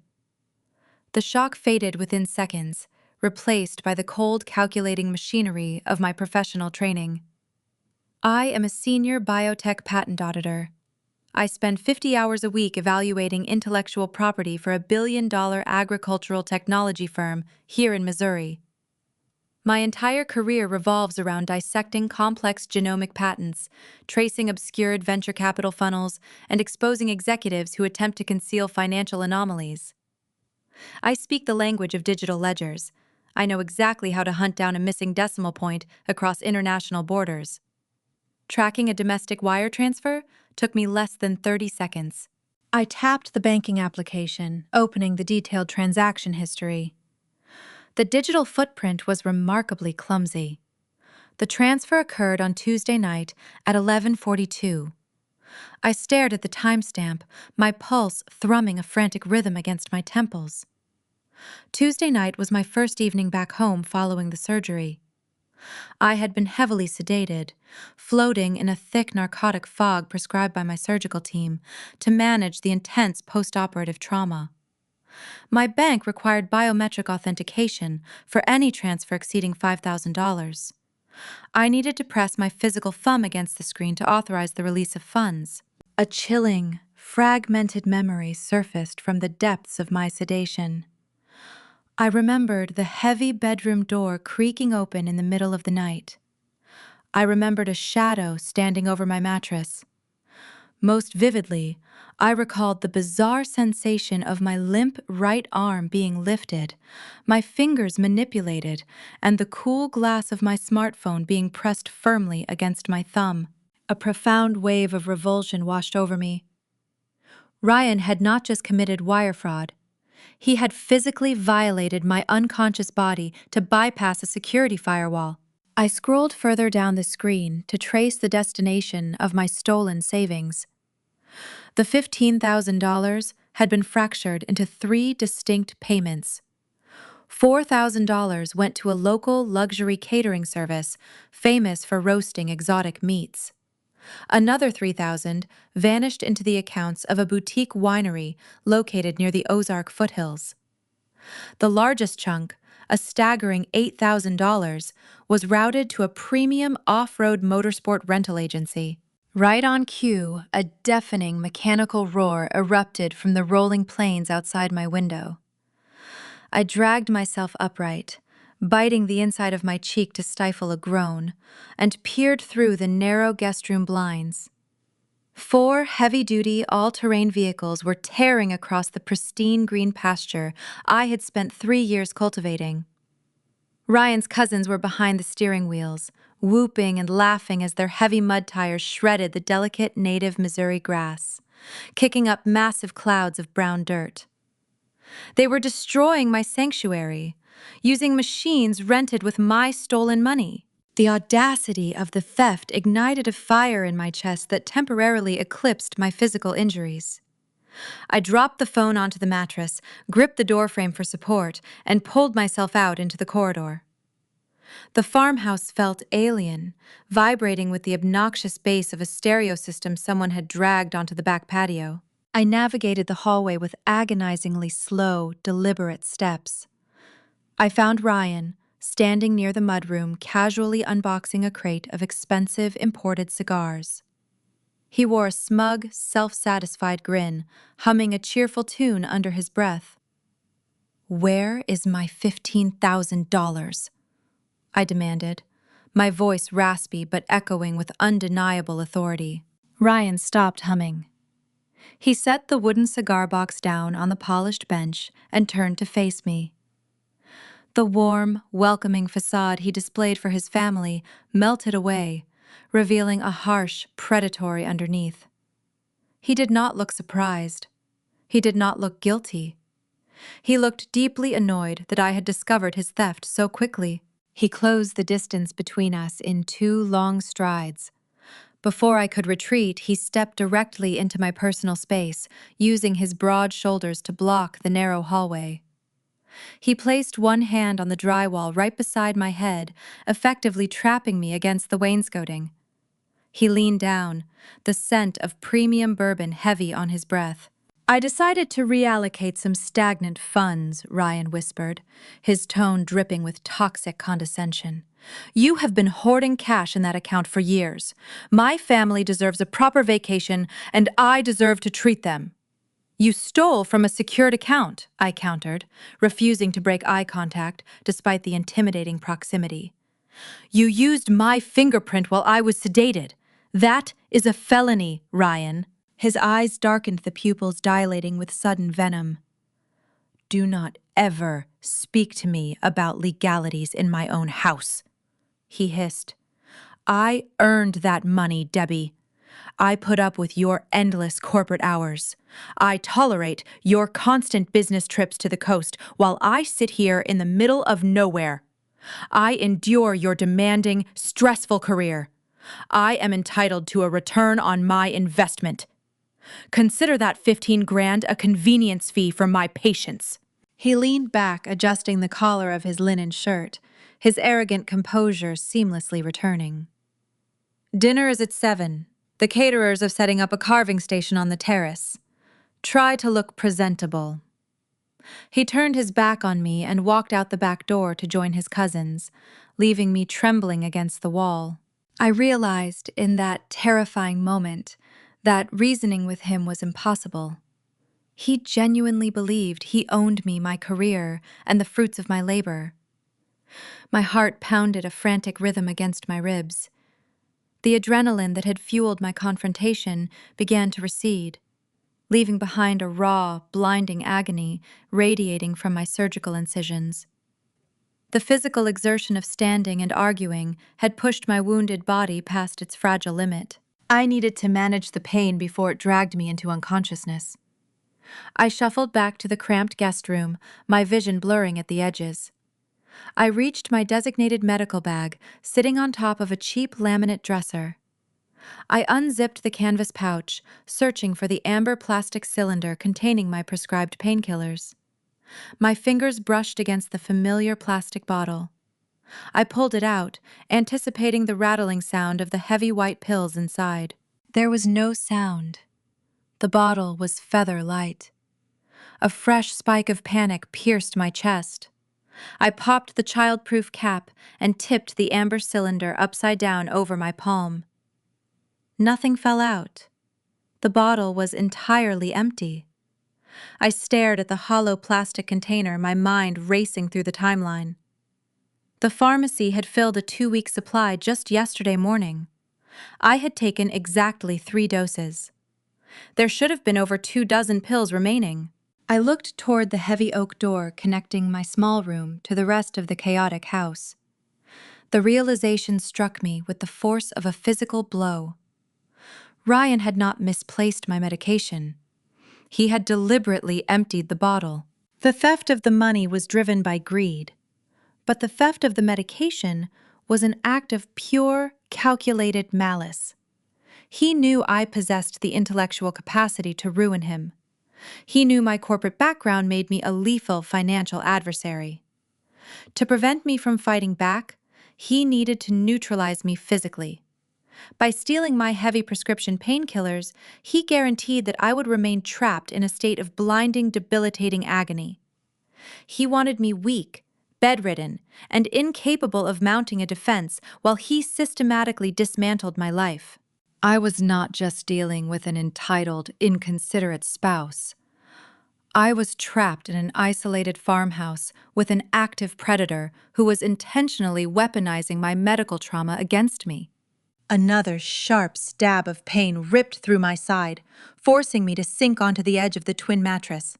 The shock faded within seconds, replaced by the cold, calculating machinery of my professional training. I am a senior biotech patent auditor. I spend 50 hours a week evaluating intellectual property for a billion-dollar agricultural technology firm here in Missouri. My entire career revolves around dissecting complex genomic patents, tracing obscured venture capital funnels, and exposing executives who attempt to conceal financial anomalies. I speak the language of digital ledgers. I know exactly how to hunt down a missing decimal point across international borders. Tracking a domestic wire transfer took me less than 30 seconds. I tapped the banking application, opening the detailed transaction history. The digital footprint was remarkably clumsy. The transfer occurred on Tuesday night at 11:42. I stared at the timestamp, my pulse thrumming a frantic rhythm against my temples. Tuesday night was my first evening back home following the surgery. I had been heavily sedated, floating in a thick narcotic fog prescribed by my surgical team to manage the intense post-operative trauma. My bank required biometric authentication for any transfer exceeding $5,000. I needed to press my physical thumb against the screen to authorize the release of funds. A chilling, fragmented memory surfaced from the depths of my sedation. I remembered the heavy bedroom door creaking open in the middle of the night. I remembered a shadow standing over my mattress. Most vividly, I recalled the bizarre sensation of my limp right arm being lifted, my fingers manipulated, and the cool glass of my smartphone being pressed firmly against my thumb. A profound wave of revulsion washed over me. Ryan had not just committed wire fraud. He had physically violated my unconscious body to bypass a security firewall. I scrolled further down the screen to trace the destination of my stolen savings. The $15,000 had been fractured into 3 distinct payments. $4,000 went to a local luxury catering service famous for roasting exotic meats. Another $3,000 vanished into the accounts of a boutique winery located near the Ozark foothills. The largest chunk, a staggering $8,000, was routed to a premium off-road motorsport rental agency. Right on cue, a deafening mechanical roar erupted from the rolling plains outside my window. I dragged myself upright, biting the inside of my cheek to stifle a groan, and peered through the narrow guest room blinds. 4 heavy-duty, all-terrain vehicles were tearing across the pristine green pasture I had spent 3 years cultivating. Ryan's cousins were behind the steering wheels, whooping and laughing as their heavy mud tires shredded the delicate native Missouri grass, kicking up massive clouds of brown dirt. They were destroying my sanctuary, using machines rented with my stolen money. The audacity of the theft ignited a fire in my chest that temporarily eclipsed my physical injuries. I dropped the phone onto the mattress, gripped the doorframe for support, and pulled myself out into the corridor. The farmhouse felt alien, vibrating with the obnoxious bass of a stereo system someone had dragged onto the back patio. I navigated the hallway with agonizingly slow, deliberate steps. I found Ryan, standing near the mudroom, casually unboxing a crate of expensive imported cigars. He wore a smug, self-satisfied grin, humming a cheerful tune under his breath. "Where is my $15,000? I demanded, my voice raspy but echoing with undeniable authority. Ryan stopped humming. He set the wooden cigar box down on the polished bench and turned to face me. The warm, welcoming facade he displayed for his family melted away, revealing a harsh, predatory underneath. He did not look surprised. He did not look guilty. He looked deeply annoyed that I had discovered his theft so quickly. He closed the distance between us in 2 long strides. Before I could retreat, he stepped directly into my personal space, using his broad shoulders to block the narrow hallway. He placed one hand on the drywall right beside my head, effectively trapping me against the wainscoting. He leaned down, the scent of premium bourbon heavy on his breath. "I decided to reallocate some stagnant funds," Ryan whispered, his tone dripping with toxic condescension. "You have been hoarding cash in that account for years. My family deserves a proper vacation, and I deserve to treat them." "You stole from a secured account," I countered, refusing to break eye contact despite the intimidating proximity. "You used my fingerprint while I was sedated. That is a felony, Ryan." His eyes darkened, the pupils dilating with sudden venom. "Do not ever speak to me about legalities in my own house," he hissed. "I earned that money, Debbie. I put up with your endless corporate hours. I tolerate your constant business trips to the coast while I sit here in the middle of nowhere. I endure your demanding, stressful career. I am entitled to a return on my investment. Consider that 15 grand a convenience fee for my patience." He leaned back, adjusting the collar of his linen shirt, his arrogant composure seamlessly returning. "Dinner is at 7. The caterers are setting up a carving station on the terrace. Try to look presentable." He turned his back on me and walked out the back door to join his cousins, leaving me trembling against the wall. I realized in that terrifying moment that reasoning with him was impossible. He genuinely believed he owned me, my career, and the fruits of my labor. My heart pounded a frantic rhythm against my ribs. The adrenaline that had fueled my confrontation began to recede, leaving behind a raw, blinding agony radiating from my surgical incisions. The physical exertion of standing and arguing had pushed my wounded body past its fragile limit. I needed to manage the pain before it dragged me into unconsciousness. I shuffled back to the cramped guest room, my vision blurring at the edges. I reached my designated medical bag, sitting on top of a cheap laminate dresser. I unzipped the canvas pouch, searching for the amber plastic cylinder containing my prescribed painkillers. My fingers brushed against the familiar plastic bottle. I pulled it out, anticipating the rattling sound of the heavy white pills inside. There was no sound. The bottle was feather light. A fresh spike of panic pierced my chest. I popped the child-proof cap and tipped the amber cylinder upside down over my palm. Nothing fell out. The bottle was entirely empty. I stared at the hollow plastic container, my mind racing through the timeline. The pharmacy had filled a 2-week supply just yesterday morning. I had taken exactly 3 doses. There should have been over 24 pills remaining. I looked toward the heavy oak door connecting my small room to the rest of the chaotic house. The realization struck me with the force of a physical blow. Ryan had not misplaced my medication. He had deliberately emptied the bottle. The theft of the money was driven by greed, but the theft of the medication was an act of pure, calculated malice. He knew I possessed the intellectual capacity to ruin him. He knew my corporate background made me a lethal financial adversary. To prevent me from fighting back, he needed to neutralize me physically. By stealing my heavy prescription painkillers, he guaranteed that I would remain trapped in a state of blinding, debilitating agony. He wanted me weak, bedridden, and incapable of mounting a defense while he systematically dismantled my life. I was not just dealing with an entitled, inconsiderate spouse. I was trapped in an isolated farmhouse with an active predator who was intentionally weaponizing my medical trauma against me. Another sharp stab of pain ripped through my side, forcing me to sink onto the edge of the twin mattress.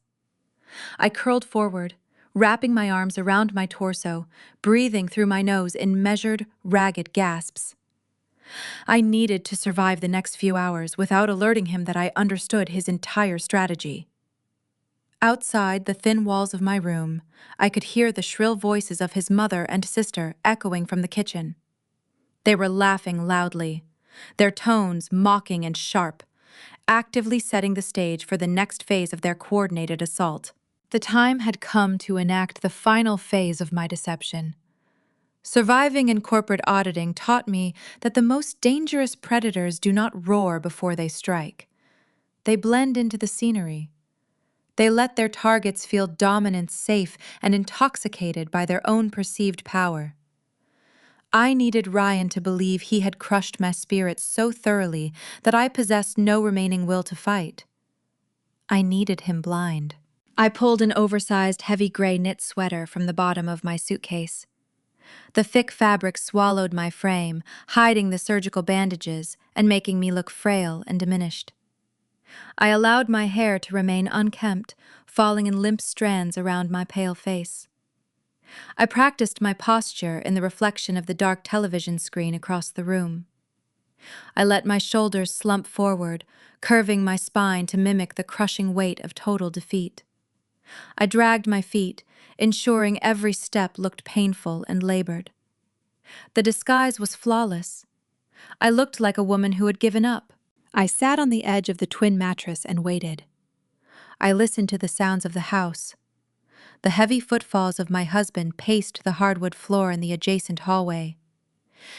I curled forward, wrapping my arms around my torso, breathing through my nose in measured, ragged gasps. I needed to survive the next few hours without alerting him that I understood his entire strategy. Outside the thin walls of my room, I could hear the shrill voices of his mother and sister echoing from the kitchen. They were laughing loudly, their tones mocking and sharp, actively setting the stage for the next phase of their coordinated assault. The time had come to enact the final phase of my deception. Surviving in corporate auditing taught me that the most dangerous predators do not roar before they strike. They blend into the scenery. They let their targets feel dominant, safe, and intoxicated by their own perceived power. I needed Ryan to believe he had crushed my spirit so thoroughly that I possessed no remaining will to fight. I needed him blind. I pulled an oversized, heavy gray knit sweater from the bottom of my suitcase. The thick fabric swallowed my frame, hiding the surgical bandages and making me look frail and diminished. I allowed my hair to remain unkempt, falling in limp strands around my pale face. I practiced my posture in the reflection of the dark television screen across the room. I let my shoulders slump forward, curving my spine to mimic the crushing weight of total defeat. I dragged my feet, ensuring every step looked painful and labored. The disguise was flawless. I looked like a woman who had given up. I sat on the edge of the twin mattress and waited. I listened to the sounds of the house. The heavy footfalls of my husband paced the hardwood floor in the adjacent hallway.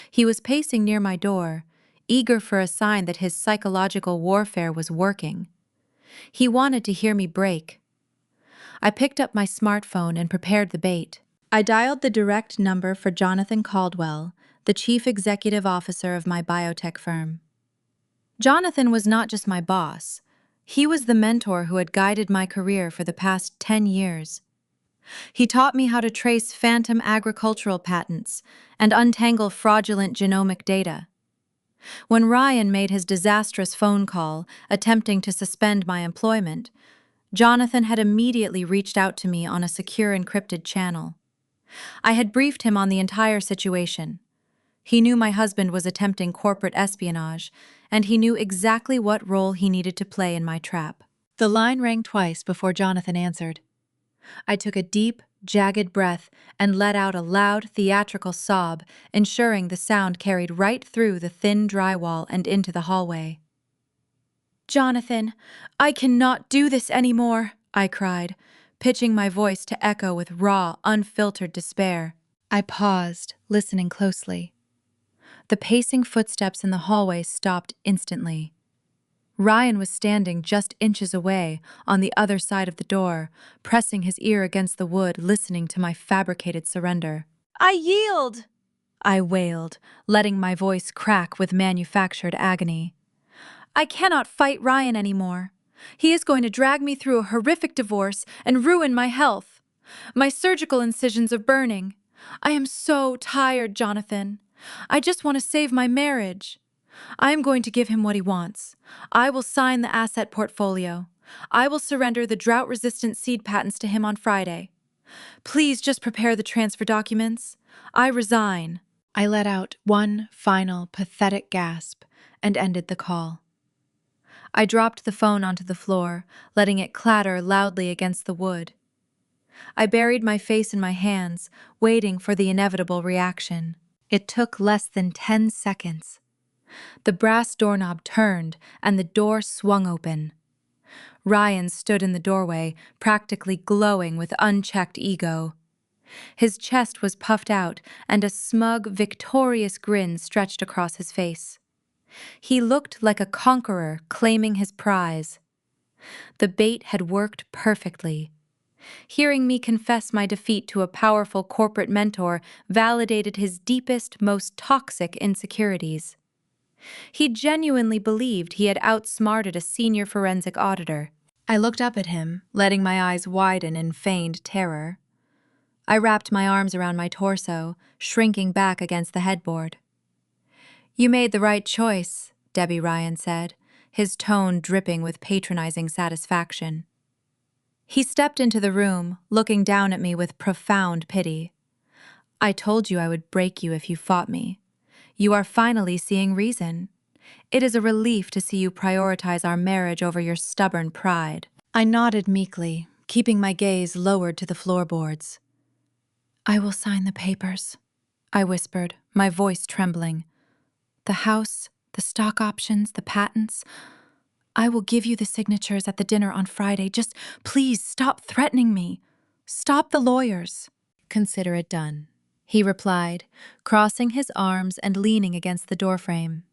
He was pacing near my door, eager for a sign that his psychological warfare was working. He wanted to hear me break. I picked up my smartphone and prepared the bait. I dialed the direct number for Jonathan Caldwell, the chief executive officer of my biotech firm. Jonathan was not just my boss. He was the mentor who had guided my career for the past 10 years. He taught me how to trace phantom agricultural patents and untangle fraudulent genomic data. When Ryan made his disastrous phone call, attempting to suspend my employment, Jonathan had immediately reached out to me on a secure encrypted channel. I had briefed him on the entire situation. He knew my husband was attempting corporate espionage, and he knew exactly what role he needed to play in my trap. The line rang twice before Jonathan answered. I took a deep, jagged breath and let out a loud, theatrical sob, ensuring the sound carried right through the thin drywall and into the hallway. "Jonathan, I cannot do this anymore," I cried, pitching my voice to echo with raw, unfiltered despair. I paused, listening closely. The pacing footsteps in the hallway stopped instantly. Ryan was standing just inches away, on the other side of the door, pressing his ear against the wood, listening to my fabricated surrender. "I yield!" I wailed, letting my voice crack with manufactured agony. "I cannot fight Ryan anymore. He is going to drag me through a horrific divorce and ruin my health. My surgical incisions are burning. I am so tired, Jonathan. I just want to save my marriage. I am going to give him what he wants. I will sign the asset portfolio. I will surrender the drought-resistant seed patents to him on Friday. Please just prepare the transfer documents. I resign." I let out one final, pathetic gasp and ended the call. I dropped the phone onto the floor, letting it clatter loudly against the wood. I buried my face in my hands, waiting for the inevitable reaction. It took less than 10 seconds. The brass doorknob turned, and the door swung open. Ryan stood in the doorway, practically glowing with unchecked ego. His chest was puffed out, and a smug, victorious grin stretched across his face. He looked like a conqueror claiming his prize. The bait had worked perfectly. Hearing me confess my defeat to a powerful corporate mentor validated his deepest, most toxic insecurities. He genuinely believed he had outsmarted a senior forensic auditor. I looked up at him, letting my eyes widen in feigned terror. I wrapped my arms around my torso, shrinking back against the headboard. "You made the right choice," Debbie Ryan said, his tone dripping with patronizing satisfaction. He stepped into the room, looking down at me with profound pity. "I told you I would break you if you fought me. You are finally seeing reason. It is a relief to see you prioritize our marriage over your stubborn pride." I nodded meekly, keeping my gaze lowered to the floorboards. "I will sign the papers," I whispered, my voice trembling. "The house, the stock options, the patents. I will give you the signatures at the dinner on Friday. Just please stop threatening me. Stop the lawyers." "Consider it done," he replied, crossing his arms and leaning against the doorframe.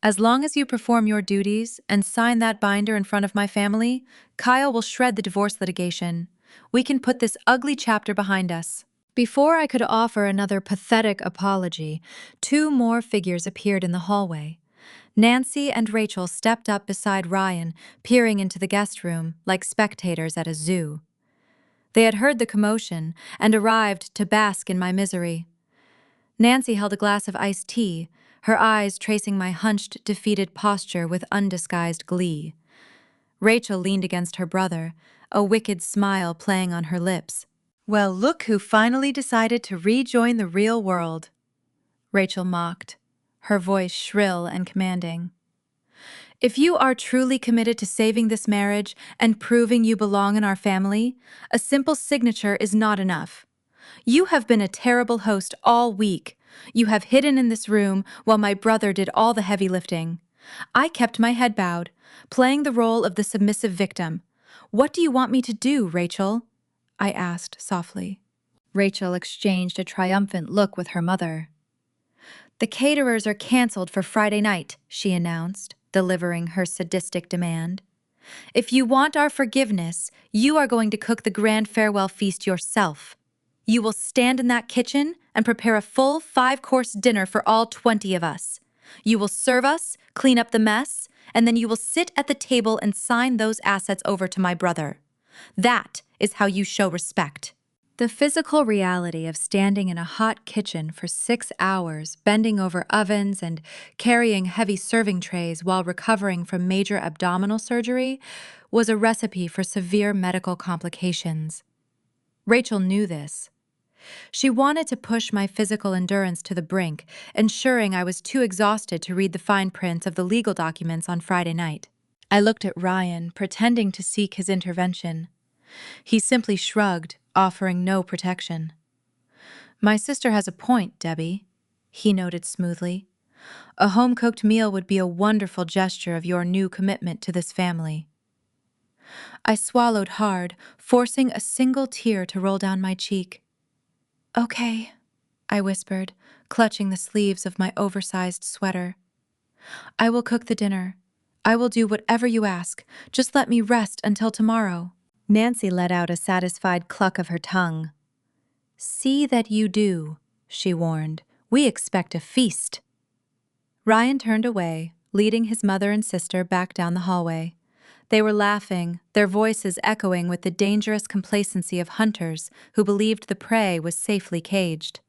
"As long as you perform your duties and sign that binder in front of my family, Kyle will shred the divorce litigation. We can put this ugly chapter behind us." Before I could offer another pathetic apology, 2 more figures appeared in the hallway. Nancy and Rachel stepped up beside Ryan, peering into the guest room like spectators at a zoo. They had heard the commotion and arrived to bask in my misery. Nancy held a glass of iced tea, her eyes tracing my hunched, defeated posture with undisguised glee. Rachel leaned against her brother, a wicked smile playing on her lips. "Well, look who finally decided to rejoin the real world," Rachel mocked, her voice shrill and commanding. If you are truly committed to saving this marriage and proving you belong in our family, a simple signature is not enough. You have been a terrible host all week. You have hidden in this room while my brother did all the heavy lifting. I kept my head bowed, playing the role of the submissive victim. What do you want me to do, Rachel? I asked softly. Rachel exchanged a triumphant look with her mother. The caterers are canceled for Friday night, she announced, delivering her sadistic demand. If you want our forgiveness, you are going to cook the grand farewell feast yourself. You will stand in that kitchen and prepare a full 5-course dinner for all 20 of us. You will serve us, clean up the mess, and then you will sit at the table and sign those assets over to my brother. That is how you show respect. The physical reality of standing in a hot kitchen for 6 hours, bending over ovens and carrying heavy serving trays while recovering from major abdominal surgery was a recipe for severe medical complications. Rachel knew this. She wanted to push my physical endurance to the brink, ensuring I was too exhausted to read the fine print of the legal documents on Friday night. I looked at Ryan, pretending to seek his intervention. He simply shrugged, offering no protection. My sister has a point, Debbie, he noted smoothly. A home-cooked meal would be a wonderful gesture of your new commitment to this family. I swallowed hard, forcing a single tear to roll down my cheek. Okay, I whispered, clutching the sleeves of my oversized sweater. I will cook the dinner. I will do whatever you ask. Just let me rest until tomorrow. Nancy let out a satisfied cluck of her tongue. See that you do, she warned. We expect a feast. Ryan turned away, leading his mother and sister back down the hallway. They were laughing, their voices echoing with the dangerous complacency of hunters who believed the prey was safely caged.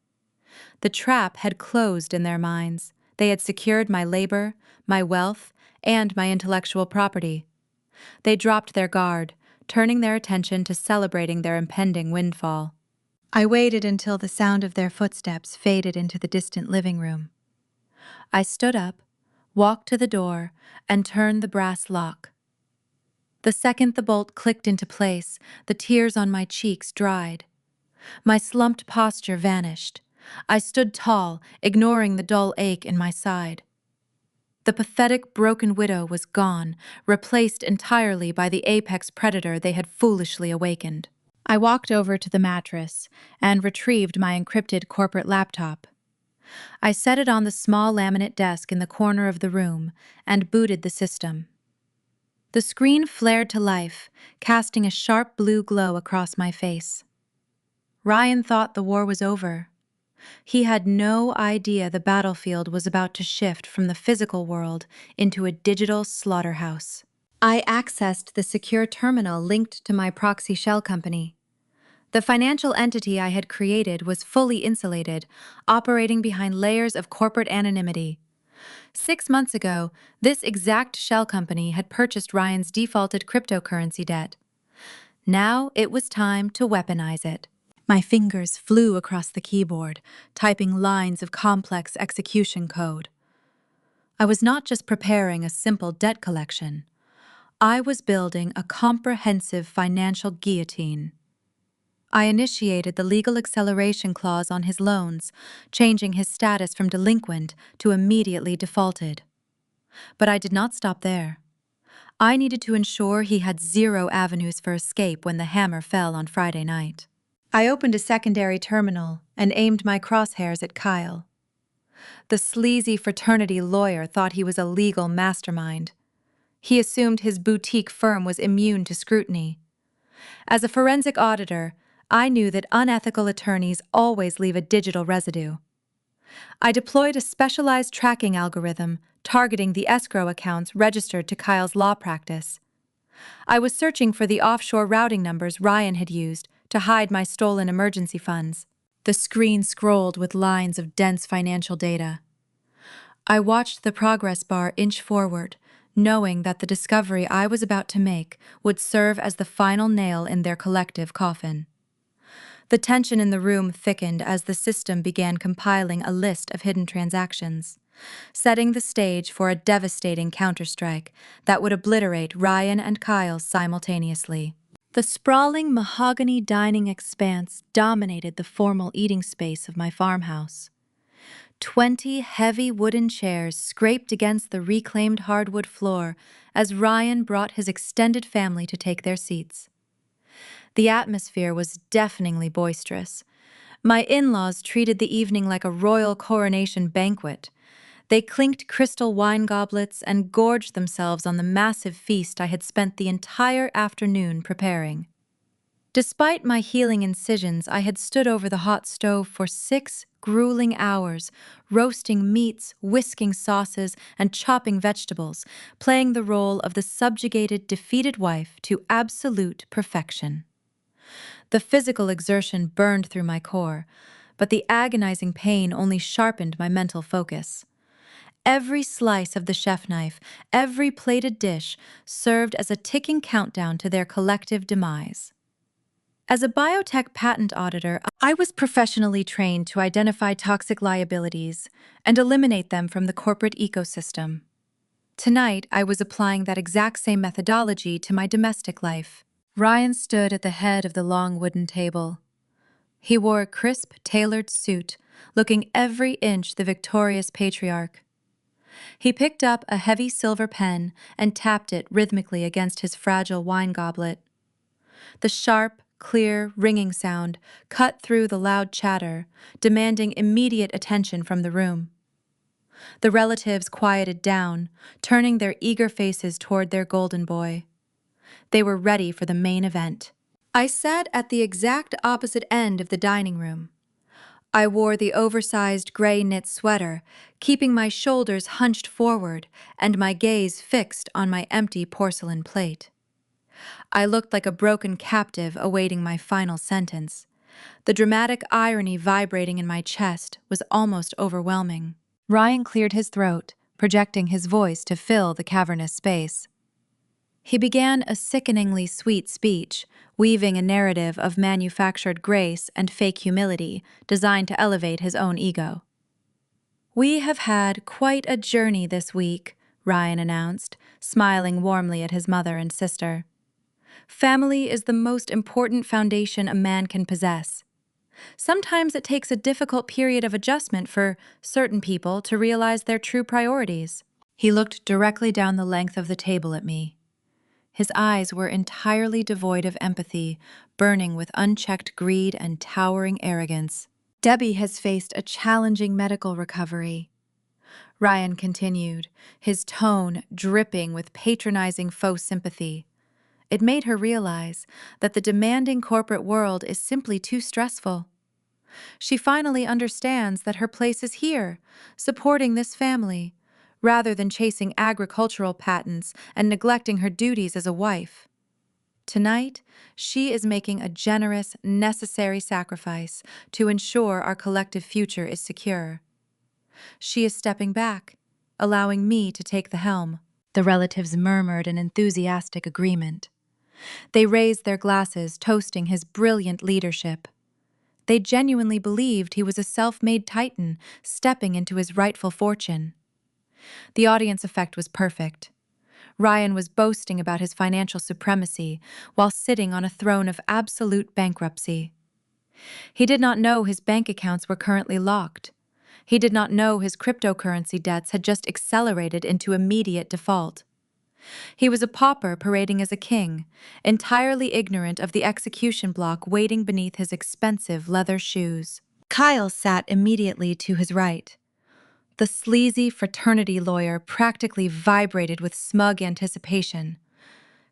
The trap had closed in their minds. They had secured my labor, my wealth, and my intellectual property. They dropped their guard, turning their attention to celebrating their impending windfall. I waited until the sound of their footsteps faded into the distant living room. I stood up, walked to the door, and turned the brass lock. The second the bolt clicked into place, the tears on my cheeks dried. My slumped posture vanished. I stood tall, ignoring the dull ache in my side. The pathetic, broken widow was gone, replaced entirely by the apex predator they had foolishly awakened. I walked over to the mattress and retrieved my encrypted corporate laptop. I set it on the small laminate desk in the corner of the room and booted the system. The screen flared to life, casting a sharp blue glow across my face. Ryan thought the war was over. He had no idea the battlefield was about to shift from the physical world into a digital slaughterhouse. I accessed the secure terminal linked to my proxy shell company. The financial entity I had created was fully insulated, operating behind layers of corporate anonymity. 6 months ago, this exact shell company had purchased Ryan's defaulted cryptocurrency debt. Now it was time to weaponize it. My fingers flew across the keyboard, typing lines of complex execution code. I was not just preparing a simple debt collection. I was building a comprehensive financial guillotine. I initiated the legal acceleration clause on his loans, changing his status from delinquent to immediately defaulted. But I did not stop there. I needed to ensure he had 0 avenues for escape when the hammer fell on Friday night. I opened a secondary terminal and aimed my crosshairs at Kyle. The sleazy fraternity lawyer thought he was a legal mastermind. He assumed his boutique firm was immune to scrutiny. As a forensic auditor, I knew that unethical attorneys always leave a digital residue. I deployed a specialized tracking algorithm targeting the escrow accounts registered to Kyle's law practice. I was searching for the offshore routing numbers Ryan had used to hide my stolen emergency funds. The screen scrolled with lines of dense financial data. I watched the progress bar inch forward, knowing that the discovery I was about to make would serve as the final nail in their collective coffin. The tension in the room thickened as the system began compiling a list of hidden transactions. setting the stage for a devastating counterstrike that would obliterate Ryan and Kyle simultaneously. The sprawling mahogany dining expanse dominated the formal eating space of my farmhouse. 20 heavy wooden chairs scraped against the reclaimed hardwood floor as Ryan brought his extended family to take their seats. The atmosphere was deafeningly boisterous. My in-laws treated the evening like a royal coronation banquet. They clinked crystal wine goblets and gorged themselves on the massive feast I had spent the entire afternoon preparing. Despite my healing incisions, I had stood over the hot stove for 6 grueling hours, roasting meats, whisking sauces, and chopping vegetables, playing the role of the subjugated, defeated wife to absolute perfection. The physical exertion burned through my core, but the agonizing pain only sharpened my mental focus. Every slice of the chef knife, every plated dish, served as a ticking countdown to their collective demise. As a biotech patent auditor, I was professionally trained to identify toxic liabilities and eliminate them from the corporate ecosystem. Tonight, I was applying that exact same methodology to my domestic life. Ryan stood at the head of the long wooden table. He wore a crisp, tailored suit, looking every inch the victorious patriarch. He picked up a heavy silver pen and tapped it rhythmically against his fragile wine goblet. The sharp, clear, ringing sound cut through the loud chatter, demanding immediate attention from the room. The relatives quieted down, turning their eager faces toward their golden boy. They were ready for the main event. I sat at the exact opposite end of the dining room. I wore the oversized gray knit sweater, keeping my shoulders hunched forward and my gaze fixed on my empty porcelain plate. I looked like a broken captive awaiting my final sentence. The dramatic irony vibrating in my chest was almost overwhelming. Ryan cleared his throat, projecting his voice to fill the cavernous space. He began a sickeningly sweet speech, weaving a narrative of manufactured grace and fake humility designed to elevate his own ego. "We have had quite a journey this week," Ryan announced, smiling warmly at his mother and sister. "Family is the most important foundation a man can possess. Sometimes it takes a difficult period of adjustment for certain people to realize their true priorities." He looked directly down the length of the table at me. His eyes were entirely devoid of empathy, burning with unchecked greed and towering arrogance. "Debbie has faced a challenging medical recovery," Ryan continued, his tone dripping with patronizing faux sympathy. It made her realize that the demanding corporate world is simply too stressful. She finally understands that her place is here, supporting this family, rather than chasing agricultural patents and neglecting her duties as a wife. Tonight, she is making a generous, necessary sacrifice to ensure our collective future is secure. She is stepping back, allowing me to take the helm. The relatives murmured an enthusiastic agreement. They raised their glasses, toasting his brilliant leadership. They genuinely believed he was a self-made titan, stepping into his rightful fortune. The audience effect was perfect. Ryan was boasting about his financial supremacy while sitting on a throne of absolute bankruptcy. He did not know his bank accounts were currently locked. He did not know his cryptocurrency debts had just accelerated into immediate default. He was a pauper parading as a king, entirely ignorant of the execution block waiting beneath his expensive leather shoes. Kyle sat immediately to his right. The sleazy fraternity lawyer practically vibrated with smug anticipation.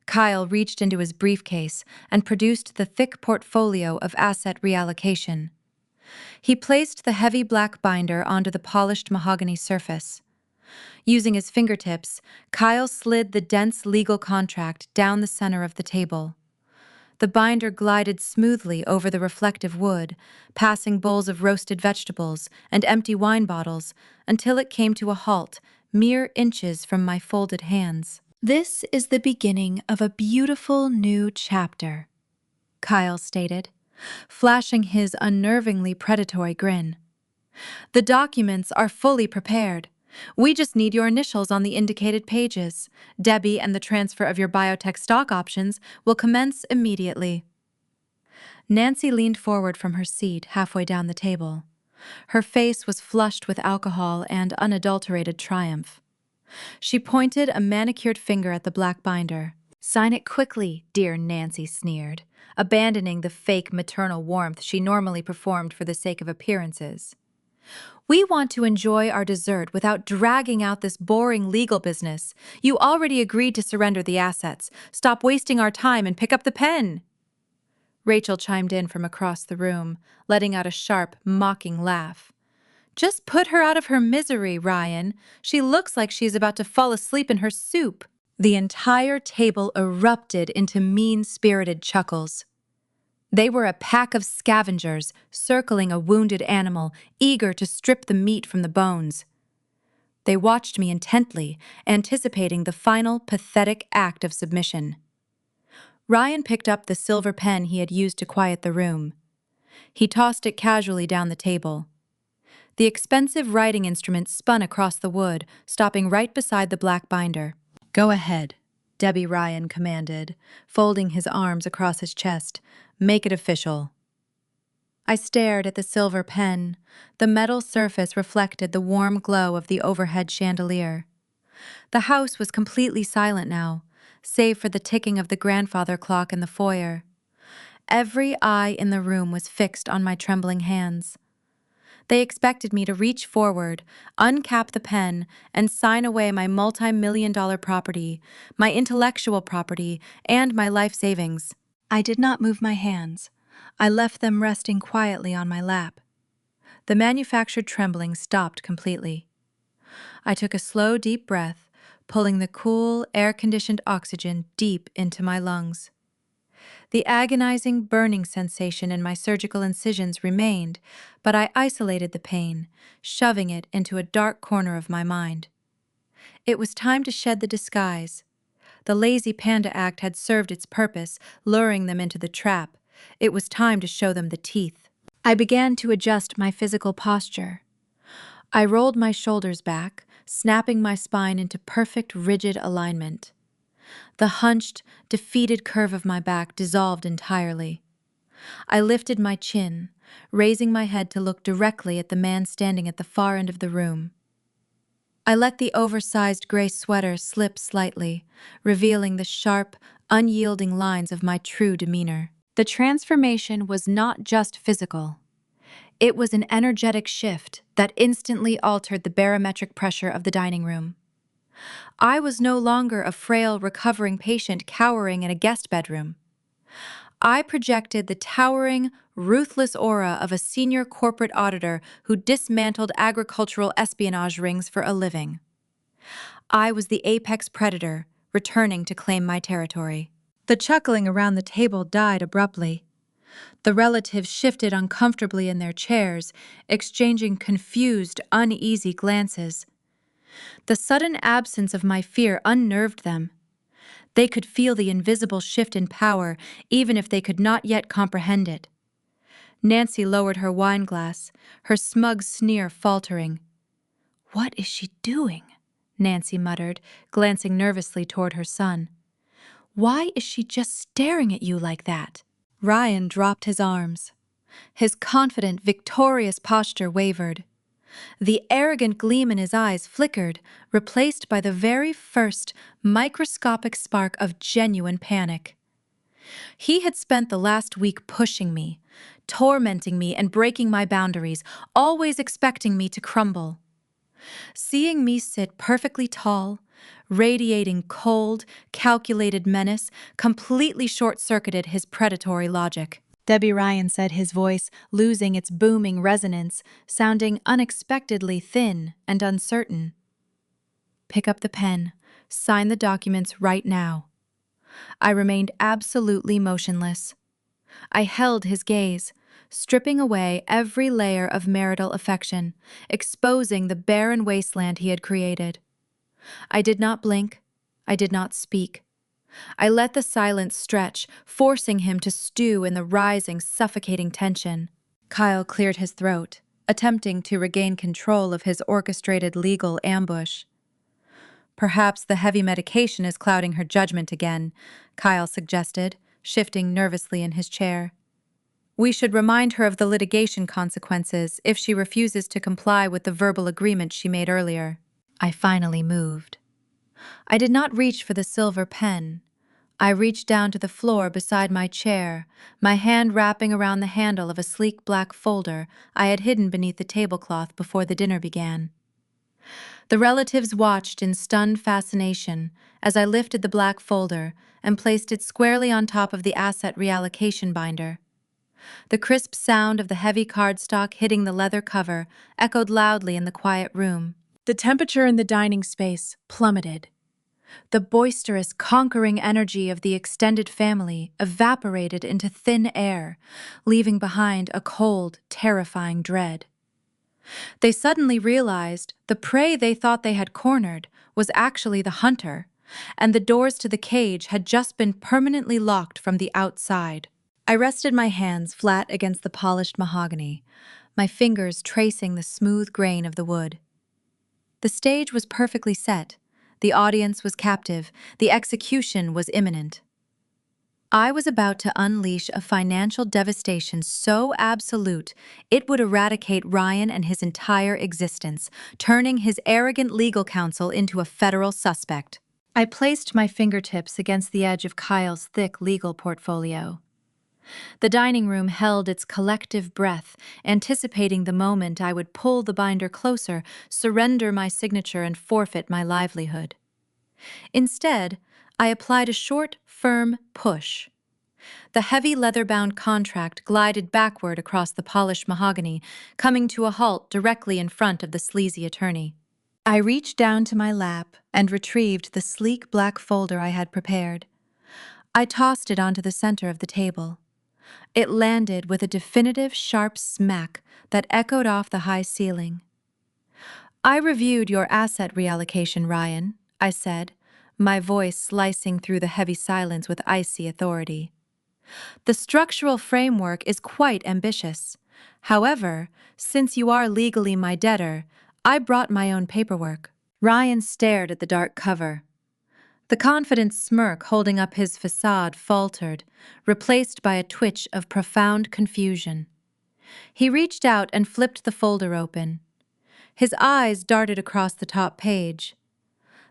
Kyle reached into his briefcase and produced the thick portfolio of asset reallocation. He placed the heavy black binder onto the polished mahogany surface. Using his fingertips, Kyle slid the dense legal contract down the center of the table. The binder glided smoothly over the reflective wood, passing bowls of roasted vegetables and empty wine bottles until it came to a halt, mere inches from my folded hands. "This is the beginning of a beautiful new chapter," Kyle stated, flashing his unnervingly predatory grin. "The documents are fully prepared. We just need your initials on the indicated pages. Debbie and the transfer of your biotech stock options will commence immediately. Nancy leaned forward from her seat halfway down the table. Her face was flushed with alcohol and unadulterated triumph. She pointed a manicured finger at the black binder. "Sign it quickly," dear Nancy sneered, abandoning the fake maternal warmth she normally performed for the sake of appearances. "We want to enjoy our dessert without dragging out this boring legal business. You already agreed to surrender the assets. Stop wasting our time and pick up the pen." Rachel chimed in from across the room, letting out a sharp, mocking laugh. "Just put her out of her misery, Ryan. She looks like she's about to fall asleep in her soup." The entire table erupted into mean-spirited chuckles. They were a pack of scavengers circling a wounded animal, eager to strip the meat from the bones. They watched me intently, anticipating the final, pathetic act of submission. Ryan picked up the silver pen he had used to quiet the room. He tossed it casually down the table. The expensive writing instrument spun across the wood, stopping right beside the black binder. "Go ahead," Debbie Ryan commanded, folding his arms across his chest. "Make it official." I stared at the silver pen. The metal surface reflected the warm glow of the overhead chandelier. The house was completely silent now, save for the ticking of the grandfather clock in the foyer. Every eye in the room was fixed on my trembling hands. They expected me to reach forward, uncap the pen, and sign away my multi-million-dollar property, my intellectual property, and my life savings. I did not move my hands. I left them resting quietly on my lap. The manufactured trembling stopped completely. I took a slow, deep breath, pulling the cool, air-conditioned oxygen deep into my lungs. The agonizing, burning sensation in my surgical incisions remained, but I isolated the pain, shoving it into a dark corner of my mind. It was time to shed the disguise. The lazy panda act had served its purpose, luring them into the trap. It was time to show them the teeth. I began to adjust my physical posture. I rolled my shoulders back, snapping my spine into perfect, rigid alignment. The hunched, defeated curve of my back dissolved entirely. I lifted my chin, raising my head to look directly at the man standing at the far end of the room. I let the oversized gray sweater slip slightly, revealing the sharp, unyielding lines of my true demeanor. The transformation was not just physical. It was an energetic shift that instantly altered the barometric pressure of the dining room. I was no longer a frail, recovering patient cowering in a guest bedroom. I projected the towering, ruthless aura of a senior corporate auditor who dismantled agricultural espionage rings for a living. I was the apex predator, returning to claim my territory. The chuckling around the table died abruptly. The relatives shifted uncomfortably in their chairs, exchanging confused, uneasy glances. The sudden absence of my fear unnerved them. They could feel the invisible shift in power, even if they could not yet comprehend it. Nancy lowered her wineglass, her smug sneer faltering. "What is she doing?" Nancy muttered, glancing nervously toward her son. "Why is she just staring at you like that?" Ryan dropped his arms. His confident, victorious posture wavered. The arrogant gleam in his eyes flickered, replaced by the very first microscopic spark of genuine panic. He had spent the last week pushing me, tormenting me and breaking my boundaries, always expecting me to crumble. Seeing me sit perfectly tall, radiating cold, calculated menace, completely short-circuited his predatory logic. Debbie Ryan said, his voice losing its booming resonance, sounding unexpectedly thin and uncertain. "Pick up the pen. Sign the documents right now." I remained absolutely motionless. I held his gaze, stripping away every layer of marital affection, exposing the barren wasteland he had created. I did not blink. I did not speak. I let the silence stretch, forcing him to stew in the rising, suffocating tension. Kyle cleared his throat. attempting to regain control of his orchestrated legal ambush. Perhaps the heavy medication is clouding her judgment again, Kyle suggested, shifting nervously in his chair. We should remind her of the litigation consequences if she refuses to comply with the verbal agreement she made earlier. I finally moved. I did not reach for the silver pen. I reached down to the floor beside my chair, my hand wrapping around the handle of a sleek black folder I had hidden beneath the tablecloth before the dinner began. The relatives watched in stunned fascination as I lifted the black folder and placed it squarely on top of the asset reallocation binder. The crisp sound of the heavy cardstock hitting the leather cover echoed loudly in the quiet room. The temperature in the dining space plummeted. The boisterous, conquering energy of the extended family evaporated into thin air, leaving behind a cold, terrifying dread. They suddenly realized the prey they thought they had cornered was actually the hunter, and the doors to the cage had just been permanently locked from the outside. I rested my hands flat against the polished mahogany, my fingers tracing the smooth grain of the wood. The stage was perfectly set. The audience was captive. The execution was imminent. I was about to unleash a financial devastation so absolute it would eradicate Ryan and his entire existence, turning his arrogant legal counsel into a federal suspect. I placed my fingertips against the edge of Kyle's thick legal portfolio. The dining room held its collective breath, anticipating the moment I would pull the binder closer, surrender my signature, and forfeit my livelihood. Instead, I applied a short, firm push. The heavy leather-bound contract glided backward across the polished mahogany, coming to a halt directly in front of the sleazy attorney. I reached down to my lap and retrieved the sleek black folder I had prepared. I tossed it onto the center of the table. It landed with a definitive, sharp smack that echoed off the high ceiling. "I reviewed your asset reallocation, Ryan," I said, my voice slicing through the heavy silence with icy authority. "The structural framework is quite ambitious. However, since you are legally my debtor, I brought my own paperwork." Ryan stared at the dark cover. The confident smirk holding up his facade faltered, replaced by a twitch of profound confusion. He reached out and flipped the folder open. His eyes darted across the top page.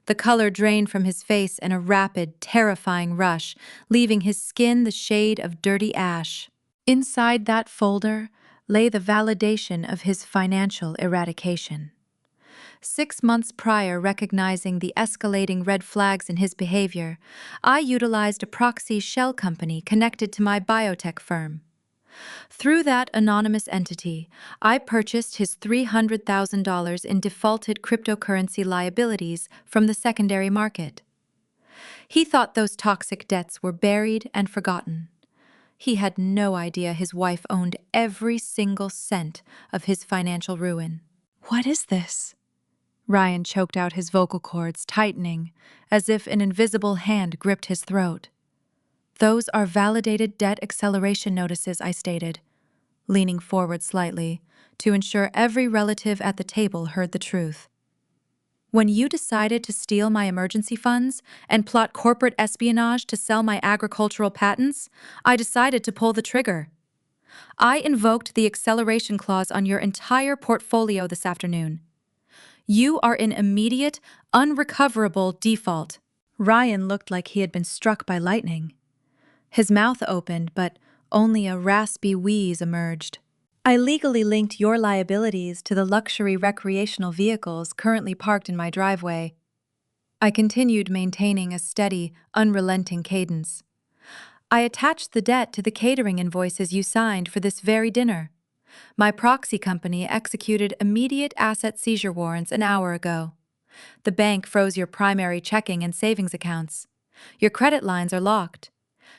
The color drained from his face in a rapid, terrifying rush, leaving his skin the shade of dirty ash. Inside that folder lay the validation of his financial eradication. 6 months prior, recognizing the escalating red flags in his behavior, I utilized a proxy shell company connected to my biotech firm. Through that anonymous entity, I purchased his $300,000 in defaulted cryptocurrency liabilities from the secondary market. He thought those toxic debts were buried and forgotten. He had no idea his wife owned every single cent of his financial ruin. "What is this?" Ryan choked out, his vocal cords tightening, as if an invisible hand gripped his throat. "Those are validated debt acceleration notices," I stated, leaning forward slightly to ensure every relative at the table heard the truth. "When you decided to steal my emergency funds and plot corporate espionage to sell my agricultural patents, I decided to pull the trigger. I invoked the acceleration clause on your entire portfolio this afternoon. You are in immediate, unrecoverable default." Ryan looked like he had been struck by lightning. His mouth opened, but only a raspy wheeze emerged. "I legally linked your liabilities to the luxury recreational vehicles currently parked in my driveway." I continued, maintaining a steady, unrelenting cadence. "I attached the debt to the catering invoices you signed for this very dinner. My proxy company executed immediate asset seizure warrants an hour ago. The bank froze your primary checking and savings accounts. Your credit lines are locked.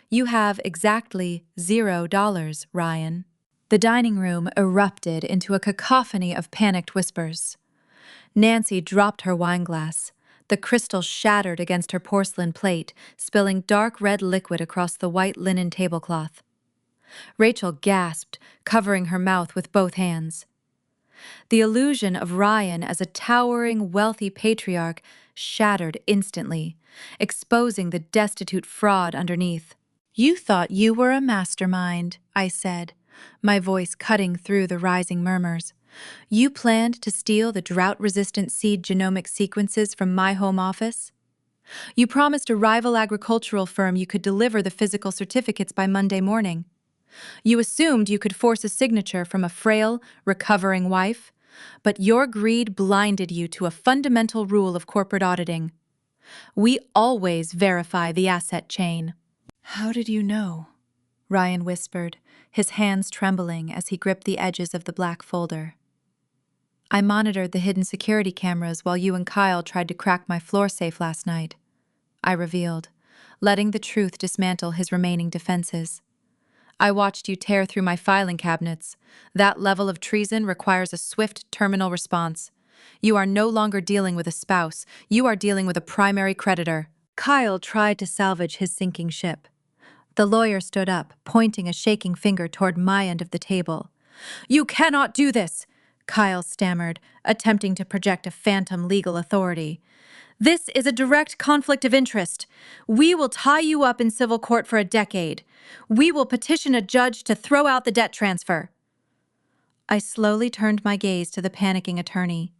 You have exactly $0, Ryan." The dining room erupted into a cacophony of panicked whispers. Nancy dropped her wineglass. The crystal shattered against her porcelain plate, spilling dark red liquid across the white linen tablecloth. Rachel gasped, covering her mouth with both hands. The illusion of Ryan as a towering, wealthy patriarch shattered instantly, exposing the destitute fraud underneath. "You thought you were a mastermind," I said, my voice cutting through the rising murmurs. "You planned to steal the drought-resistant seed genomic sequences from my home office? You promised a rival agricultural firm you could deliver the physical certificates by Monday morning. You assumed you could force a signature from a frail, recovering wife, but your greed blinded you to a fundamental rule of corporate auditing. We always verify the asset chain." "How did you know?" Ryan whispered, his hands trembling as he gripped the edges of the black folder. "I monitored the hidden security cameras while you and Kyle tried to crack my floor safe last night," I revealed, letting the truth dismantle his remaining defenses. "I watched you tear through my filing cabinets. That level of treason requires a swift terminal response. You are no longer dealing with a spouse, you are dealing with a primary creditor." Kyle tried to salvage his sinking ship. The lawyer stood up, pointing a shaking finger toward my end of the table. "You cannot do this," Kyle stammered, attempting to project a phantom legal authority. "This is a direct conflict of interest. We will tie you up in civil court for a decade. We will petition a judge to throw out the debt transfer." I slowly turned my gaze to the panicking attorney.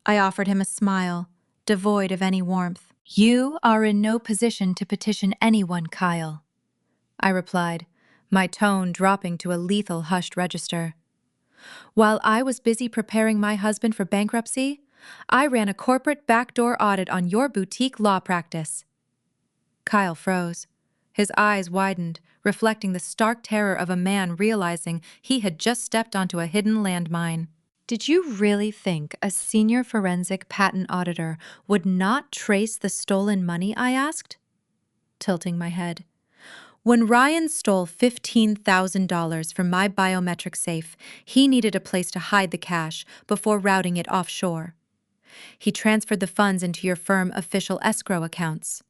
I offered him a smile, devoid of any warmth. "You are in no position to petition anyone, Kyle," I replied, my tone dropping to a lethal hushed register. "While I was busy preparing my husband for bankruptcy, I ran a corporate backdoor audit on your boutique law practice." Kyle froze. His eyes widened, reflecting the stark terror of a man realizing he had just stepped onto a hidden landmine. "Did you really think a senior forensic patent auditor would not trace the stolen money?" I asked, tilting my head. "When Ryan stole $15,000 from my biometric safe, he needed a place to hide the cash before routing it offshore. He transferred the funds into your firm official escrow accounts.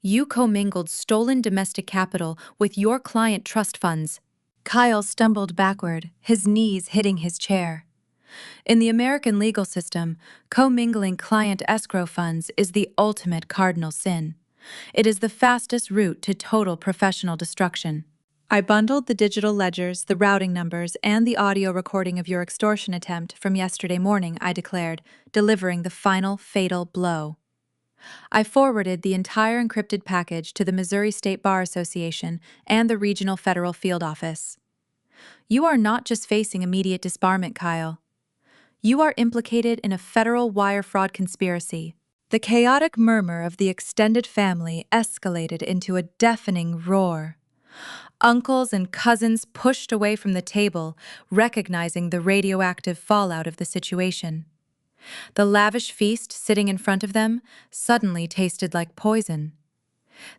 You commingled stolen domestic capital with your client trust funds." Kyle stumbled backward, his knees hitting his chair. In the American legal system, commingling client escrow funds is the ultimate cardinal sin. It is the fastest route to total professional destruction. "I bundled the digital ledgers, the routing numbers, and the audio recording of your extortion attempt from yesterday morning," I declared, delivering the final fatal blow. I forwarded the entire encrypted package to the Missouri State Bar Association and the Regional Federal Field Office. "You are not just facing immediate disbarment, Kyle. You are implicated in a federal wire fraud conspiracy." The chaotic murmur of the extended family escalated into a deafening roar. Uncles and cousins pushed away from the table, recognizing the radioactive fallout of the situation. The lavish feast sitting in front of them suddenly tasted like poison.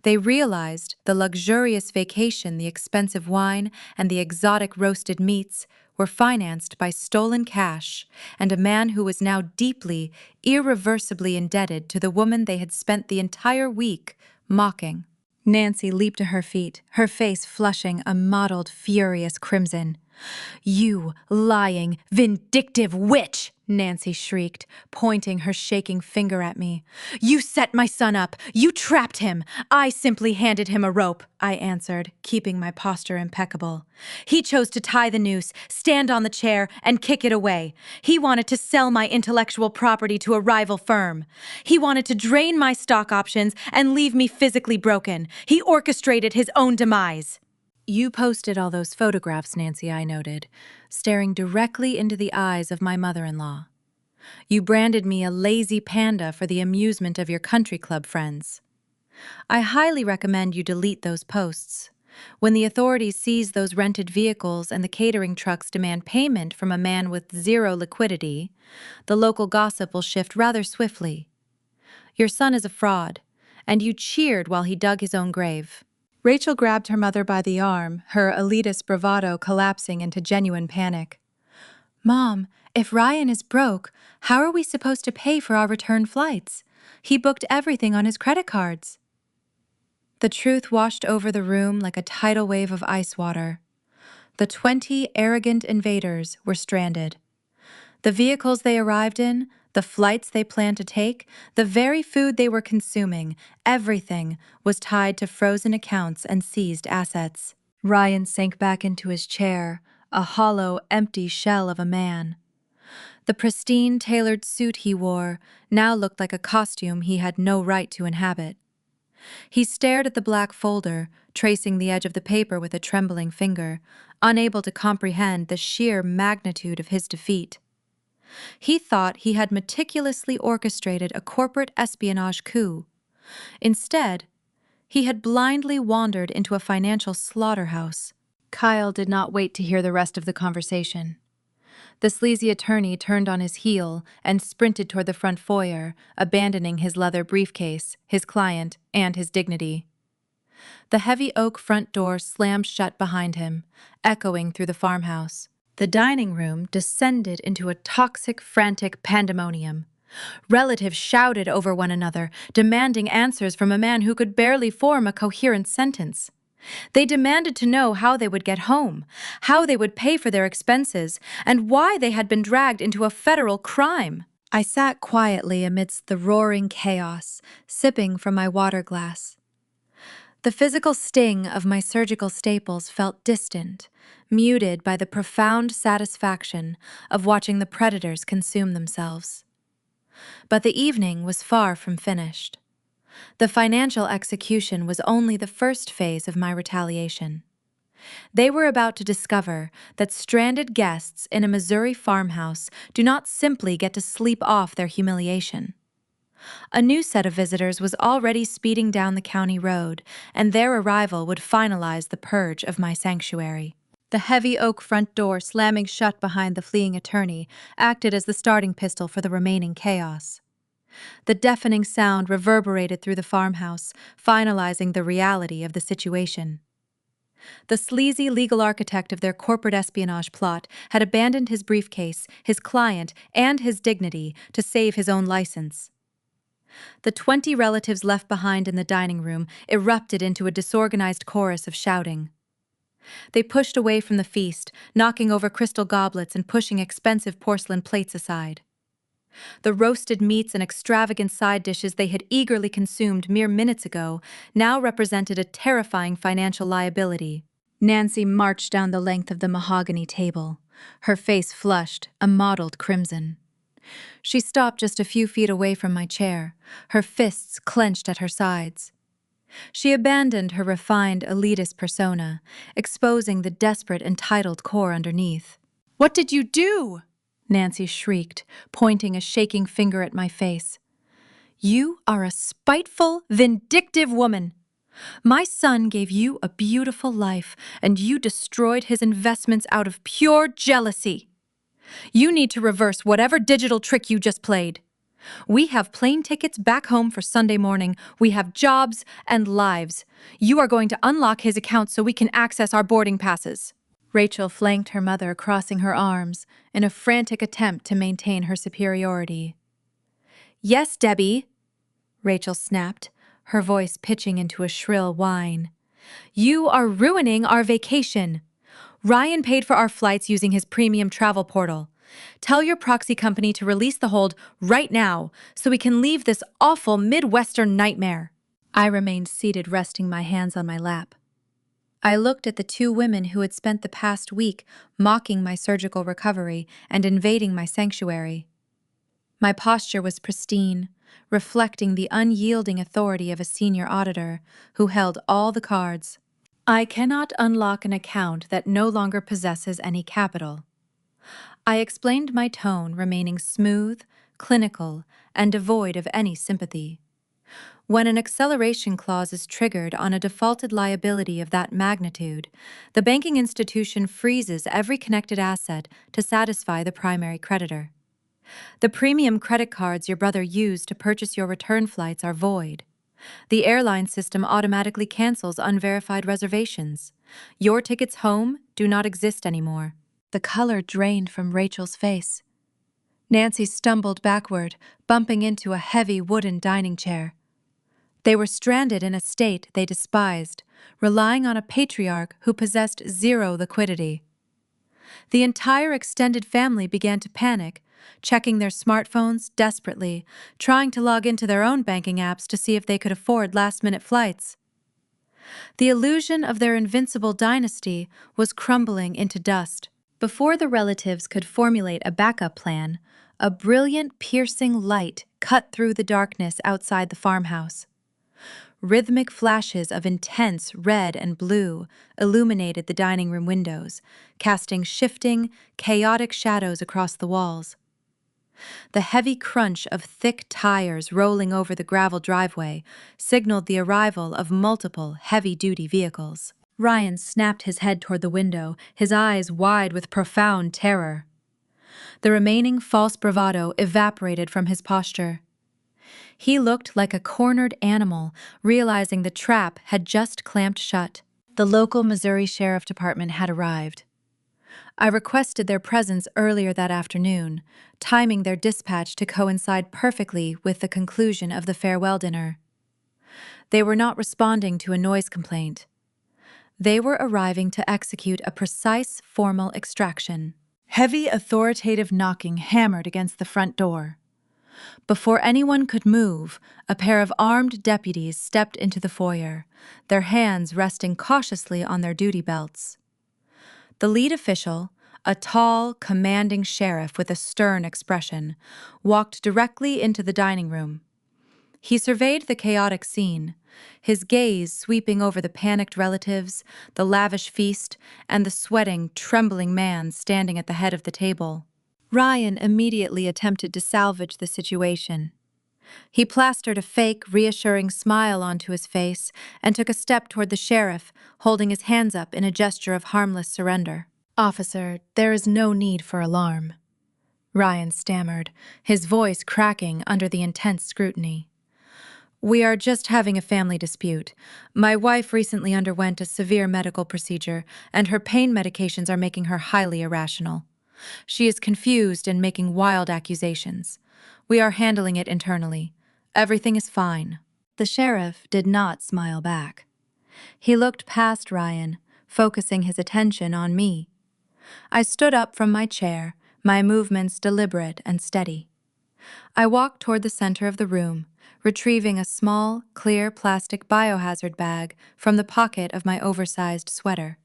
They realized the luxurious vacation, the expensive wine, and the exotic roasted meats were financed by stolen cash and a man who was now deeply, irreversibly indebted to the woman they had spent the entire week mocking. Nancy leaped to her feet, her face flushing a mottled, furious crimson. "You lying, vindictive witch!" Nancy shrieked, pointing her shaking finger at me. "You set my son up! You trapped him! I simply handed him a rope," I answered, keeping my posture impeccable. "He chose to tie the noose, stand on the chair, and kick it away. He wanted to sell my intellectual property to a rival firm. He wanted to drain my stock options and leave me physically broken. He orchestrated his own demise." "You posted all those photographs, Nancy," I noted, staring directly into the eyes of my mother-in-law. "You branded me a lazy panda for the amusement of your country club friends. I highly recommend you delete those posts. When the authorities seize those rented vehicles and the catering trucks demand payment from a man with zero liquidity, the local gossip will shift rather swiftly. Your son is a fraud, and you cheered while he dug his own grave." Rachel grabbed her mother by the arm, her elitist bravado collapsing into genuine panic. "Mom, if Ryan is broke, how are we supposed to pay for our return flights? He booked everything on his credit cards." The truth washed over the room like a tidal wave of ice water. The 20 arrogant invaders were stranded. The vehicles they arrived in, the flights they planned to take, the very food they were consuming, everything was tied to frozen accounts and seized assets. Ryan sank back into his chair, a hollow, empty shell of a man. The pristine, tailored suit he wore now looked like a costume he had no right to inhabit. He stared at the black folder, tracing the edge of the paper with a trembling finger, unable to comprehend the sheer magnitude of his defeat. He thought he had meticulously orchestrated a corporate espionage coup. Instead, he had blindly wandered into a financial slaughterhouse. Kyle did not wait to hear the rest of the conversation. The sleazy attorney turned on his heel and sprinted toward the front foyer, abandoning his leather briefcase, his client, and his dignity. The heavy oak front door slammed shut behind him, echoing through the farmhouse. The dining room descended into a toxic, frantic pandemonium. Relatives shouted over one another, demanding answers from a man who could barely form a coherent sentence. They demanded to know how they would get home, how they would pay for their expenses, and why they had been dragged into a federal crime. I sat quietly amidst the roaring chaos, sipping from my water glass. The physical sting of my surgical staples felt distant, muted by the profound satisfaction of watching the predators consume themselves. But the evening was far from finished. The financial execution was only the first phase of my retaliation. They were about to discover that stranded guests in a Missouri farmhouse do not simply get to sleep off their humiliation. A new set of visitors was already speeding down the county road, and their arrival would finalize the purge of my sanctuary. The heavy oak front door slamming shut behind the fleeing attorney acted as the starting pistol for the remaining chaos. The deafening sound reverberated through the farmhouse, finalizing the reality of the situation. The sleazy legal architect of their corporate espionage plot had abandoned his briefcase, his client, and his dignity to save his own license. The 20 relatives left behind in the dining room erupted into a disorganized chorus of shouting. They pushed away from the feast, knocking over crystal goblets and pushing expensive porcelain plates aside. The roasted meats and extravagant side dishes they had eagerly consumed mere minutes ago now represented a terrifying financial liability. Nancy marched down the length of the mahogany table, her face flushed, a mottled crimson. She stopped just a few feet away from my chair, her fists clenched at her sides. She abandoned her refined, elitist persona, exposing the desperate, entitled core underneath. "What did you do?" Nancy shrieked, pointing a shaking finger at my face. "You are a spiteful, vindictive woman. My son gave you a beautiful life, and you destroyed his investments out of pure jealousy. You need to reverse whatever digital trick you just played. We have plane tickets back home for Sunday morning. We have jobs and lives. You are going to unlock his account so we can access our boarding passes." Rachel flanked her mother, crossing her arms, in a frantic attempt to maintain her superiority. "Yes, Debbie," Rachel snapped, her voice pitching into a shrill whine. "You are ruining our vacation. Ryan paid for our flights using his premium travel portal. Tell your proxy company to release the hold right now so we can leave this awful Midwestern nightmare." I remained seated, resting my hands on my lap. I looked at the two women who had spent the past week mocking my surgical recovery and invading my sanctuary. My posture was pristine, reflecting the unyielding authority of a senior auditor who held all the cards. I cannot unlock an account that no longer possesses any capital. I explained my tone, remaining smooth, clinical, and devoid of any sympathy. When an acceleration clause is triggered on a defaulted liability of that magnitude, the banking institution freezes every connected asset to satisfy the primary creditor. The premium credit cards your brother used to purchase your return flights are void. The airline system automatically cancels unverified reservations. Your tickets home do not exist anymore. The color drained from Rachel's face. Nancy stumbled backward, bumping into a heavy wooden dining chair. They were stranded in a state they despised, relying on a patriarch who possessed zero liquidity. The entire extended family began to panic, checking their smartphones desperately, trying to log into their own banking apps to see if they could afford last-minute flights. The illusion of their invincible dynasty was crumbling into dust. Before the relatives could formulate a backup plan, a brilliant, piercing light cut through the darkness outside the farmhouse. Rhythmic flashes of intense red and blue illuminated the dining room windows, casting shifting, chaotic shadows across the walls. The heavy crunch of thick tires rolling over the gravel driveway signaled the arrival of multiple heavy-duty vehicles. Ryan snapped his head toward the window, his eyes wide with profound terror. The remaining false bravado evaporated from his posture. He looked like a cornered animal, realizing the trap had just clamped shut. The local Missouri Sheriff Department had arrived. I requested their presence earlier that afternoon, timing their dispatch to coincide perfectly with the conclusion of the farewell dinner. They were not responding to a noise complaint. They were arriving to execute a precise formal extraction. Heavy, authoritative knocking hammered against the front door. Before anyone could move, a pair of armed deputies stepped into the foyer, their hands resting cautiously on their duty belts. The lead official, a tall, commanding sheriff with a stern expression, walked directly into the dining room. He surveyed the chaotic scene, his gaze sweeping over the panicked relatives, the lavish feast, and the sweating, trembling man standing at the head of the table. Ryan immediately attempted to salvage the situation. He plastered a fake, reassuring smile onto his face and took a step toward the sheriff, holding his hands up in a gesture of harmless surrender. "Officer, there is no need for alarm," Ryan stammered, his voice cracking under the intense scrutiny. "We are just having a family dispute. My wife recently underwent a severe medical procedure, and her pain medications are making her highly irrational. She is confused and making wild accusations. We are handling it internally. Everything is fine." The sheriff did not smile back. He looked past Ryan, focusing his attention on me. I stood up from my chair, my movements deliberate and steady. I walked toward the center of the room, retrieving a small, clear plastic biohazard bag from the pocket of my oversized sweater.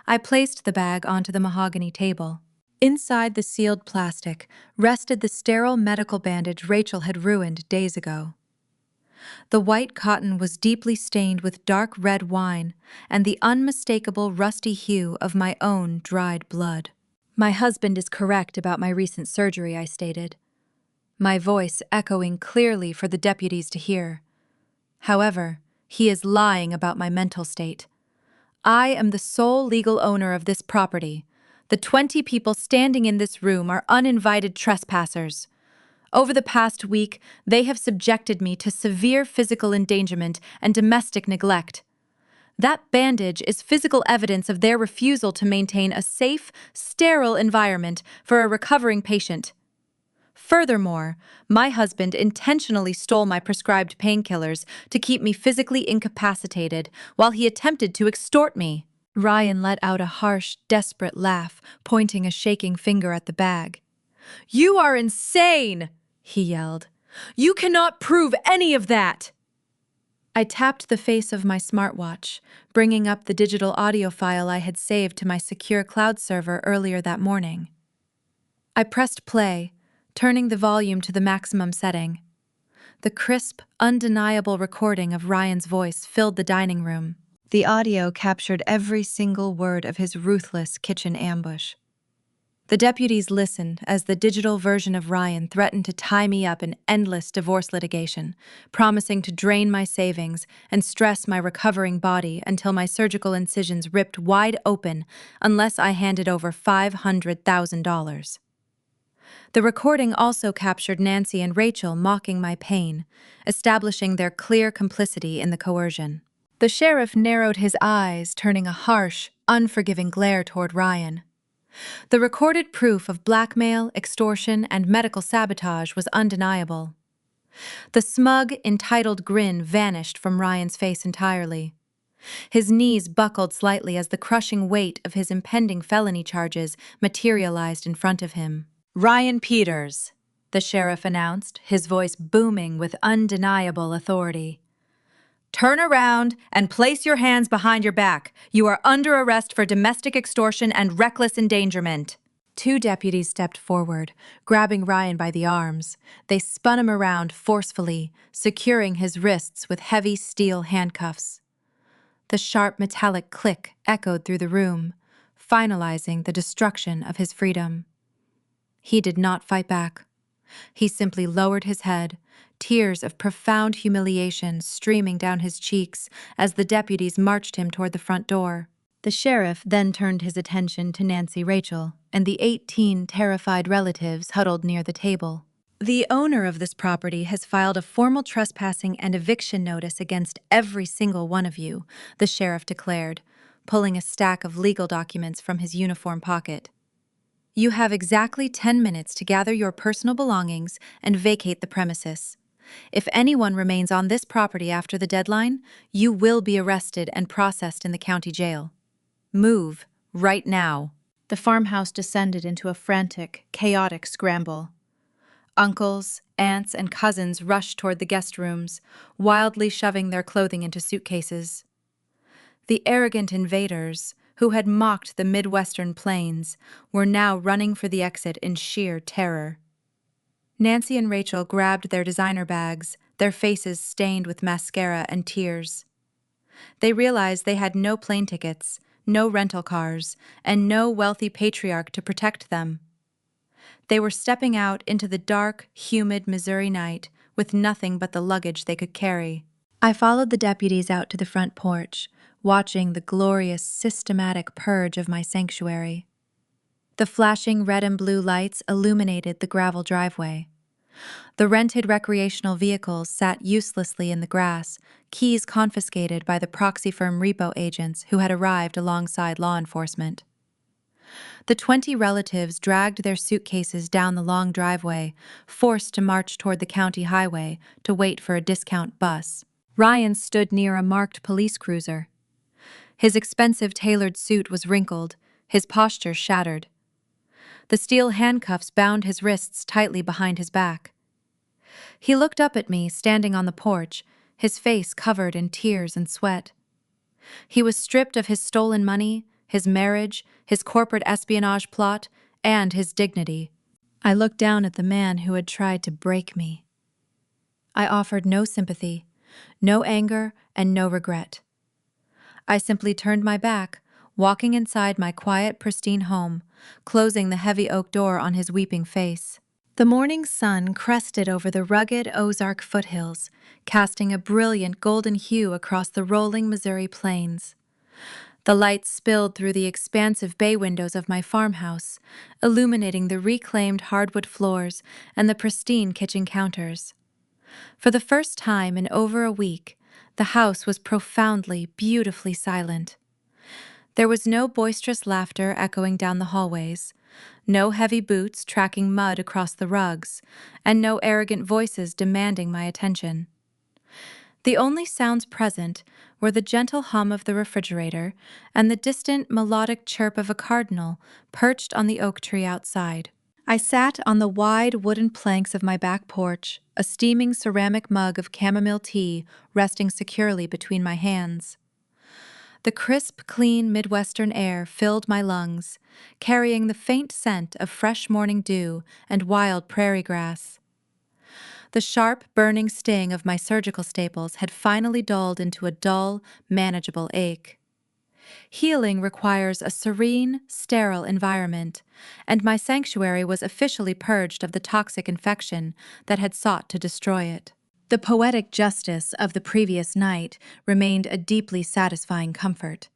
I placed the bag onto the mahogany table. Inside the sealed plastic rested the sterile medical bandage Rachel had ruined days ago. The white cotton was deeply stained with dark red wine and the unmistakable rusty hue of my own dried blood. "My husband is correct about my recent surgery," I stated, my voice echoing clearly for the deputies to hear. "However, he is lying about my mental state. I am the sole legal owner of this property. The 20 people standing in this room are uninvited trespassers. Over the past week, they have subjected me to severe physical endangerment and domestic neglect. That bandage is physical evidence of their refusal to maintain a safe, sterile environment for a recovering patient. Furthermore, my husband intentionally stole my prescribed painkillers to keep me physically incapacitated while he attempted to extort me." Ryan let out a harsh, desperate laugh, pointing a shaking finger at the bag. "You are insane!" he yelled. "You cannot prove any of that!" I tapped the face of my smartwatch, bringing up the digital audio file I had saved to my secure cloud server earlier that morning. I pressed play, turning the volume to the maximum setting. The crisp, undeniable recording of Ryan's voice filled the dining room. The audio captured every single word of his ruthless kitchen ambush. The deputies listened as the digital version of Ryan threatened to tie me up in endless divorce litigation, promising to drain my savings and stress my recovering body until my surgical incisions ripped wide open unless I handed over $500,000. The recording also captured Nancy and Rachel mocking my pain, establishing their clear complicity in the coercion. The sheriff narrowed his eyes, turning a harsh, unforgiving glare toward Ryan. The recorded proof of blackmail, extortion, and medical sabotage was undeniable. The smug, entitled grin vanished from Ryan's face entirely. His knees buckled slightly as the crushing weight of his impending felony charges materialized in front of him. "Ryan Peters," the sheriff announced, his voice booming with undeniable authority. "Turn around and place your hands behind your back. You are under arrest for domestic extortion and reckless endangerment." Two deputies stepped forward, grabbing Ryan by the arms. They spun him around forcefully, securing his wrists with heavy steel handcuffs. The sharp metallic click echoed through the room, finalizing the destruction of his freedom. He did not fight back. He simply lowered his head, tears of profound humiliation streaming down his cheeks as the deputies marched him toward the front door. The sheriff then turned his attention to Nancy Rachel and the 18 terrified relatives huddled near the table. "The owner of this property has filed a formal trespassing and eviction notice against every single one of you," the sheriff declared, pulling a stack of legal documents from his uniform pocket. "You have exactly 10 minutes to gather your personal belongings and vacate the premises. If anyone remains on this property after the deadline, you will be arrested and processed in the county jail. Move, right now." The farmhouse descended into a frantic, chaotic scramble. Uncles, aunts, and cousins rushed toward the guest rooms, wildly shoving their clothing into suitcases. The arrogant invaders, who had mocked the Midwestern plains, were now running for the exit in sheer terror. Nancy and Rachel grabbed their designer bags, their faces stained with mascara and tears. They realized they had no plane tickets, no rental cars, and no wealthy patriarch to protect them. They were stepping out into the dark, humid Missouri night with nothing but the luggage they could carry. I followed the deputies out to the front porch, watching the glorious, systematic purge of my sanctuary. The flashing red and blue lights illuminated the gravel driveway. The rented recreational vehicles sat uselessly in the grass, keys confiscated by the proxy firm repo agents who had arrived alongside law enforcement. The 20 relatives dragged their suitcases down the long driveway, forced to march toward the county highway to wait for a discount bus. Ryan stood near a marked police cruiser. His expensive tailored suit was wrinkled, his posture shattered. The steel handcuffs bound his wrists tightly behind his back. He looked up at me, standing on the porch, his face covered in tears and sweat. He was stripped of his stolen money, his marriage, his corporate espionage plot, and his dignity. I looked down at the man who had tried to break me. I offered no sympathy, no anger, and no regret. I simply turned my back, walking inside my quiet, pristine home, closing the heavy oak door on his weeping face. The morning sun crested over the rugged Ozark foothills, casting a brilliant golden hue across the rolling Missouri plains. The light spilled through the expansive bay windows of my farmhouse, illuminating the reclaimed hardwood floors and the pristine kitchen counters. For the first time in over a week, the house was profoundly, beautifully silent. There was no boisterous laughter echoing down the hallways, no heavy boots tracking mud across the rugs, and no arrogant voices demanding my attention. The only sounds present were the gentle hum of the refrigerator and the distant melodic chirp of a cardinal perched on the oak tree outside. I sat on the wide wooden planks of my back porch, a steaming ceramic mug of chamomile tea resting securely between my hands. The crisp, clean Midwestern air filled my lungs, carrying the faint scent of fresh morning dew and wild prairie grass. The sharp, burning sting of my surgical staples had finally dulled into a dull, manageable ache. Healing requires a serene, sterile environment, and my sanctuary was officially purged of the toxic infection that had sought to destroy it. The poetic justice of the previous night remained a deeply satisfying comfort.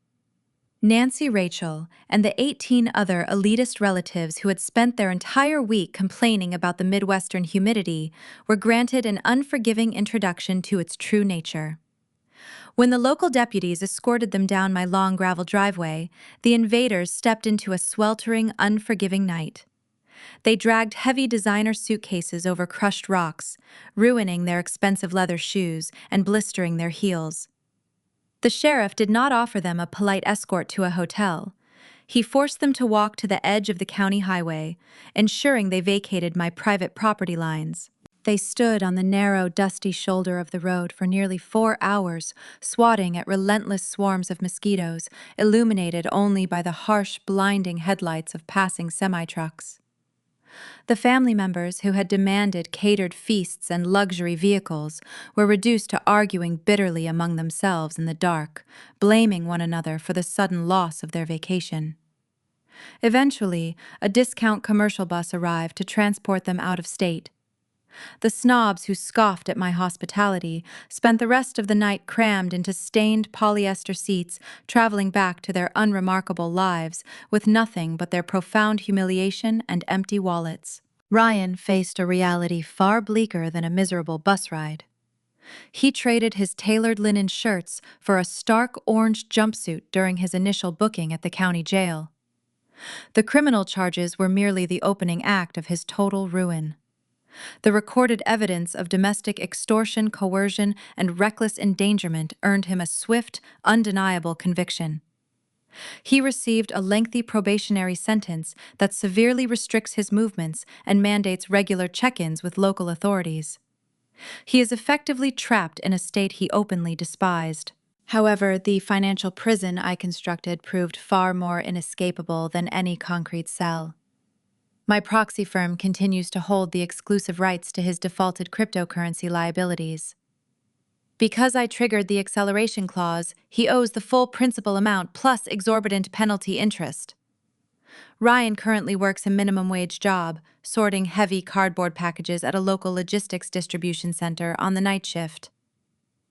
Nancy Rachel and the 18 other elitist relatives who had spent their entire week complaining about the Midwestern humidity were granted an unforgiving introduction to its true nature. When the local deputies escorted them down my long gravel driveway, the invaders stepped into a sweltering, unforgiving night. They dragged heavy designer suitcases over crushed rocks, ruining their expensive leather shoes and blistering their heels. The sheriff did not offer them a polite escort to a hotel. He forced them to walk to the edge of the county highway, ensuring they vacated my private property lines. They stood on the narrow, dusty shoulder of the road for nearly 4 hours, swatting at relentless swarms of mosquitoes, illuminated only by the harsh, blinding headlights of passing semi-trucks. The family members who had demanded catered feasts and luxury vehicles were reduced to arguing bitterly among themselves in the dark, blaming one another for the sudden loss of their vacation. Eventually, a discount commercial bus arrived to transport them out of state. The snobs who scoffed at my hospitality spent the rest of the night crammed into stained polyester seats, traveling back to their unremarkable lives with nothing but their profound humiliation and empty wallets. Ryan faced a reality far bleaker than a miserable bus ride. He traded his tailored linen shirts for a stark orange jumpsuit during his initial booking at the county jail. The criminal charges were merely the opening act of his total ruin. The recorded evidence of domestic extortion, coercion, and reckless endangerment earned him a swift, undeniable conviction. He received a lengthy probationary sentence that severely restricts his movements and mandates regular check-ins with local authorities. He is effectively trapped in a state he openly despised. However, the financial prison I constructed proved far more inescapable than any concrete cell. My proxy firm continues to hold the exclusive rights to his defaulted cryptocurrency liabilities. Because I triggered the acceleration clause, he owes the full principal amount plus exorbitant penalty interest. Ryan currently works a minimum wage job, sorting heavy cardboard packages at a local logistics distribution center on the night shift.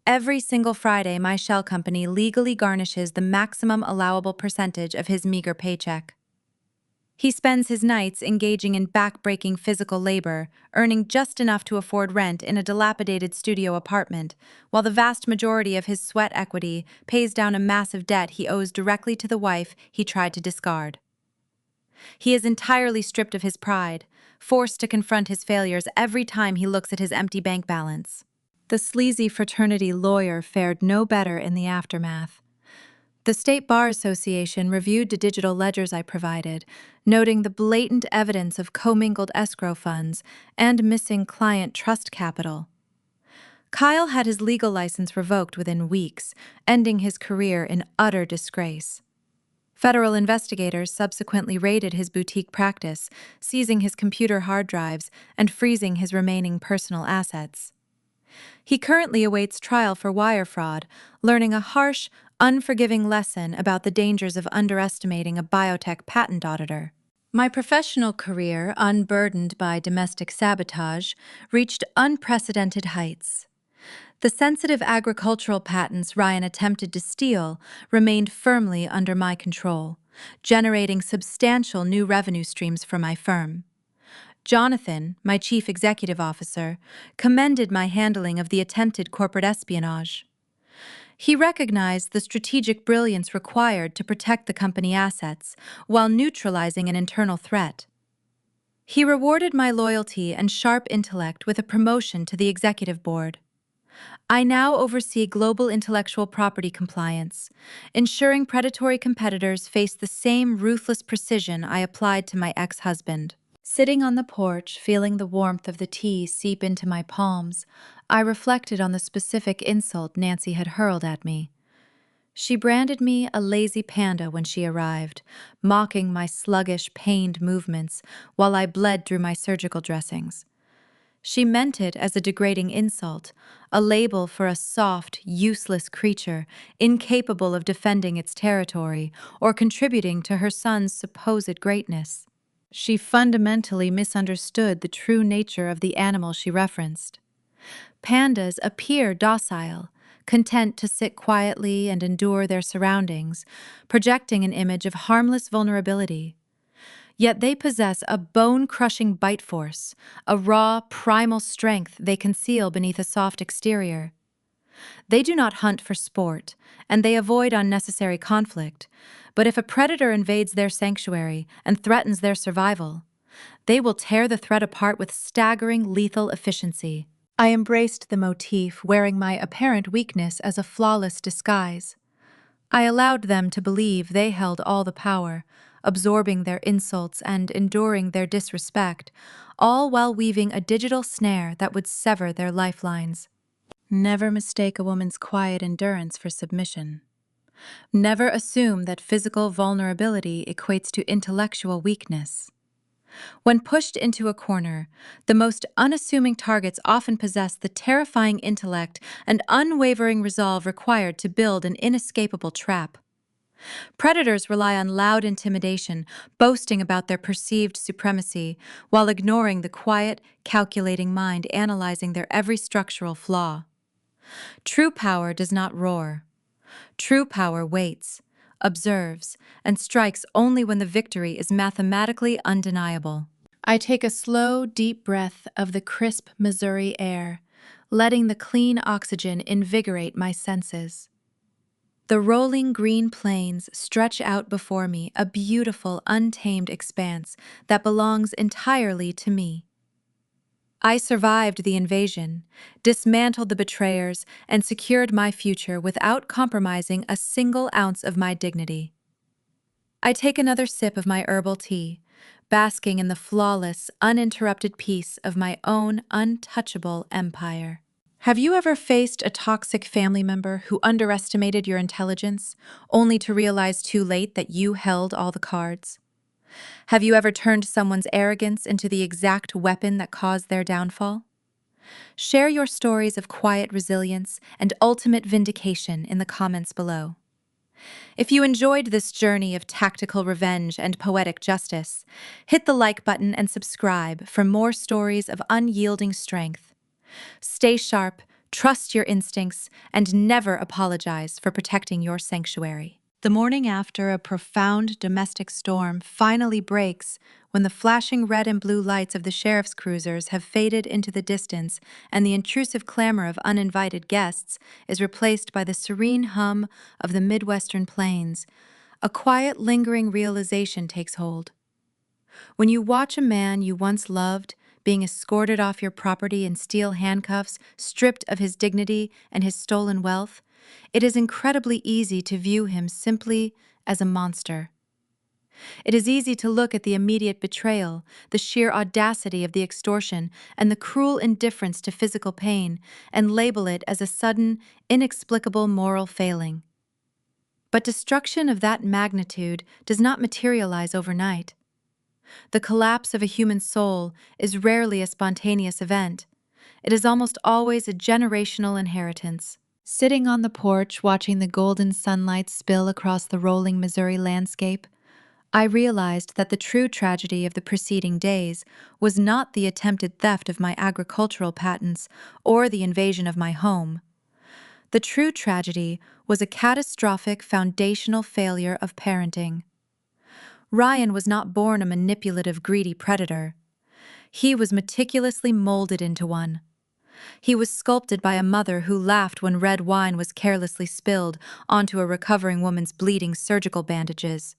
Every single Friday, my shell company legally garnishes the maximum allowable percentage of his meager paycheck. He spends his nights engaging in back-breaking physical labor, earning just enough to afford rent in a dilapidated studio apartment, while the vast majority of his sweat equity pays down a massive debt he owes directly to the wife he tried to discard. He is entirely stripped of his pride, forced to confront his failures every time he looks at his empty bank balance. The sleazy fraternity lawyer fared no better in the aftermath. The State Bar Association reviewed the digital ledgers I provided, noting the blatant evidence of commingled escrow funds and missing client trust capital. Kyle had his legal license revoked within weeks, ending his career in utter disgrace. Federal investigators subsequently raided his boutique practice, seizing his computer hard drives and freezing his remaining personal assets. He currently awaits trial for wire fraud, learning a harsh, unforgiving lesson about the dangers of underestimating a biotech patent auditor. My professional career, unburdened by domestic sabotage, reached unprecedented heights. The sensitive agricultural patents Ryan attempted to steal remained firmly under my control, generating substantial new revenue streams for my firm. Jonathan, my chief executive officer, commended my handling of the attempted corporate espionage. He recognized the strategic brilliance required to protect the company assets while neutralizing an internal threat. He rewarded my loyalty and sharp intellect with a promotion to the executive board. I now oversee global intellectual property compliance, ensuring predatory competitors face the same ruthless precision I applied to my ex-husband. Sitting on the porch, feeling the warmth of the tea seep into my palms, I reflected on the specific insult Nancy had hurled at me. She branded me a lazy panda when she arrived, mocking my sluggish, pained movements while I bled through my surgical dressings. She meant it as a degrading insult, a label for a soft, useless creature, incapable of defending its territory or contributing to her son's supposed greatness. She fundamentally misunderstood the true nature of the animal she referenced. Pandas appear docile, content to sit quietly and endure their surroundings, projecting an image of harmless vulnerability. Yet they possess a bone-crushing bite force, a raw, primal strength they conceal beneath a soft exterior. They do not hunt for sport, and they avoid unnecessary conflict, but if a predator invades their sanctuary and threatens their survival, they will tear the threat apart with staggering lethal efficiency. I embraced the motif, wearing my apparent weakness as a flawless disguise. I allowed them to believe they held all the power, absorbing their insults and enduring their disrespect, all while weaving a digital snare that would sever their lifelines. Never mistake a woman's quiet endurance for submission. Never assume that physical vulnerability equates to intellectual weakness. When pushed into a corner, the most unassuming targets often possess the terrifying intellect and unwavering resolve required to build an inescapable trap. Predators rely on loud intimidation, boasting about their perceived supremacy, while ignoring the quiet, calculating mind analyzing their every structural flaw. True power does not roar. True power waits, observes, and strikes only when the victory is mathematically undeniable. I take a slow, deep breath of the crisp Missouri air, letting the clean oxygen invigorate my senses. The rolling green plains stretch out before me, a beautiful, untamed expanse that belongs entirely to me. I survived the invasion, dismantled the betrayers, and secured my future without compromising a single ounce of my dignity. I take another sip of my herbal tea, basking in the flawless, uninterrupted peace of my own untouchable empire. Have you ever faced a toxic family member who underestimated your intelligence, only to realize too late that you held all the cards? Have you ever turned someone's arrogance into the exact weapon that caused their downfall? Share your stories of quiet resilience and ultimate vindication in the comments below. If you enjoyed this journey of tactical revenge and poetic justice, hit the like button and subscribe for more stories of unyielding strength. Stay sharp, trust your instincts, and never apologize for protecting your sanctuary. The morning after a profound domestic storm finally breaks when the flashing red and blue lights of the sheriff's cruisers have faded into the distance and the intrusive clamor of uninvited guests is replaced by the serene hum of the Midwestern plains, a quiet, lingering realization takes hold. When you watch a man you once loved being escorted off your property in steel handcuffs, stripped of his dignity and his stolen wealth, it is incredibly easy to view him simply as a monster. It is easy to look at the immediate betrayal, the sheer audacity of the extortion, and the cruel indifference to physical pain, and label it as a sudden, inexplicable moral failing. But destruction of that magnitude does not materialize overnight. The collapse of a human soul is rarely a spontaneous event. It is almost always a generational inheritance. Sitting on the porch watching the golden sunlight spill across the rolling Missouri landscape, I realized that the true tragedy of the preceding days was not the attempted theft of my agricultural patents or the invasion of my home. The true tragedy was a catastrophic foundational failure of parenting. Ryan was not born a manipulative, greedy predator. He was meticulously molded into one. He was sculpted by a mother who laughed when red wine was carelessly spilled onto a recovering woman's bleeding surgical bandages.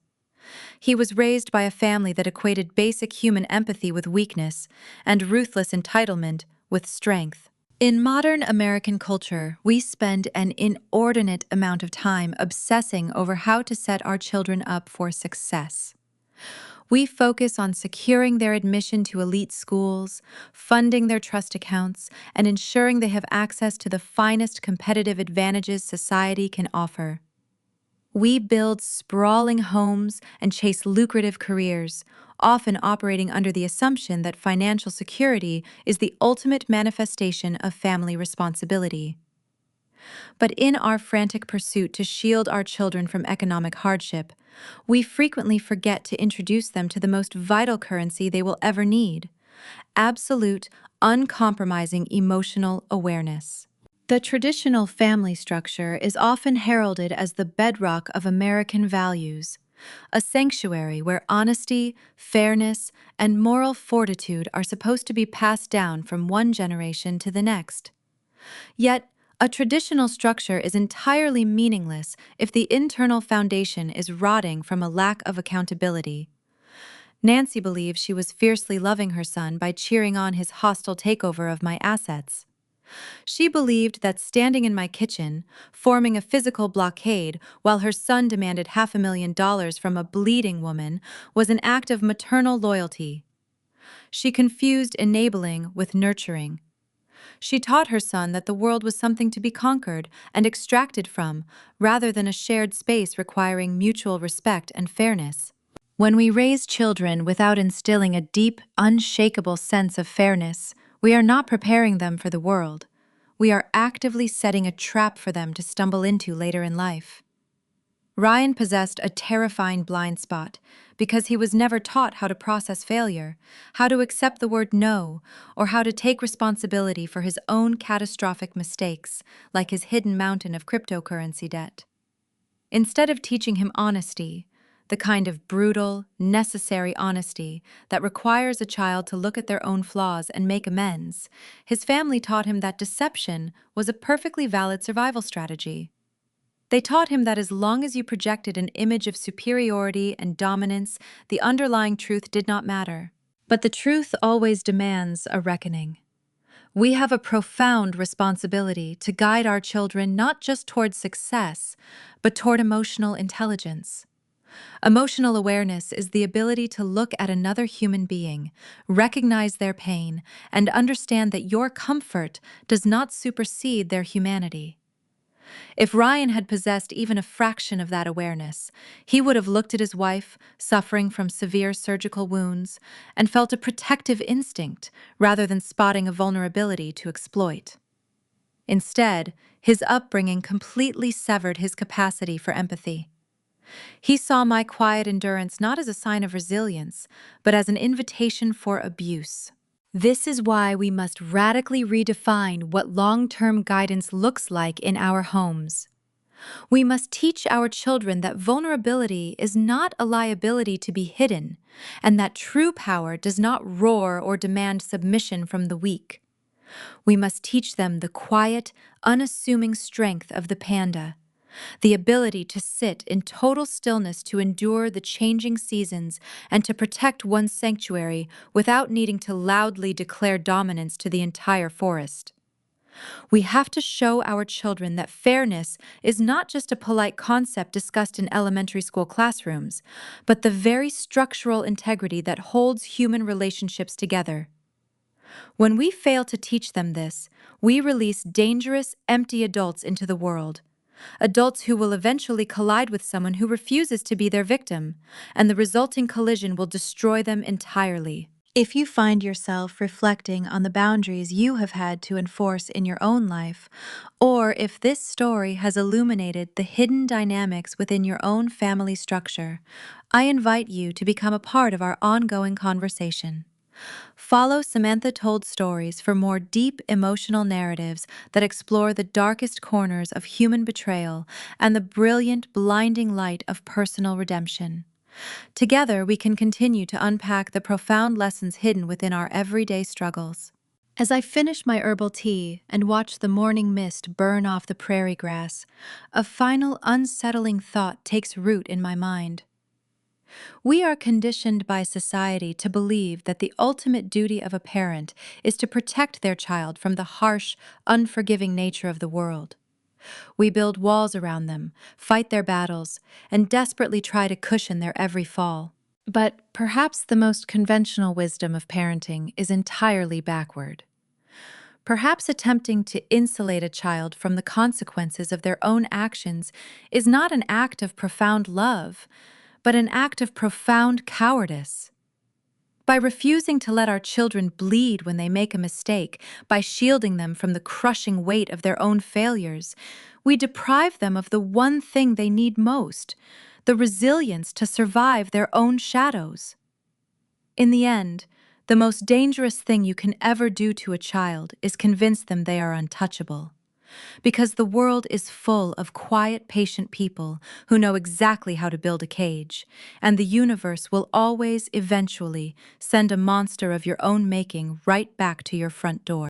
He was raised by a family that equated basic human empathy with weakness and ruthless entitlement with strength. In modern American culture, we spend an inordinate amount of time obsessing over how to set our children up for success. We focus on securing their admission to elite schools, funding their trust accounts, and ensuring they have access to the finest competitive advantages society can offer. We build sprawling homes and chase lucrative careers, often operating under the assumption that financial security is the ultimate manifestation of family responsibility. But in our frantic pursuit to shield our children from economic hardship, we frequently forget to introduce them to the most vital currency they will ever need: absolute, uncompromising emotional awareness. The traditional family structure is often heralded as the bedrock of American values, a sanctuary where honesty, fairness, and moral fortitude are supposed to be passed down from one generation to the next. Yet, a traditional structure is entirely meaningless if the internal foundation is rotting from a lack of accountability. Nancy believes she was fiercely loving her son by cheering on his hostile takeover of my assets. She believed that standing in my kitchen, forming a physical blockade while her son demanded $500,000 from a bleeding woman, was an act of maternal loyalty. She confused enabling with nurturing. She taught her son that the world was something to be conquered and extracted from, rather than a shared space requiring mutual respect and fairness. When we raise children without instilling a deep, unshakable sense of fairness, we are not preparing them for the world. We are actively setting a trap for them to stumble into later in life. Ryan possessed a terrifying blind spot because he was never taught how to process failure, how to accept the word no, or how to take responsibility for his own catastrophic mistakes, like his hidden mountain of cryptocurrency debt. Instead of teaching him honesty, the kind of brutal, necessary honesty that requires a child to look at their own flaws and make amends, his family taught him that deception was a perfectly valid survival strategy. They taught him that as long as you projected an image of superiority and dominance, the underlying truth did not matter. But the truth always demands a reckoning. We have a profound responsibility to guide our children not just toward success, but toward emotional intelligence. Emotional awareness is the ability to look at another human being, recognize their pain, and understand that your comfort does not supersede their humanity. If Ryan had possessed even a fraction of that awareness, he would have looked at his wife, suffering from severe surgical wounds, and felt a protective instinct rather than spotting a vulnerability to exploit. Instead, his upbringing completely severed his capacity for empathy. He saw my quiet endurance not as a sign of resilience, but as an invitation for abuse. This is why we must radically redefine what long-term guidance looks like in our homes. We must teach our children that vulnerability is not a liability to be hidden, and that true power does not roar or demand submission from the weak. We must teach them the quiet, unassuming strength of the panda, the ability to sit in total stillness to endure the changing seasons and to protect one's sanctuary without needing to loudly declare dominance to the entire forest. We have to show our children that fairness is not just a polite concept discussed in elementary school classrooms, but the very structural integrity that holds human relationships together. When we fail to teach them this, we release dangerous, empty adults into the world. Adults who will eventually collide with someone who refuses to be their victim, and the resulting collision will destroy them entirely. If you find yourself reflecting on the boundaries you have had to enforce in your own life, or if this story has illuminated the hidden dynamics within your own family structure, I invite you to become a part of our ongoing conversation. Follow Samantha Told Stories for more deep emotional narratives that explore the darkest corners of human betrayal and the brilliant, blinding light of personal redemption. Together, we can continue to unpack the profound lessons hidden within our everyday struggles. As I finish my herbal tea and watch the morning mist burn off the prairie grass, a final unsettling thought takes root in my mind. We are conditioned by society to believe that the ultimate duty of a parent is to protect their child from the harsh, unforgiving nature of the world. We build walls around them, fight their battles, and desperately try to cushion their every fall. But perhaps the most conventional wisdom of parenting is entirely backward. Perhaps attempting to insulate a child from the consequences of their own actions is not an act of profound love, but an act of profound cowardice. By refusing to let our children bleed when they make a mistake, by shielding them from the crushing weight of their own failures, we deprive them of the one thing they need most, the resilience to survive their own shadows. In the end, the most dangerous thing you can ever do to a child is convince them they are untouchable. Because the world is full of quiet, patient people who know exactly how to build a cage, and the universe will always, eventually, send a monster of your own making right back to your front door.